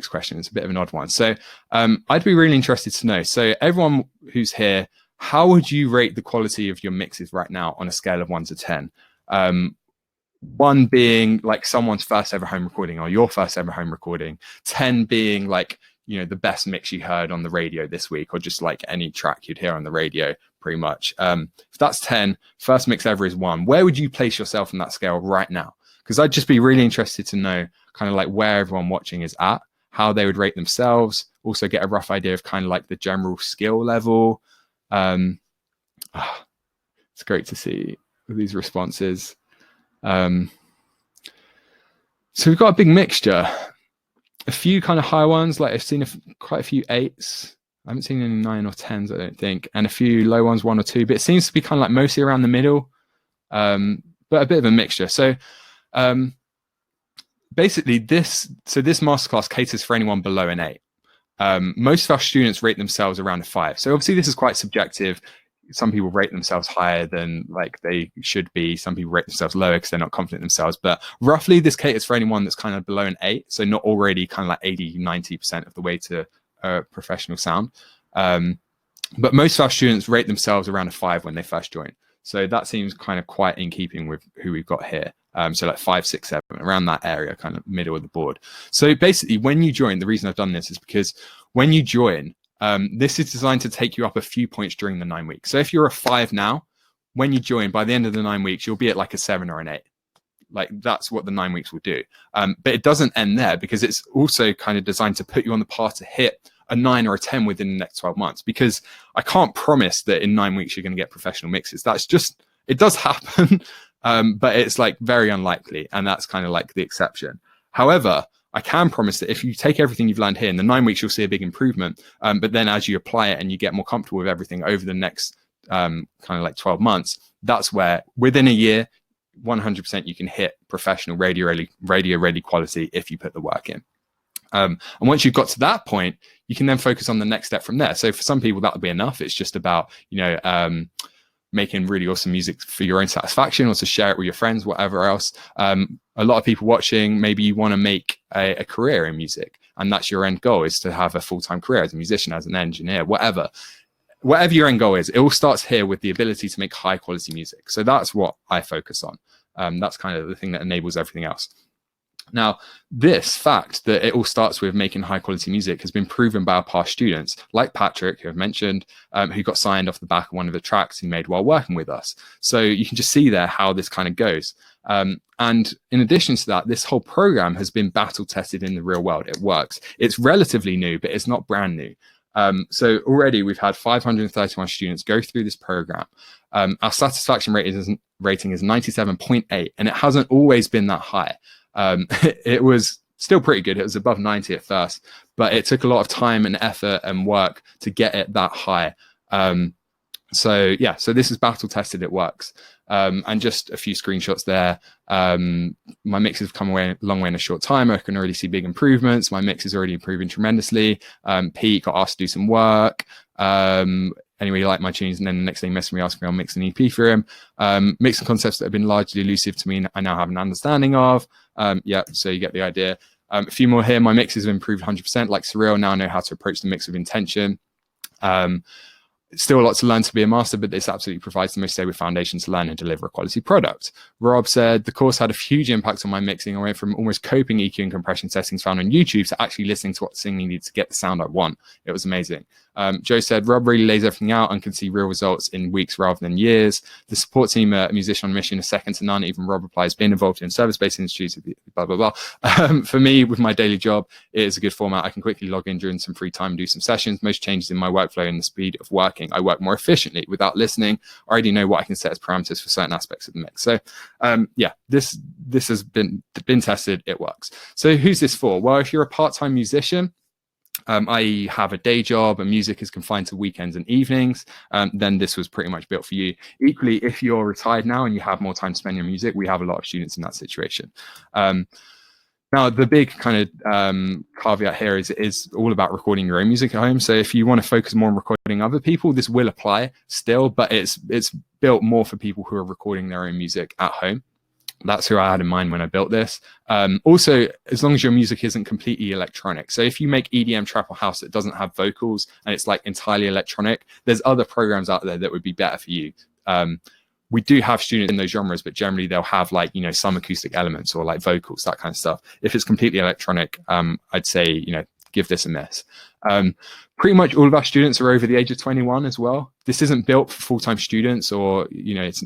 question. It's a bit of an odd one. So I'd be really interested to know. So everyone who's here, how would you rate the quality of your mixes right now on a scale of 1 to 10? 1 being like someone's first ever home recording or your first ever home recording, 10 being like, you know, the best mix you heard on the radio this week, or just like any track you'd hear on the radio, pretty much. If that's 10, first mix ever is 1. Where would you place yourself in that scale right now? Because I'd just be really interested to know kind of like where everyone watching is at, how they would rate themselves, also get a rough idea of kind of like the general skill level. It's great to see these responses. So we've got a big mixture, a few kind of high ones, like I've seen quite a few 8s. I haven't seen any 9 or 10s, I don't think, and a few low ones, 1 or 2, but it seems to be kind of like mostly around the middle, but a bit of a mixture. So basically this masterclass caters for anyone below an 8. Most of our students rate themselves around a 5. So obviously this is quite subjective. Some people rate themselves higher than like they should be. Some people rate themselves lower because they're not confident in themselves. But roughly this caters for anyone that's kind of below an 8. So not already kind of like 80, 90% of the way to professional sound. But most of our students rate themselves around a 5 when they first join. So that seems kind of quite in keeping with who we've got here. So like 5, 6, 7, around that area, kind of middle of the board. So basically when you join, the reason I've done this is because when you join, this is designed to take you up a few points during the 9 weeks. So if you're a 5 now, when you join, by the end of the 9 weeks, you'll be at like a 7 or an 8. Like that's what the 9 weeks will do. But it doesn't end there, because it's also kind of designed to put you on the path to hit a 9 or a 10 within the next 12 months. Because I can't promise that in 9 weeks you're going to get professional mixes. That's just, it does happen, but it's like very unlikely. And that's kind of like the exception. However, I can promise that if you take everything you've learned here in the 9 weeks, you'll see a big improvement. But then as you apply it and you get more comfortable with everything over the next kind of like 12 months, that's where within a year, 100% you can hit professional radio ready quality if you put the work in. And once you've got to that point, you can then focus on the next step from there. So for some people, that would be enough. It's just about, you know, making really awesome music for your own satisfaction or to share it with your friends, whatever else. A lot of people watching, maybe you want to make a career in music, and that's your end goal, is to have a full-time career as a musician, as an engineer, whatever your end goal is. It all starts here with the ability to make high quality music. So that's what I focus on. That's kind of the thing that enables everything else. Now, this fact that it all starts with making high quality music has been proven by our past students, like Patrick, who I've mentioned, who got signed off the back of one of the tracks he made while working with us. So you can just see there how this kind of goes. And in addition to that, this whole program has been battle tested in the real world. It works. It's relatively new, but it's not brand new. So already we've had 531 students go through this program. Our satisfaction rating is 97.8, and it hasn't always been that high. It was still pretty good. It was above 90 at first, but it took a lot of time and effort and work to get it that high. So this is battle tested. It works. And just a few screenshots there. My mixes have come a long way in a short time. I can already see big improvements. My mix is already improving tremendously. Pete got asked to do some work. Anyway, he liked my tunes, and then the next day he messaged me asking me I'll mix an EP for him. Mixing concepts that have been largely elusive to me, I now have an understanding of. So you get the idea. A few more here. My mixes have improved 100%. Like Surreal, now I know how to approach the mix with intention. Still a lot to learn to be a master, but this absolutely provides the most stable foundation to learn and deliver a quality product. Rob said, the course had a huge impact on my mixing. I went from almost coping EQ and compression settings found on YouTube to actually listening to what singing needs to get the sound I want. It was amazing. Joe said, Rob really lays everything out and can see real results in weeks rather than years. The support team at Musician on a Mission is second to none. Even Rob replies, being involved in service-based industries, blah, blah, blah. For me, with my daily job, it is a good format. I can quickly log in during some free time and do some sessions. Most changes in my workflow and the speed of working. I work more efficiently without listening. I already know what I can set as parameters for certain aspects of the mix. So this has been tested. It works. So who's this for? Well, if you're a part-time musician, I have a day job and music is confined to weekends and evenings, then this was pretty much built for you. Equally, if you're retired now and you have more time to spend on music, we have a lot of students in that situation. Now, the big kind of caveat here is all about recording your own music at home. So if you want to focus more on recording other people, this will apply still, but it's built more for people who are recording their own music at home. That's who I had in mind when I built this. Also, as long as your music isn't completely electronic. So if you make EDM, trap, or house that doesn't have vocals and it's like entirely electronic, there's other programs out there that would be better for you. We do have students in those genres, but generally they'll have like, you know, some acoustic elements or like vocals, that kind of stuff. If it's completely electronic, I'd say, you know, give this a miss. Pretty much all of our students are over the age of 21 as well. This isn't built for full-time students or, you know, it's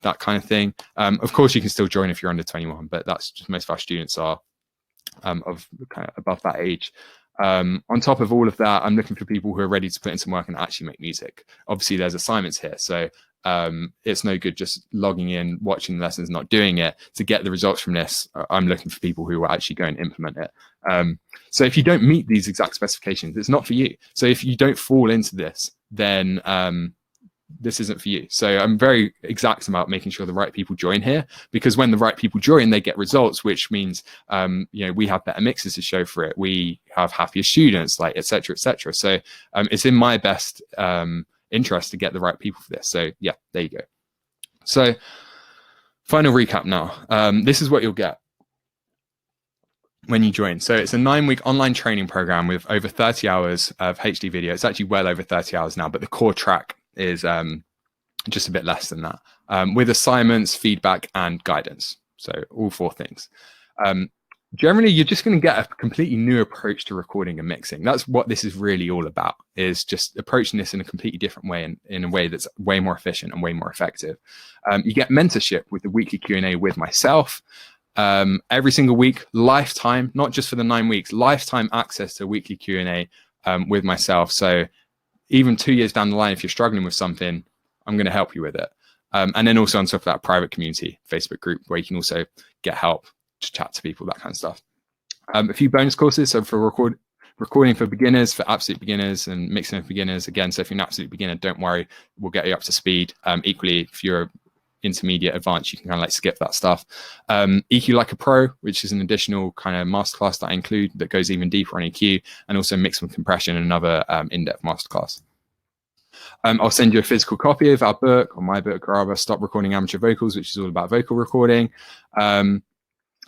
that kind of thing. Of course, you can still join if you're under 21, but that's just most of our students are of kind of above that age. On top of all of that, I'm looking for people who are ready to put in some work and actually make music. Obviously, there's assignments here, so it's no good just logging in, watching the lessons, not doing it. To get the results from this, I'm looking for people who will actually go and implement it. So if you don't meet these exact specifications, it's not for you. So if you don't fall into this, then this isn't for you. So I'm very exact about making sure the right people join here, because when the right people join, they get results, which means, you know, we have better mixes to show for it. We have happier students, like, et cetera, et cetera. So it's in my best interest to get the right people for this. So yeah, there you go. So final recap now. This is what you'll get when you join. So it's a 9-week online training program with over 30 hours of HD video. It's actually well over 30 hours now, but the core track is just a bit less than that, with assignments, feedback, and guidance. So all 4 things. Generally, you're just going to get a completely new approach to recording and mixing. That's what this is really all about, is just approaching this in a completely different way, and in a way that's way more efficient and way more effective. You get mentorship with the weekly Q&A with myself. Every single week, lifetime, not just for the 9 weeks, lifetime access to weekly Q&A with myself. So even 2 years down the line, if you're struggling with something, I'm going to help you with it. And then also on top of that, private community Facebook group where you can also get help, to chat to people, that kind of stuff. A few bonus courses. So for recording for beginners, for absolute beginners, and mixing for beginners. Again, so if you're an absolute beginner, don't worry, we'll get you up to speed. Equally, if you're intermediate, advanced, you can kind of like skip that stuff. EQ Like a Pro, which is an additional kind of masterclass that I include that goes even deeper on EQ, and also Mix with Compression, another in-depth masterclass. I'll send you a physical copy of our book, or my book, rather, Stop Recording Amateur Vocals, which is all about vocal recording.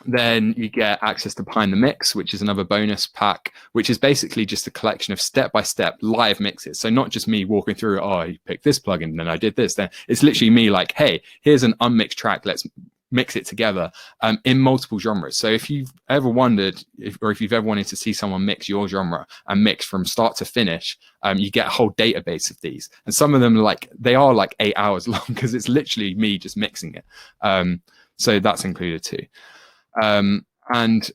Then you get access to Behind the Mix, which is another bonus pack, which is basically just a collection of step-by-step live mixes. So not just me walking through, oh, you picked this plugin, and then I did this. Then it's literally me like, hey, here's an unmixed track. Let's mix it together in multiple genres. So if you've ever wondered, if you've ever wanted to see someone mix your genre and mix from start to finish, you get a whole database of these. And some of them, like, they are like 8 hours long, because it's literally me just mixing it. So that's included too. And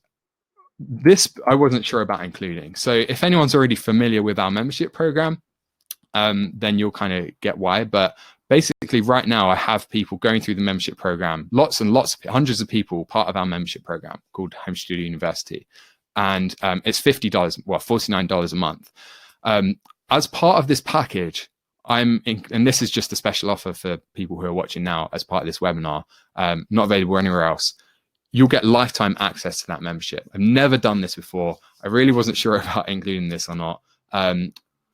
this I wasn't sure about including. So if anyone's already familiar with our membership program, then you'll kind of get why. But basically right now I have people going through the membership program, lots and lots of hundreds of people part of our membership program called Home Studio University. And it's $50, well, $49 a month. As part of this package, and this is just a special offer for people who are watching now as part of this webinar, not available anywhere else. You'll get lifetime access to that membership. I've never done this before. I really wasn't sure about including this or not.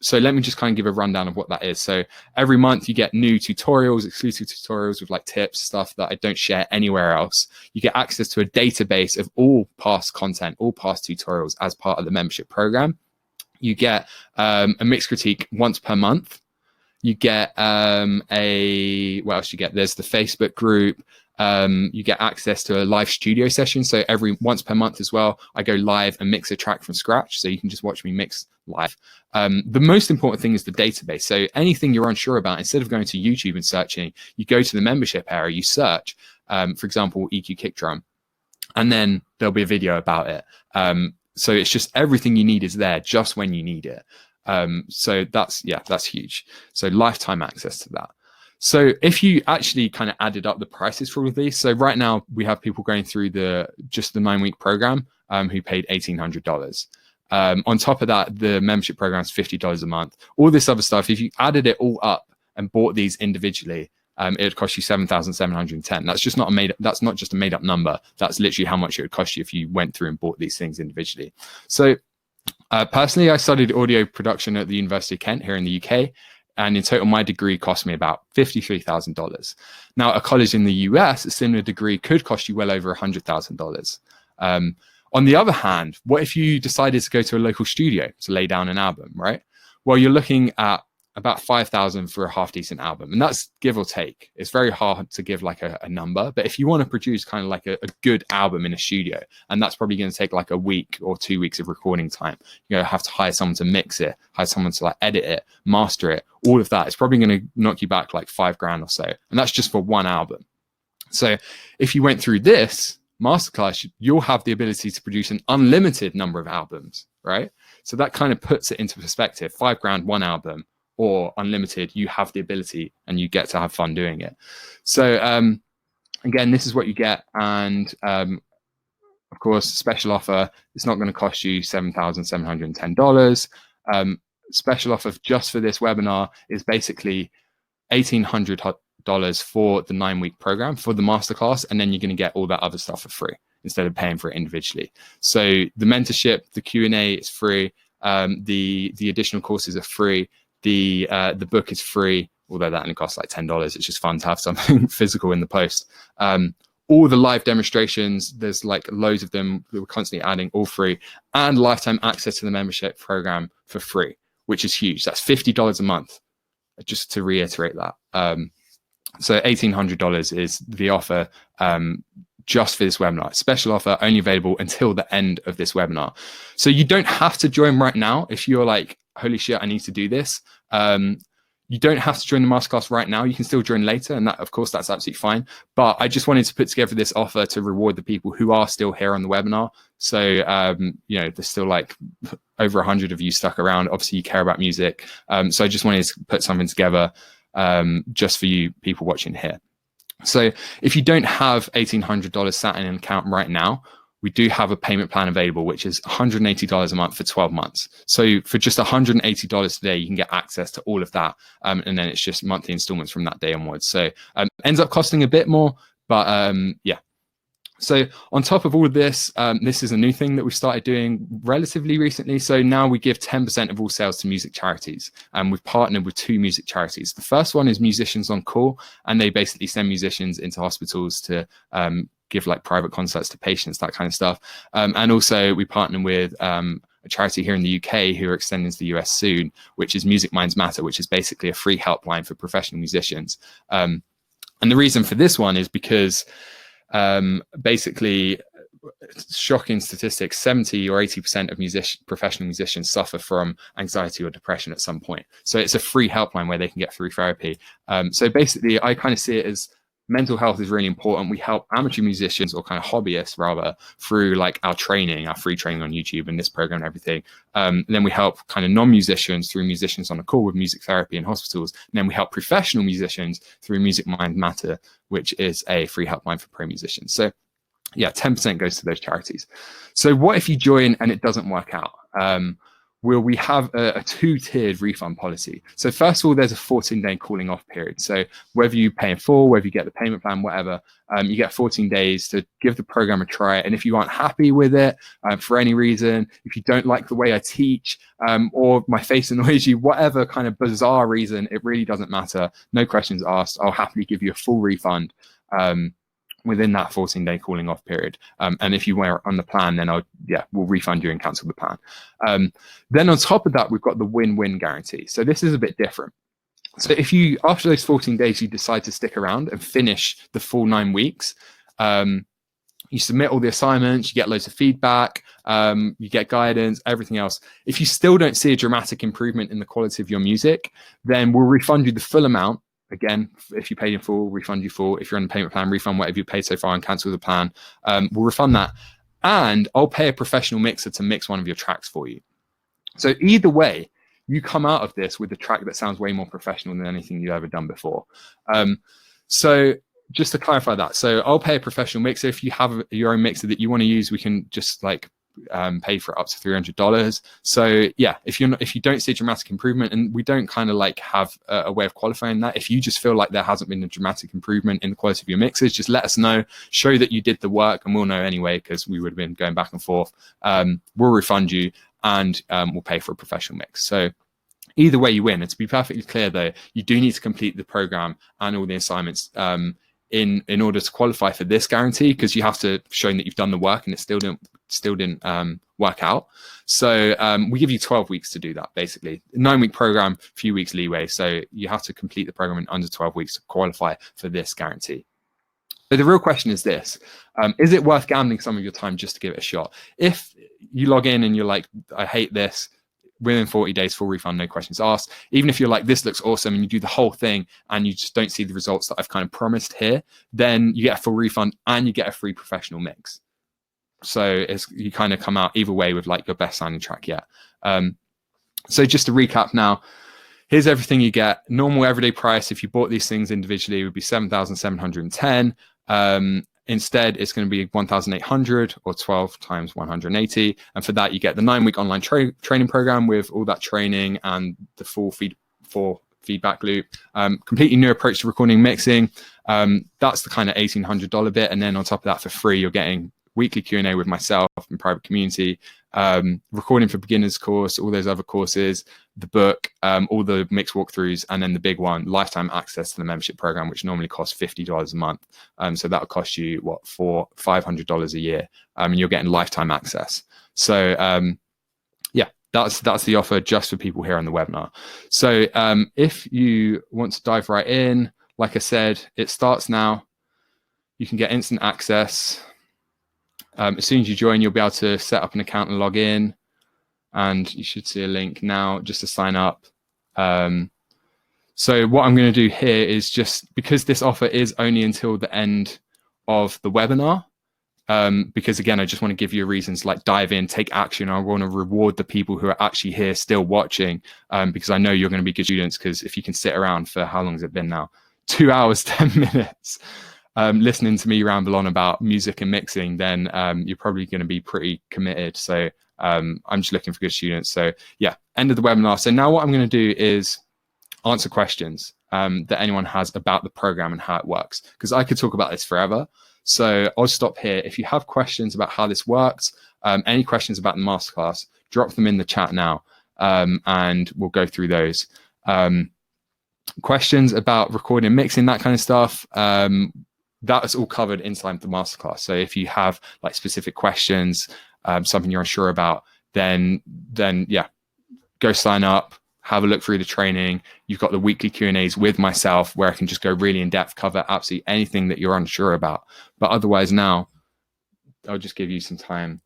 So let me just kind of give a rundown of what that is. So every month you get new tutorials, exclusive tutorials with like tips, stuff that I don't share anywhere else. You get access to a database of all past content, all past tutorials as part of the membership program. You get a mix critique once per month. You get what else you get? There's the Facebook group. You get access to a live studio session. So once per month as well, I go live and mix a track from scratch. So you can just watch me mix live. The most important thing is the database. So anything you're unsure about, instead of going to YouTube and searching, you go to the membership area, you search, for example, EQ kick drum, and then there'll be a video about it. So it's just everything you need is there just when you need it. So that's huge. So lifetime access to that. So if you actually kind of added up the prices for all of these, so right now we have people going through just the 9-week program who paid $1,800. On top of that, the membership program is $50 a month. All this other stuff, if you added it all up and bought these individually, it would cost you $7,710. That's not just a made up number. That's literally how much it would cost you if you went through and bought these things individually. So personally, I studied audio production at the University of Kent here in the UK. And in total, my degree cost me about $53,000. Now, a college in the US, a similar degree could cost you well over $100,000. On the other hand, what if you decided to go to a local studio to lay down an album, right? Well, you're looking at about $5,000 for a half decent album, and that's give or take. It's very hard to give like a number, but if you want to produce kind of like a good album in a studio, and that's probably going to take like a week or 2 weeks of recording time, you have to hire someone to mix it, hire someone to like edit it, master it, all of that. It's probably going to knock you back like $5,000 or so, and that's just for one album. So if you went through this masterclass, you'll have the ability to produce an unlimited number of albums, right? So that kind of puts it into perspective. $5,000 one album, or unlimited, you have the ability and you get to have fun doing it. So again, this is what you get. And of course, special offer, it's not going to cost you $7,710. Special offer just for this webinar is basically $1,800 for the 9-week program for the masterclass. And then you're going to get all that other stuff for free instead of paying for it individually. So the mentorship, the Q&A is free. The additional courses are free. The book is free, although that only costs like $10. It's just fun to have something physical in the post. All the live demonstrations, there's like loads of them that we're constantly adding, all free, and lifetime access to the membership program for free, which is huge. That's $50 a month, just to reiterate that. So $1,800 is the offer just for this webinar. Special offer, only available until the end of this webinar. So you don't have to join right now if you're like, holy shit, I need to do this. You don't have to join the masterclass right now. You can still join later, and that, of course, that's absolutely fine. But I just wanted to put together this offer to reward the people who are still here on the webinar. So there's still like over 100 of you stuck around. Obviously, you care about music, so I just wanted to put something together just for you people watching here. So if you don't have $1,800 sat in an account right now, we do have a payment plan available, which is $180 a month for 12 months. So for just $180 today, you can get access to all of that. And then it's just monthly installments from that day onwards. So ends up costing a bit more, but yeah. So on top of all of this, this is a new thing that we started doing relatively recently. So now we give 10% of all sales to music charities. And we've partnered with 2 music charities. The first one is Musicians on Call, and they basically send musicians into hospitals to give like private concerts to patients, that kind of stuff. And also we partner with a charity here in the UK who are extending to the US soon, which is Music Minds Matter, which is basically a free helpline for professional musicians. And the reason for this one is because basically, shocking statistics, 70 or 80% of professional musicians suffer from anxiety or depression at some point. So it's a free helpline where they can get free therapy. So basically, I kind of see it as mental health is really important. We help amateur musicians, or kind of hobbyists rather, through like our training, our free training on YouTube and this program and everything. And then we help kind of non-musicians through Musicians on a Call with music therapy in hospitals. And then we help professional musicians through Music Mind Matter, which is a free helpline for pro musicians. So yeah, 10% goes to those charities. So what if you join and it doesn't work out? Will we have a 2-tiered refund policy? So first of all, there's a 14-day cooling off period. So whether you pay in full, whether you get the payment plan, whatever, you get 14 days to give the program a try. And if you aren't happy with it for any reason, if you don't like the way I teach, or my face annoys you, whatever kind of bizarre reason, it really doesn't matter. No questions asked. I'll happily give you a full refund within that 14-day cooling off period. And if you were on the plan, then we'll refund you and cancel the plan. Then on top of that, we've got the win-win guarantee. So this is a bit different. So if you, after those 14 days, you decide to stick around and finish the full 9 weeks, you submit all the assignments, you get loads of feedback, you get guidance, everything else. If you still don't see a dramatic improvement in the quality of your music, then we'll refund you the full amount. Again, if you paid in full, refund you full. If you're on the payment plan, refund whatever you paid so far and cancel the plan. We'll refund that. And I'll pay a professional mixer to mix one of your tracks for you. So either way, you come out of this with a track that sounds way more professional than anything you've ever done before. So just to clarify that, so I'll pay a professional mixer. If you have your own mixer that you want to use, we can just like pay for up to $300. So yeah, if you don't see a dramatic improvement, and we don't kind of like have a way of qualifying that, if you just feel like there hasn't been a dramatic improvement in the quality of your mixes, just let us know, show that you did the work, and we'll know anyway, because we would have been going back and forth. We'll refund you, and we'll pay for a professional mix. So either way you win. And to be perfectly clear though, you do need to complete the program and all the assignments in order to qualify for this guarantee, because you have to show that you've done the work and it still didn't work out. So we give you 12 weeks to do that, basically. 9-week program, few weeks leeway. So you have to complete the program in under 12 weeks to qualify for this guarantee. So the real question is this: is it worth gambling some of your time just to give it a shot? If you log in and you're like, I hate this, within 40 days, full refund, no questions asked. Even if you're like, this looks awesome, and you do the whole thing and you just don't see the results that I've kind of promised here, then you get a full refund and you get a free professional mix. So you kind of come out either way with like your best sounding track yet. So just to recap now, here's everything you get. Normal everyday price, if you bought these things individually, would be $7,710. Instead, it's going to be 1,800 or 12 times 180. And for that, you get the 9-week online training program with all that training and the full feedback loop. Completely new approach to recording and mixing. That's the kind of $1,800 bit. And then on top of that, for free, you're getting weekly Q&A with myself and private community, recording for beginners course, all those other courses, the book, all the mix walkthroughs, and then the big one, lifetime access to the membership program, which normally costs $50 a month. So that'll cost you $500 a year, and you're getting lifetime access. So yeah, that's the offer just for people here on the webinar. So if you want to dive right in, like I said, it starts now. You can get instant access. As soon as you join, you'll be able to set up an account and log in, and you should see a link now just to sign up. So what I'm going to do here is, just because this offer is only until the end of the webinar, because again, I just want to give you reasons to like dive in, take action. I want to reward the people who are actually here still watching, because I know you're going to be good students, because if you can sit around for, how long has it been now? 2 hours, 10 minutes. Listening to me ramble on about music and mixing, then you're probably going to be pretty committed. So I'm just looking for good students. So yeah, end of the webinar. So now what I'm going to do is answer questions that anyone has about the program and how it works, because I could talk about this forever. So I'll stop here. If you have questions about how this works, any questions about the masterclass, drop them in the chat now, and we'll go through those. Questions about recording and mixing, that kind of stuff, that is all covered inside the masterclass. So if you have like specific questions, something you're unsure about, then yeah, go sign up, have a look through the training. You've got the weekly Q&As with myself where I can just go really in depth, cover absolutely anything that you're unsure about. But otherwise now, I'll just give you some time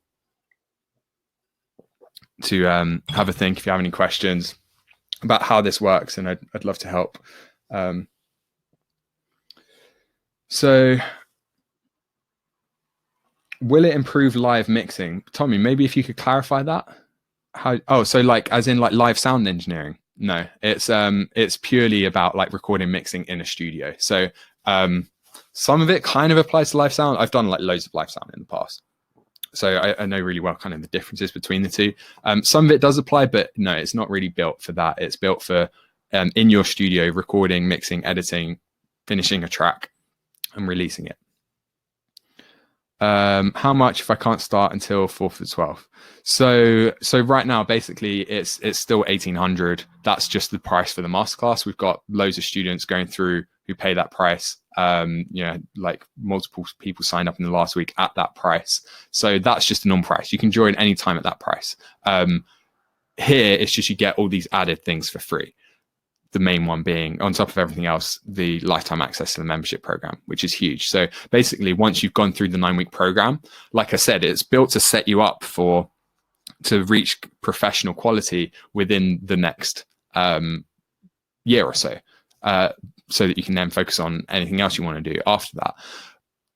to have a think if you have any questions about how this works, and I'd love to help. So will it improve live mixing? Tommy, maybe if you could clarify that. So like as in like live sound engineering? No, it's purely about like recording, mixing in a studio. So some of it kind of applies to live sound. I've done like loads of live sound in the past, so I know really well kind of the differences between the two. Some of it does apply, but no, it's not really built for that. It's built for in your studio, recording, mixing, editing, finishing a track and releasing it. How much if I can't start until 4th to 12th? So right now, basically, it's still 1,800. That's just the price for the masterclass. We've got loads of students going through who pay that price. Like multiple people signed up in the last week at that price. So that's just the normal price. You can join anytime at that price. Here, it's just you get all these added things for free. The main one being, on top of everything else, the lifetime access to the membership program, which is huge. So basically, once you've gone through the 9-week program, like I said, it's built to set you up to reach professional quality within the next year or so, so that you can then focus on anything else you want to do after that.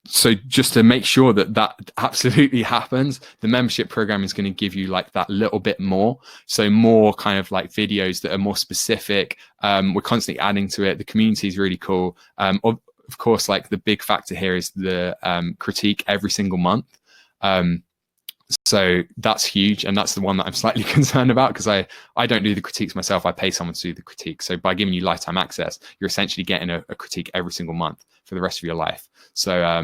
So just to make sure that absolutely happens, the membership program is going to give you like that little bit more. So more kind of like videos that are more specific. We're constantly adding to it. The community is really cool. Of course, like the big factor here is the critique every single month. So that's huge, and that's the one that I'm slightly concerned about, because I don't do the critiques myself. I pay someone to do the critique. So by giving you lifetime access, you're essentially getting a critique every single month for the rest of your life. So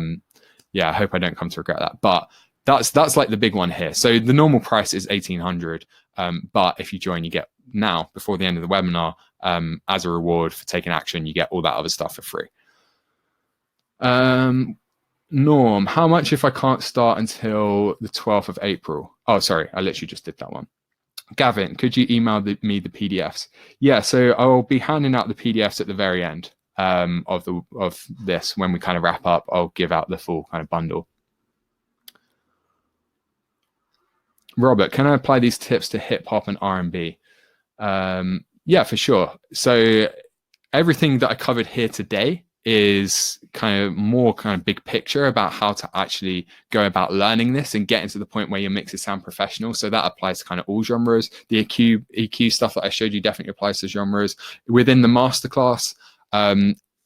yeah, I hope I don't come to regret that. But that's like the big one here. So the normal price is 1,800, but if you join, you get now, before the end of the webinar, as a reward for taking action, you get all that other stuff for free. Norm, how much if I can't start until the 12th of April? Oh, sorry, I literally just did that one. Gavin, could you email me the PDFs? Yeah, so I'll be handing out the PDFs at the very end of this. When we kind of wrap up, I'll give out the full kind of bundle. Robert, can I apply these tips to hip hop and R&B? Yeah, for sure. So everything that I covered here today is kind of big picture about how to actually go about learning this and getting to the point where your mixes sound professional. So that applies to kind of all genres. The EQ stuff that I showed you definitely applies to genres. Within the masterclass,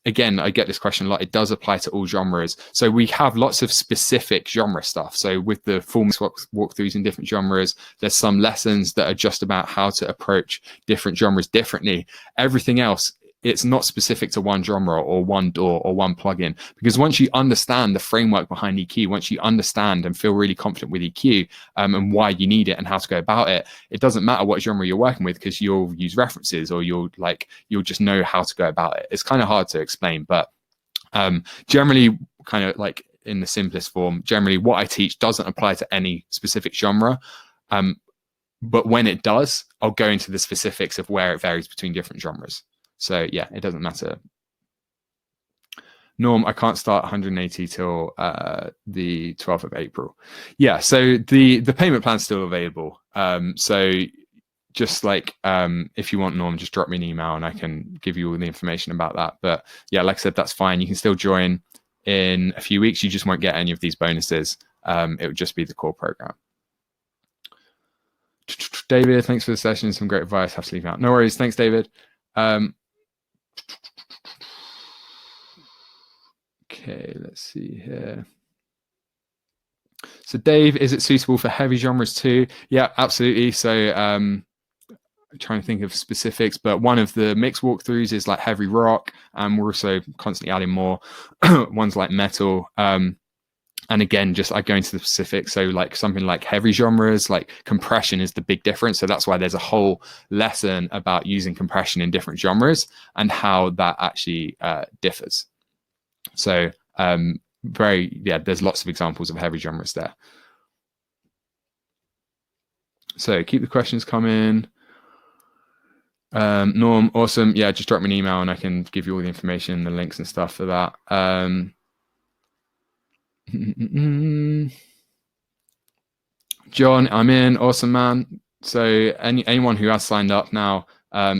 again, I get this question a lot. It does apply to all genres. So we have lots of specific genre stuff. So with the full walkthroughs in different genres, there's some lessons that are just about how to approach different genres differently. Everything else, it's not specific to one genre or one DAW or one plugin, because once you understand the framework behind EQ, once you understand and feel really confident with EQ and why you need it and how to go about it, it doesn't matter what genre you're working with, because you'll use references or you'll just know how to go about it. It's kind of hard to explain, but generally, kind of like in the simplest form, generally what I teach doesn't apply to any specific genre. But when it does, I'll go into the specifics of where it varies between different genres. So yeah, it doesn't matter. Norm, I can't start 180 till the 12th of April. Yeah, so the payment plan's still available. So just like if you want, Norm, just drop me an email and I can give you all the information about that. But yeah, like I said, that's fine. You can still join in a few weeks. You just won't get any of these bonuses. It would just be the core program. David, thanks for the session. Some great advice. Have to leave out. No worries. Thanks, David. Okay, let's see here. So Dave, is it suitable for heavy genres too? Yeah, absolutely. So I'm trying to think of specifics, but one of the mix walkthroughs is like heavy rock, and we're also constantly adding more ones like metal. And again, just I go into the specifics. So like something like heavy genres, like compression is the big difference. So that's why there's a whole lesson about using compression in different genres and how that actually differs. So there's lots of examples of heavy genres there. So keep the questions coming. Norm, awesome. Yeah, just drop me an email and I can give you all the information, the links and stuff for that. John, I'm in. Awesome, man. So anyone who has signed up now,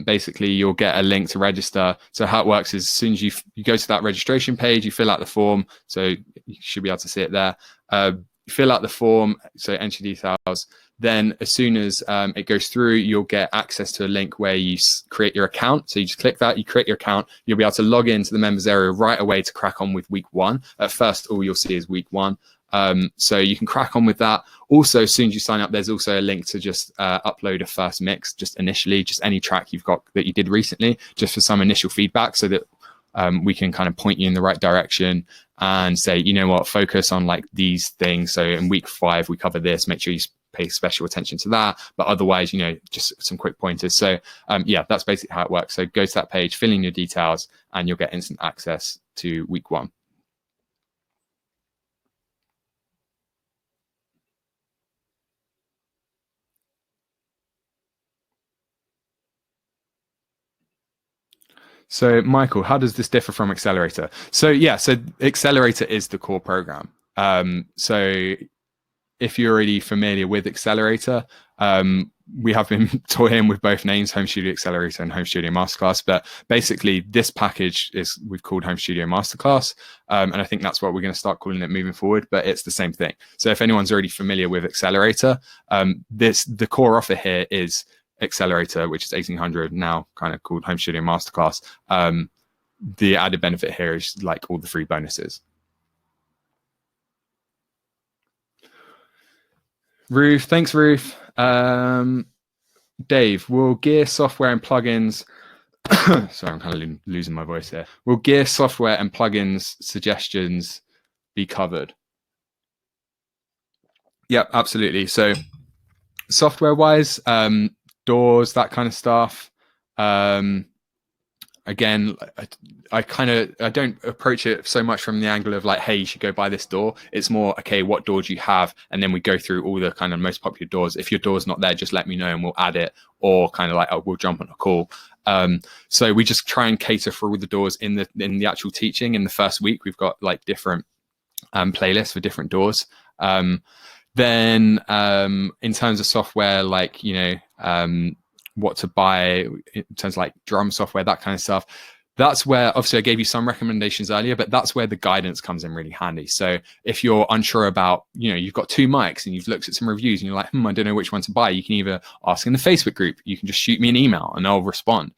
basically you'll get a link to register. So how it works is as soon as you go to that registration page, you fill out the form. So you should be able to see it there. You fill out the form, so enter details. Then as soon as it goes through, you'll get access to a link where you create your account. So you just click that, you create your account. You'll be able to log into the members area right away to crack on with week one. At first, all you'll see is week one. So you can crack on with that. Also, as soon as you sign up, there's also a link to just upload a first mix, just initially, just any track you've got that you did recently, just for some initial feedback, so that we can kind of point you in the right direction and say, you know what, focus on like these things. So in week 5, we cover this, make sure you pay special attention to that. But otherwise, you know, just some quick pointers. So yeah, that's basically how it works. So go to that page, fill in your details, and you'll get instant access to week 1. So Michael, how does this differ from Accelerator? So yeah, so Accelerator is the core program. So if you're already familiar with Accelerator, we have been toying with both names, Home Studio Accelerator and Home Studio Masterclass. But basically, this package we've called Home Studio Masterclass, and I think that's what we're going to start calling it moving forward. But it's the same thing. So if anyone's already familiar with Accelerator, the core offer here is Accelerator, which is 1,800, now kind of called Home Studio Masterclass. The added benefit here is like all the free bonuses. Ruth, thanks, Ruth. Dave, will gear software and plugins sorry, I'm kind of losing my voice here. Will gear software and plugins suggestions be covered? Yep, absolutely. So software wise, doors, that kind of stuff. Again, I don't approach it so much from the angle of like, hey, you should go buy this door. It's more, okay, what door do you have? And then we go through all the kind of most popular doors. If your door's not there, just let me know and we'll add it, or kind of like, oh, we'll jump on a call. So we just try and cater for all the doors in the actual teaching. In the first week, we've got like different playlists for different doors. Then in terms of software, like, what to buy in terms of like drum software, that kind of stuff. That's where, obviously I gave you some recommendations earlier, but that's where the guidance comes in really handy. So if you're unsure about, you've got 2 mics and you've looked at some reviews and you're like, I don't know which one to buy. You can either ask in the Facebook group, you can just shoot me an email and I'll respond.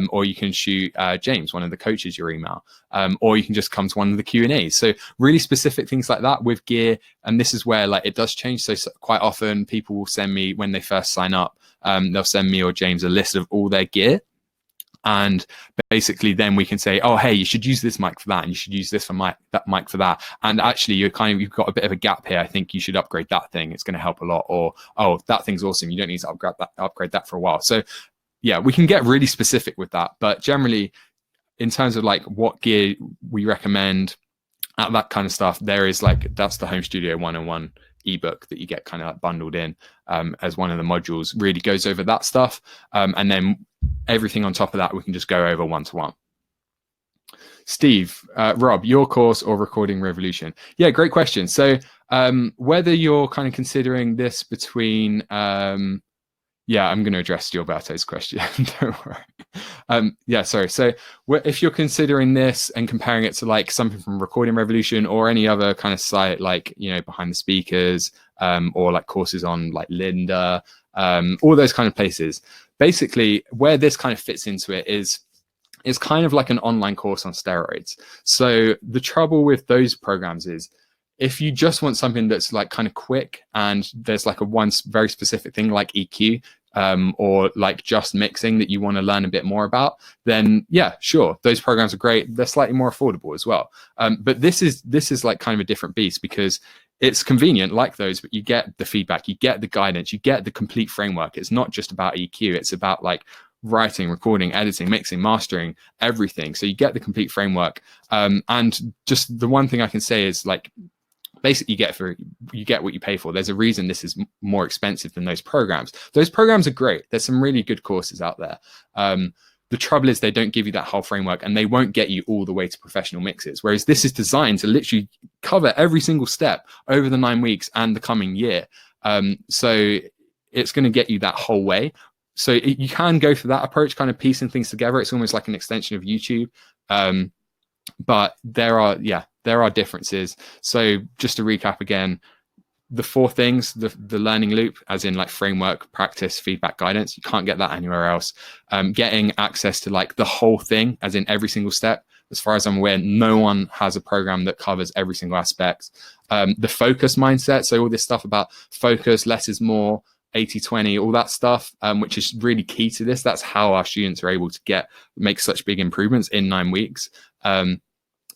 Or you can shoot James, one of the coaches, your email. Or you can just come to one of the Q&As. So really specific things like that with gear. And this is where like it does change. So quite often people will send me, when they first sign up, they'll send me or James a list of all their gear. And basically then we can say, oh, hey, you should use this mic for that, and you should use this for that mic for that. And actually you've got a bit of a gap here. I think you should upgrade that thing. It's going to help a lot. Or, oh, that thing's awesome. You don't need to upgrade that for a while. So yeah, we can get really specific with that. But generally, in terms of like what gear we recommend, that kind of stuff, there is like, that's the Home Studio 101 ebook that you get kind of like bundled in as one of the modules, really goes over that stuff. And then everything on top of that, we can just go over one-to-one. Steve, Rob, your course or Recording Revolution? Yeah, great question. So whether you're kind of considering this between, I'm going to address Gilberto's question. Don't worry. Yeah, sorry. So if you're considering this and comparing it to like something from Recording Revolution or any other kind of site, like, Behind the Speakers, or like courses on like Lynda, all those kind of places, basically where this kind of fits into it is kind of like an online course on steroids. So the trouble with those programs is, if you just want something that's like kind of quick and there's like a one very specific thing like EQ, or like just mixing that you want to learn a bit more about, then yeah, sure, those programs are great. They're slightly more affordable as well. But this is like kind of a different beast, because it's convenient like those, but you get the feedback, you get the guidance, you get the complete framework. It's not just about EQ, it's about like writing, recording, editing, mixing, mastering, everything. So you get the complete framework. And just the one thing I can say is like, basically you get what you pay for. There's a reason this is more expensive than those programs. Those programs are great. There's some really good courses out there. The trouble is they don't give you that whole framework, and they won't get you all the way to professional mixes. Whereas this is designed to literally cover every single step over the 9 weeks and the coming year. So it's going to get you that whole way. So you can go for that approach, kind of piecing things together. It's almost like an extension of YouTube. But there are differences. So just to recap again, the 4 things, the learning loop, as in like framework, practice, feedback, guidance, you can't get that anywhere else. Getting access to like the whole thing, as in every single step. As far as I'm aware, no one has a program that covers every single aspect. The focus mindset, so all this stuff about focus, less is more, 80-20, all that stuff, which is really key to this. That's how our students are able to make such big improvements in 9 weeks.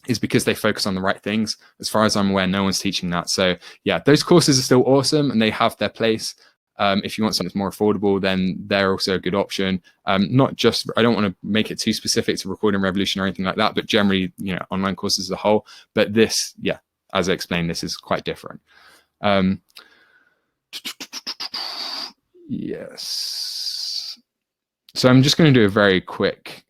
Is because they focus on the right things. As far as I'm aware, no one's teaching that. So yeah, those courses are still awesome and they have their place. If you want something that's more affordable, then they're also a good option. Not just, I don't want to make it too specific to Recording Revolution or anything like that, but generally, online courses as a whole. But this, yeah, as I explained, this is quite different. Yes. So I'm just going to do a very quick,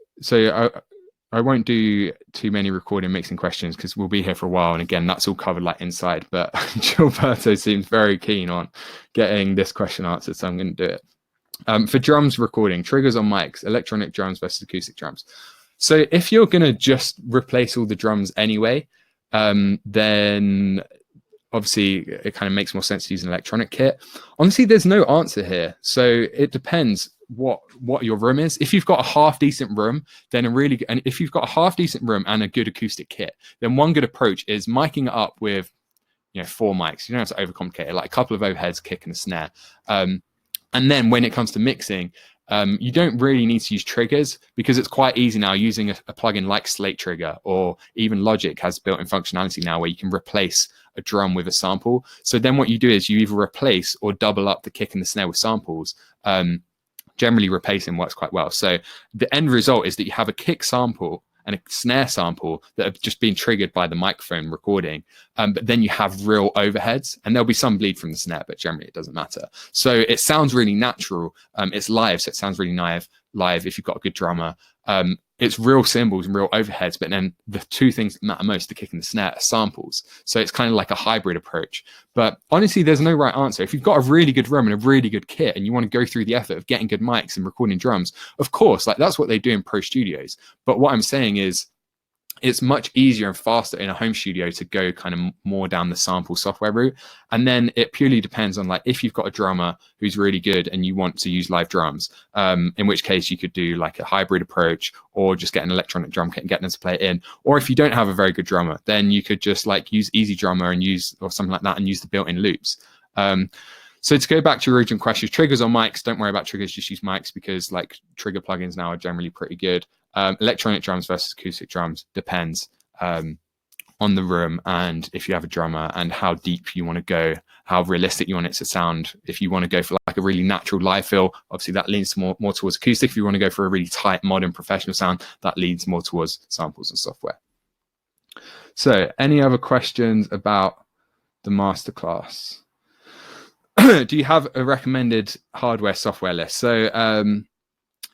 I won't do too many recording mixing questions because we'll be here for a while. And again, that's all covered like inside, but Gilberto seems very keen on getting this question answered. So I'm going to do it. For drums recording, triggers on mics, electronic drums versus acoustic drums. So if you're going to just replace all the drums anyway, then obviously it kind of makes more sense to use an electronic kit. Honestly, there's no answer here. So it depends what your room is. If you've got a half decent room, then and if you've got a half decent room and a good acoustic kit, then one good approach is miking it up with 4 mics. You don't have to overcomplicate it, like a couple of overheads, kick, and a snare. And then when it comes to mixing, you don't really need to use triggers, because it's quite easy now using a plugin like Slate Trigger, or even Logic has built-in functionality now where you can replace a drum with a sample. So then what you do is you either replace or double up the kick and the snare with samples. Generally replacing works quite well. So the end result is that you have a kick sample and a snare sample that have just been triggered by the microphone recording. But then you have real overheads, and there'll be some bleed from the snare, but generally it doesn't matter. So it sounds really natural. It's live, so it sounds really live if you've got a good drummer. It's real cymbals and real overheads, but then the two things that matter most, the kick and the snare, are samples. So it's kind of like a hybrid approach. But honestly, there's no right answer. If you've got a really good drum and a really good kit, and you want to go through the effort of getting good mics and recording drums, of course, like that's what they do in pro studios. But what I'm saying is, it's much easier and faster in a home studio to go kind of more down the sample software route. And then it purely depends on, like, if you've got a drummer who's really good and you want to use live drums, in which case you could do like a hybrid approach, or just get an electronic drum kit and get them to play it in. Or if you don't have a very good drummer, then you could just like use Easy Drummer and or something like that, and use the built-in loops. So to go back to your original question, triggers or mics, don't worry about triggers, just use mics, because like trigger plugins now are generally pretty good. Electronic drums versus acoustic drums depends on the room, and if you have a drummer, and how deep you want to go, how realistic you want it to sound. If you want to go for like a really natural live feel, obviously that leans more towards acoustic. If you want to go for a really tight, modern, professional sound, that leans more towards samples and software. So any other questions about the masterclass? Do you have a recommended hardware software list? So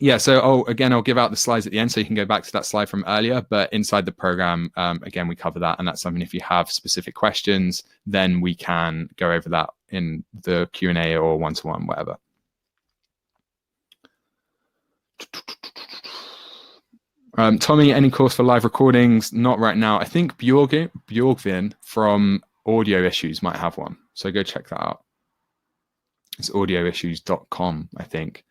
yeah, so I'll give out the slides at the end, so you can go back to that slide from earlier. But inside the program, again, we cover that, and that's something, if you have specific questions, then we can go over that in the Q&A or one-to-one, whatever. Tommy, any course for live recordings? Not right now. I think Bjorgvin from Audio Issues might have one, so go check that out. It's audioissues.com, I think.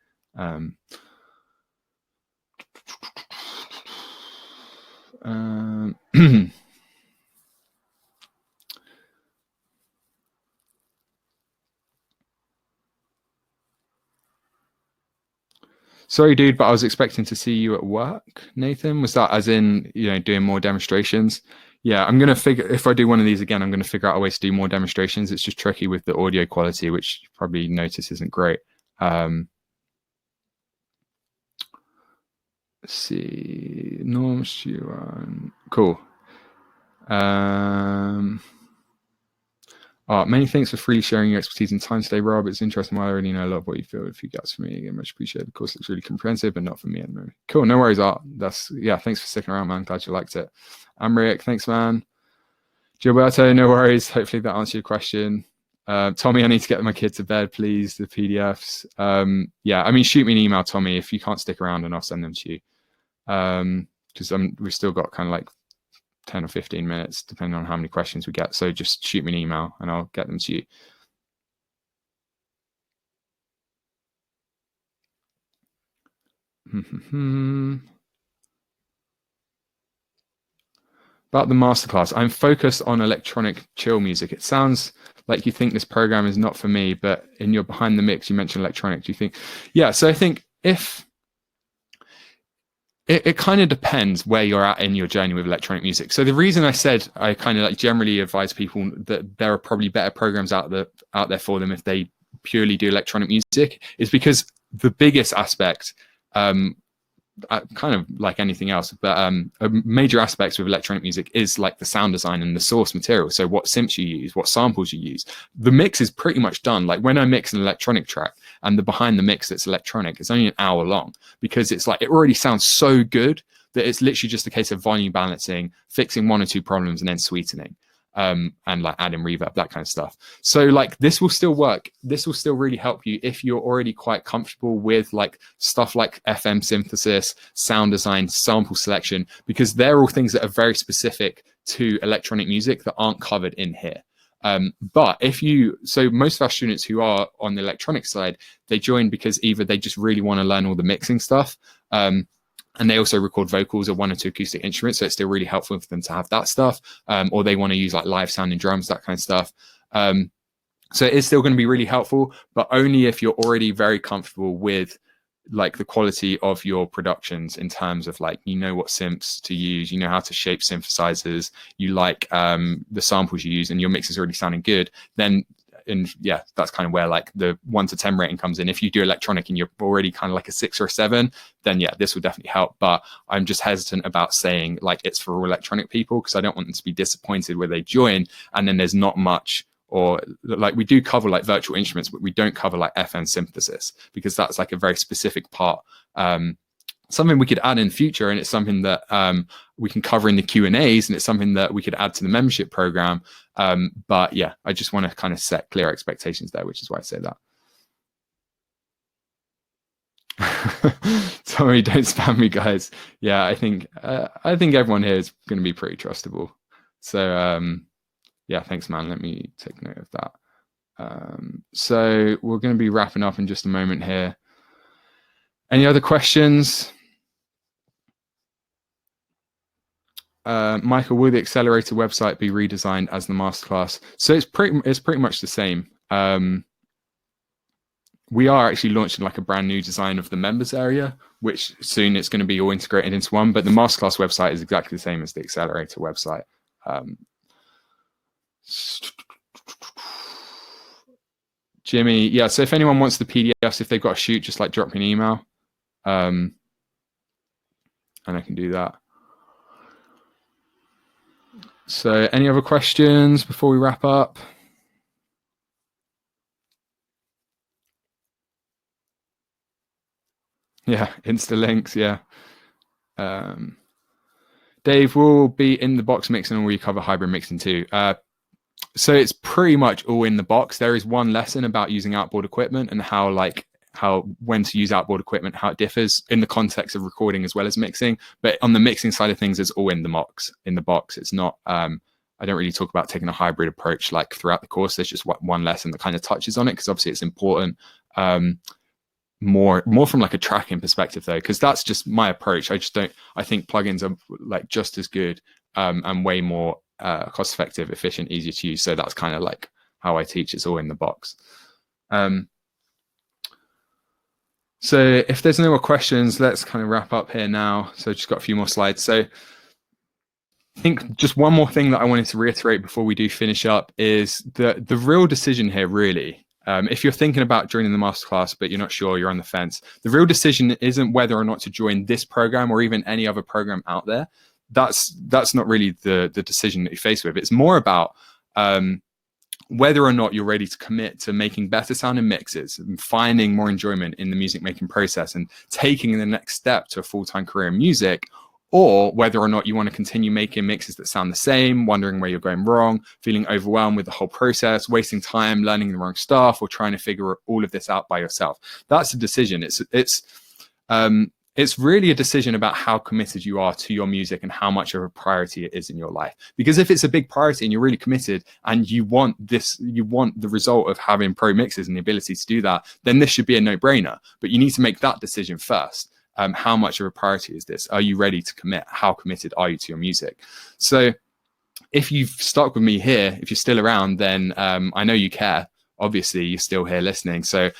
Sorry, dude, but I was expecting to see you at work, Nathan. Was that as in, doing more demonstrations? Yeah, I'm going to figure, if I do one of these again, I'm going to figure out a way to do more demonstrations. It's just tricky with the audio quality, which you probably notice isn't great. Let's see, Norm Stewart, cool. Many thanks for freely sharing your expertise and time today, Rob. It's interesting. While I already know a lot of what you feel. A few gaps for me, again, much appreciated. The course looks really comprehensive, but not for me at the moment. Cool, no worries, Art. Thanks for sticking around, man. Glad you liked it. Amric, thanks, man. Gilberto, no worries. Hopefully that answered your question. Tommy, I need to get my kid to bed, please. The PDFs. Shoot me an email, Tommy, if you can't stick around, and I'll send them to you. Because we've still got kind of like 10 or 15 minutes, depending on how many questions we get. So just shoot me an email and I'll get them to you. About the masterclass, I'm focused on electronic chill music. It sounds like you think this program is not for me, but in your behind the mix, you mentioned electronic. Do you think? Yeah, so I think if it kind of depends where you're at in your journey with electronic music. So the reason I said I kind of like generally advise people that there are probably better programs out there for them if they purely do electronic music is because the biggest aspect, kind of like anything else, but a major aspects with electronic music is like the sound design and the source material. So what synths you use, what samples you use. The mix is pretty much done. Like when I mix an electronic track and the behind the mix that's electronic, it's only an hour long because it's like it already sounds so good that it's literally just a case of volume balancing, fixing one or two problems, and then sweetening. And like adding reverb, that kind of stuff. So like this will still work. This will still really help you if you're already quite comfortable with like stuff like FM synthesis, sound design, sample selection, because they're all things that are very specific to electronic music that aren't covered in here. But so most of our students who are on the electronic side, they join because either they just really want to learn all the mixing stuff, And they also record vocals or 1 or 2 acoustic instruments, so it's still really helpful for them to have that stuff. Or they want to use like live sounding drums, that kind of stuff. So it is still going to be really helpful, but only if you're already very comfortable with like the quality of your productions in terms of like, you know what synths to use, you know how to shape synthesizers, you like the samples you use, and your mix is already sounding good, then, and yeah, that's kind of where like the 1 to 10 rating comes in. If you do electronic and you're already kind of like a 6 or a 7, then yeah, this will definitely help. But I'm just hesitant about saying like it's for all electronic people, because I don't want them to be disappointed where they join and then there's not much. Or like we do cover like virtual instruments, but we don't cover like FM synthesis, because that's like a very specific part. Something we could add in future, and it's something that we can cover in the Q&As, and it's something that we could add to the membership program. But yeah, I just want to kind of set clear expectations there, which is why I say that. Sorry, don't spam me, guys. Yeah, I think everyone here is going to be pretty trustable. So yeah, thanks, man. Let me take note of that. So we're going to be wrapping up in just a moment here. Any other questions? Michael, will the accelerator website be redesigned as the masterclass? So it's pretty much the same. We are actually launching like a brand new design of the members area, which soon it's going to be all integrated into one. But the masterclass website is exactly the same as the accelerator website. Jimmy, yeah, so if anyone wants the PDFs, if they've got a shoot, just like drop me an email, and I can do that. So any other questions before we wrap up? Yeah, Insta links, yeah. Dave will be in the box mixing, or will you cover hybrid mixing too? So it's pretty much all in the box. There is one lesson about using outboard equipment and how when to use outboard equipment, how it differs in the context of recording as well as mixing. But on the mixing side of things, it's all in the box. It's not, I don't really talk about taking a hybrid approach like throughout the course. There's just one lesson that kind of touches on it, because obviously it's important. More from like a tracking perspective though, because that's just my approach. I think plugins are like just as good and way more cost effective, efficient, easier to use. So that's kind of like how I teach. It's all in the box. So if there's no more questions, let's kind of wrap up here now. So just got a few more slides. So I think just one more thing that I wanted to reiterate before we do finish up is the real decision here, really. If you're thinking about joining the masterclass, but you're not sure, you're on the fence, the real decision isn't whether or not to join this program or even any other program out there. That's not really the decision that you face with. It's more about whether or not you're ready to commit to making better sounding mixes and finding more enjoyment in the music making process and taking the next step to a full-time career in music, or whether or not you want to continue making mixes that sound the same, wondering where you're going wrong, feeling overwhelmed with the whole process, wasting time learning the wrong stuff, or trying to figure all of this out by yourself. That's a decision. It's really a decision about how committed you are to your music and how much of a priority it is in your life. Because if it's a big priority and you're really committed and you want the result of having pro mixes and the ability to do that, then this should be a no-brainer. But you need to make that decision first. How much of a priority is this? Are you ready to commit? How committed are you to your music? So if you've stuck with me here, if you're still around, then I know you care. Obviously, you're still here listening. So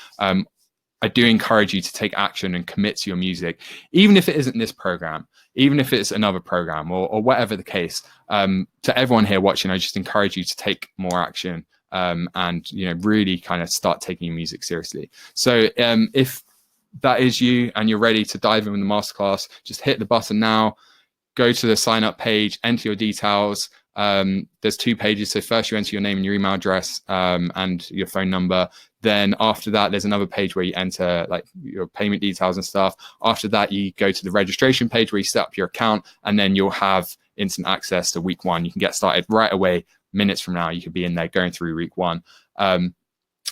I do encourage you to take action and commit to your music, even if it isn't this program, even if it's another program or whatever the case. To everyone here watching, I just encourage you to take more action and really kind of start taking your music seriously. So if that is you and you're ready to dive in with the masterclass, just hit the button now, go to the sign up page, enter your details. There's 2 pages. So first you enter your name and your email address and your phone number. Then after that, there's another page where you enter like your payment details and stuff. After that, you go to the registration page where you set up your account, and then you'll have instant access to week 1. You can get started right away. Minutes from now, you could be in there going through week 1.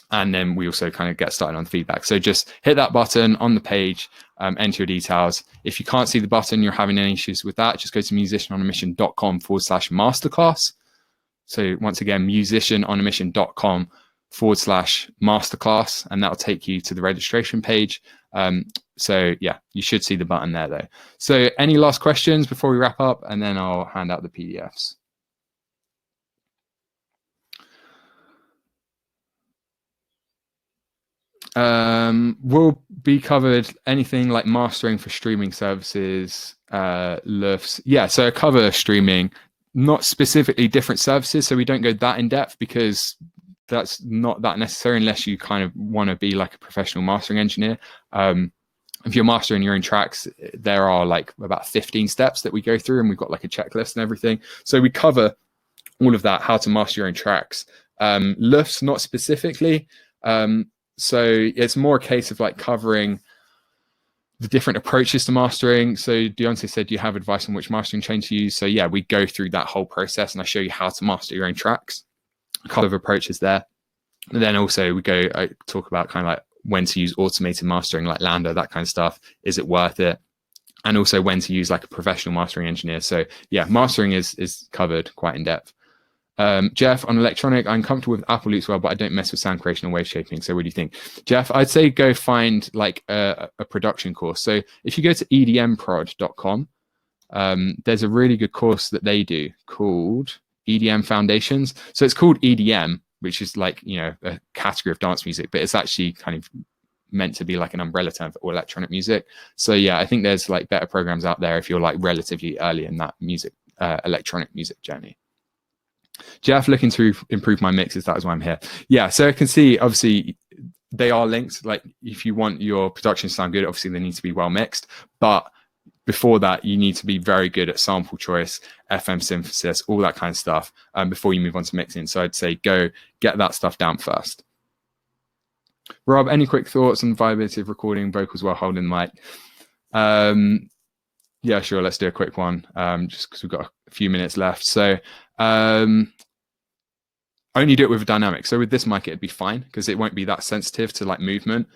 And then we also kind of get started on feedback. So just hit that button on the page, enter your details. If you can't see the button, you're having any issues with that, just go to musicianonamission.com/masterclass. So once again, musicianonamission.com/masterclass, and that'll take you to the registration page. So yeah, you should see the button there though. So any last questions before we wrap up, and then I'll hand out the PDFs. Will be covered anything like mastering for streaming services, LUFS. Yeah, so I cover streaming, not specifically different services, so we don't go that in depth because that's not that necessary unless you kind of want to be like a professional mastering engineer. If you're mastering your own tracks, there are like about 15 steps that we go through, and we've got like a checklist and everything. So we cover all of that, how to master your own tracks. LUFS, not specifically. So it's more a case of like covering the different approaches to mastering. So Deontay said, do you have advice on which mastering chain to use? So yeah, we go through that whole process and I show you how to master your own tracks. A couple of approaches there. And then also I talk about kind of like when to use automated mastering like Lambda, that kind of stuff. Is it worth it? And also when to use like a professional mastering engineer. So yeah, mastering is covered quite in depth. Jeff, on electronic, I'm comfortable with Apple Loops well, but I don't mess with sound creation or wave shaping. So what do you think? Jeff, I'd say go find like a production course. So if you go to edmprod.com, there's a really good course that they do called EDM Foundations. So it's called EDM, which is like, you know, a category of dance music, but it's actually kind of meant to be like an umbrella term for all electronic music. So yeah, I think there's like better programs out there if you're like relatively early in that music, electronic music journey. Jeff, looking to improve my mixes. That is why I'm here. Yeah, so I can see obviously they are linked. Like if you want your production to sound good, obviously they need to be well mixed. But before that, you need to be very good at sample choice, FM synthesis, all that kind of stuff before you move on to mixing. So I'd say go get that stuff down first. Rob, any quick thoughts on the viability of recording vocals while holding the mic? Yeah, sure. Let's do a quick one just because we've got a few minutes left. So only do it with a dynamic. So with this mic, it'd be fine because it won't be that sensitive to like movement.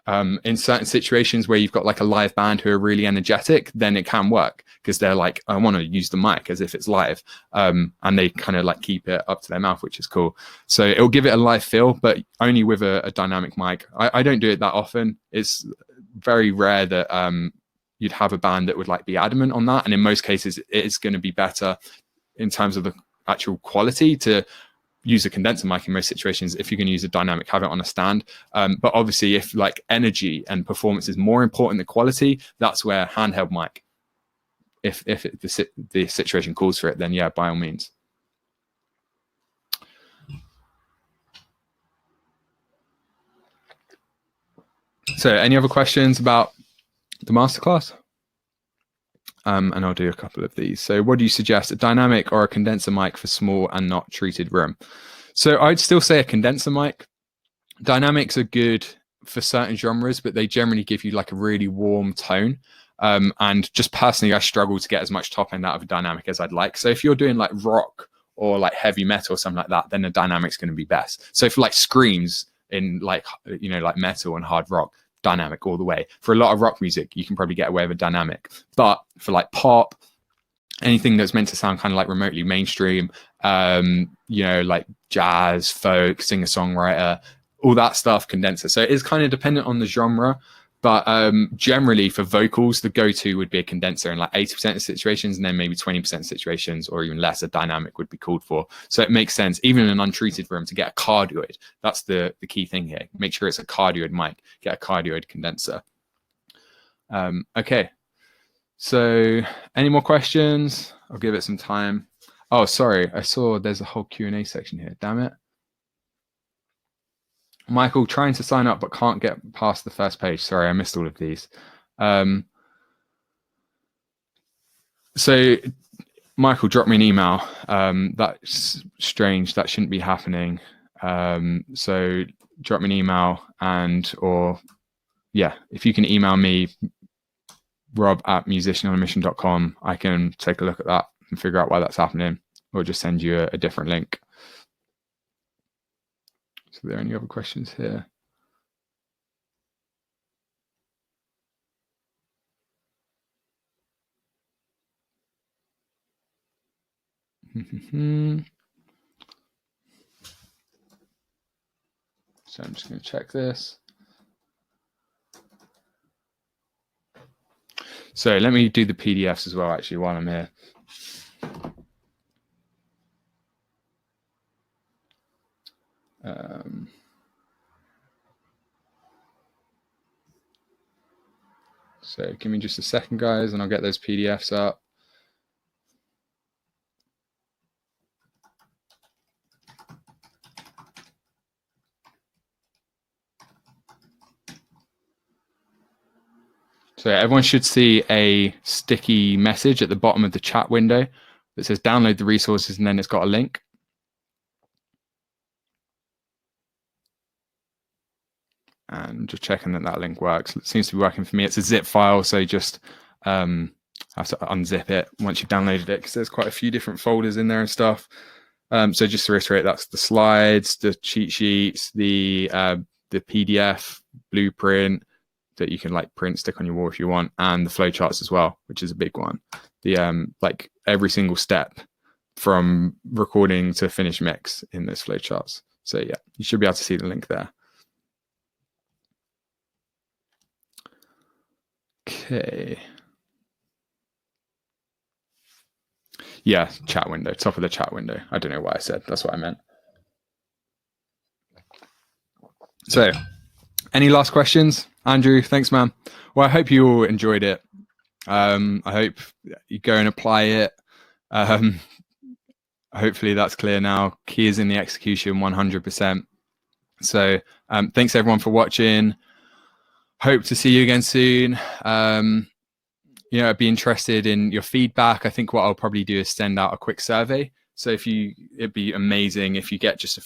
In certain situations where you've got like a live band who are really energetic, then it can work because they're like, I want to use the mic as if it's live. And they kind of like keep it up to their mouth, which is cool. So it'll give it a live feel, but only with a dynamic mic. I don't do it that often. It's very rare that you'd have a band that would like be adamant on that. And in most cases, it's going to be better in terms of the actual quality to use a condenser mic in most situations. If you're going to use a dynamic, have it on a stand. But obviously if like energy and performance is more important than quality, that's where handheld mic, if the situation calls for it, then yeah, by all means. So any other questions about the masterclass? And I'll do a couple of these. So what do you suggest, a dynamic or a condenser mic for small and not treated room? So I'd still say a condenser mic. Dynamics are good for certain genres, but they generally give you like a really warm tone. And just personally, I struggle to get as much top end out of a dynamic as I'd like. So if you're doing like rock or like heavy metal or something like that, then a dynamic's going to be best. So for like screams in like, you know, like metal and hard rock, dynamic all the way. For a lot of rock music, you can probably get away with a dynamic. But for like pop, anything that's meant to sound kind of like remotely mainstream, you know, like jazz, folk, singer-songwriter, all that stuff, condenser. So it is kind of dependent on the genre. But generally for vocals, the go-to would be a condenser in like 80% of situations, and then maybe 20% of situations, or even less, a dynamic would be called for. So it makes sense, even in an untreated room, to get a cardioid. That's the key thing here. Make sure it's a cardioid mic. Get a cardioid condenser. Okay. So any more questions? I'll give it some time. Oh, sorry. I saw there's a whole Q&A section here. Damn it. Michael, trying to sign up but can't get past the first page. Sorry, I missed all of these. So Michael, drop me an email. That's strange. That shouldn't be happening. So drop me an email or yeah, if you can email me, rob@musicianonamission.com, I can take a look at that and figure out why that's happening, or just send you a different link. So are there any other questions here? So I'm just going to check this. So let me do the PDFs as well, actually, while I'm here. So give me just a second, guys, and I'll get those PDFs up. So everyone should see a sticky message at the bottom of the chat window that says download the resources, and then it's got a link. And just checking that that link works. It seems to be working for me. It's a zip file, so just have to unzip it once you've downloaded it, because there's quite a few different folders in there and stuff. So just to reiterate, that's the slides, the cheat sheets, the PDF blueprint that you can like print, stick on your wall if you want, and the flowcharts as well, which is a big one. The like every single step from recording to finish mix in those flowcharts. So yeah, you should be able to see the link there. Okay. Yeah, chat window, top of the chat window. I don't know why I said, that's what I meant. So, any last questions? Andrew, thanks, man. Well, I hope you all enjoyed it. I hope you go and apply it. Hopefully that's clear now. Key is in the execution 100%. So thanks everyone for watching. Hope to see you again soon. You know, I'd be interested in your feedback. I think what I'll probably do is send out a quick survey. So it'd be amazing if you get just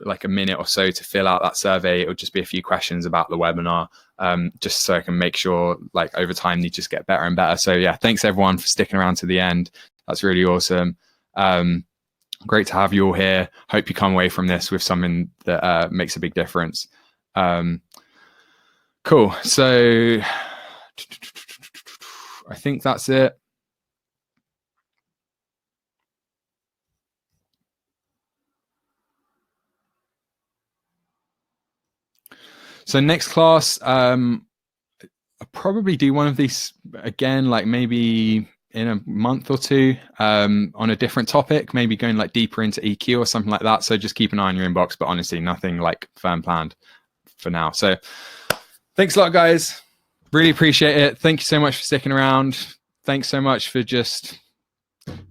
like a minute or so to fill out that survey. It'll just be a few questions about the webinar, just so I can make sure like over time they just get better and better. So yeah, thanks everyone for sticking around to the end. That's really awesome. Great to have you all here. Hope you come away from this with something that makes a big difference. Cool. So I think that's it. So next class, I'll probably do one of these again, like maybe in a month or two, on a different topic, maybe going like deeper into EQ or something like that. So just keep an eye on your inbox, but honestly, nothing like firm planned for now. So thanks a lot, guys. Really appreciate it. Thank you so much for sticking around. Thanks so much for just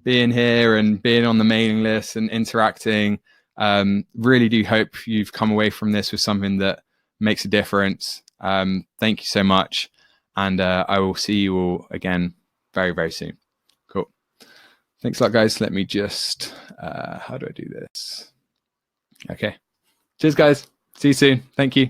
being here and being on the mailing list and interacting. Really do hope you've come away from this with something that makes a difference. Thank you so much. And I will see you all again very, very soon. Cool. Thanks a lot, guys. Let me just, how do I do this? Okay. Cheers, guys. See you soon. Thank you.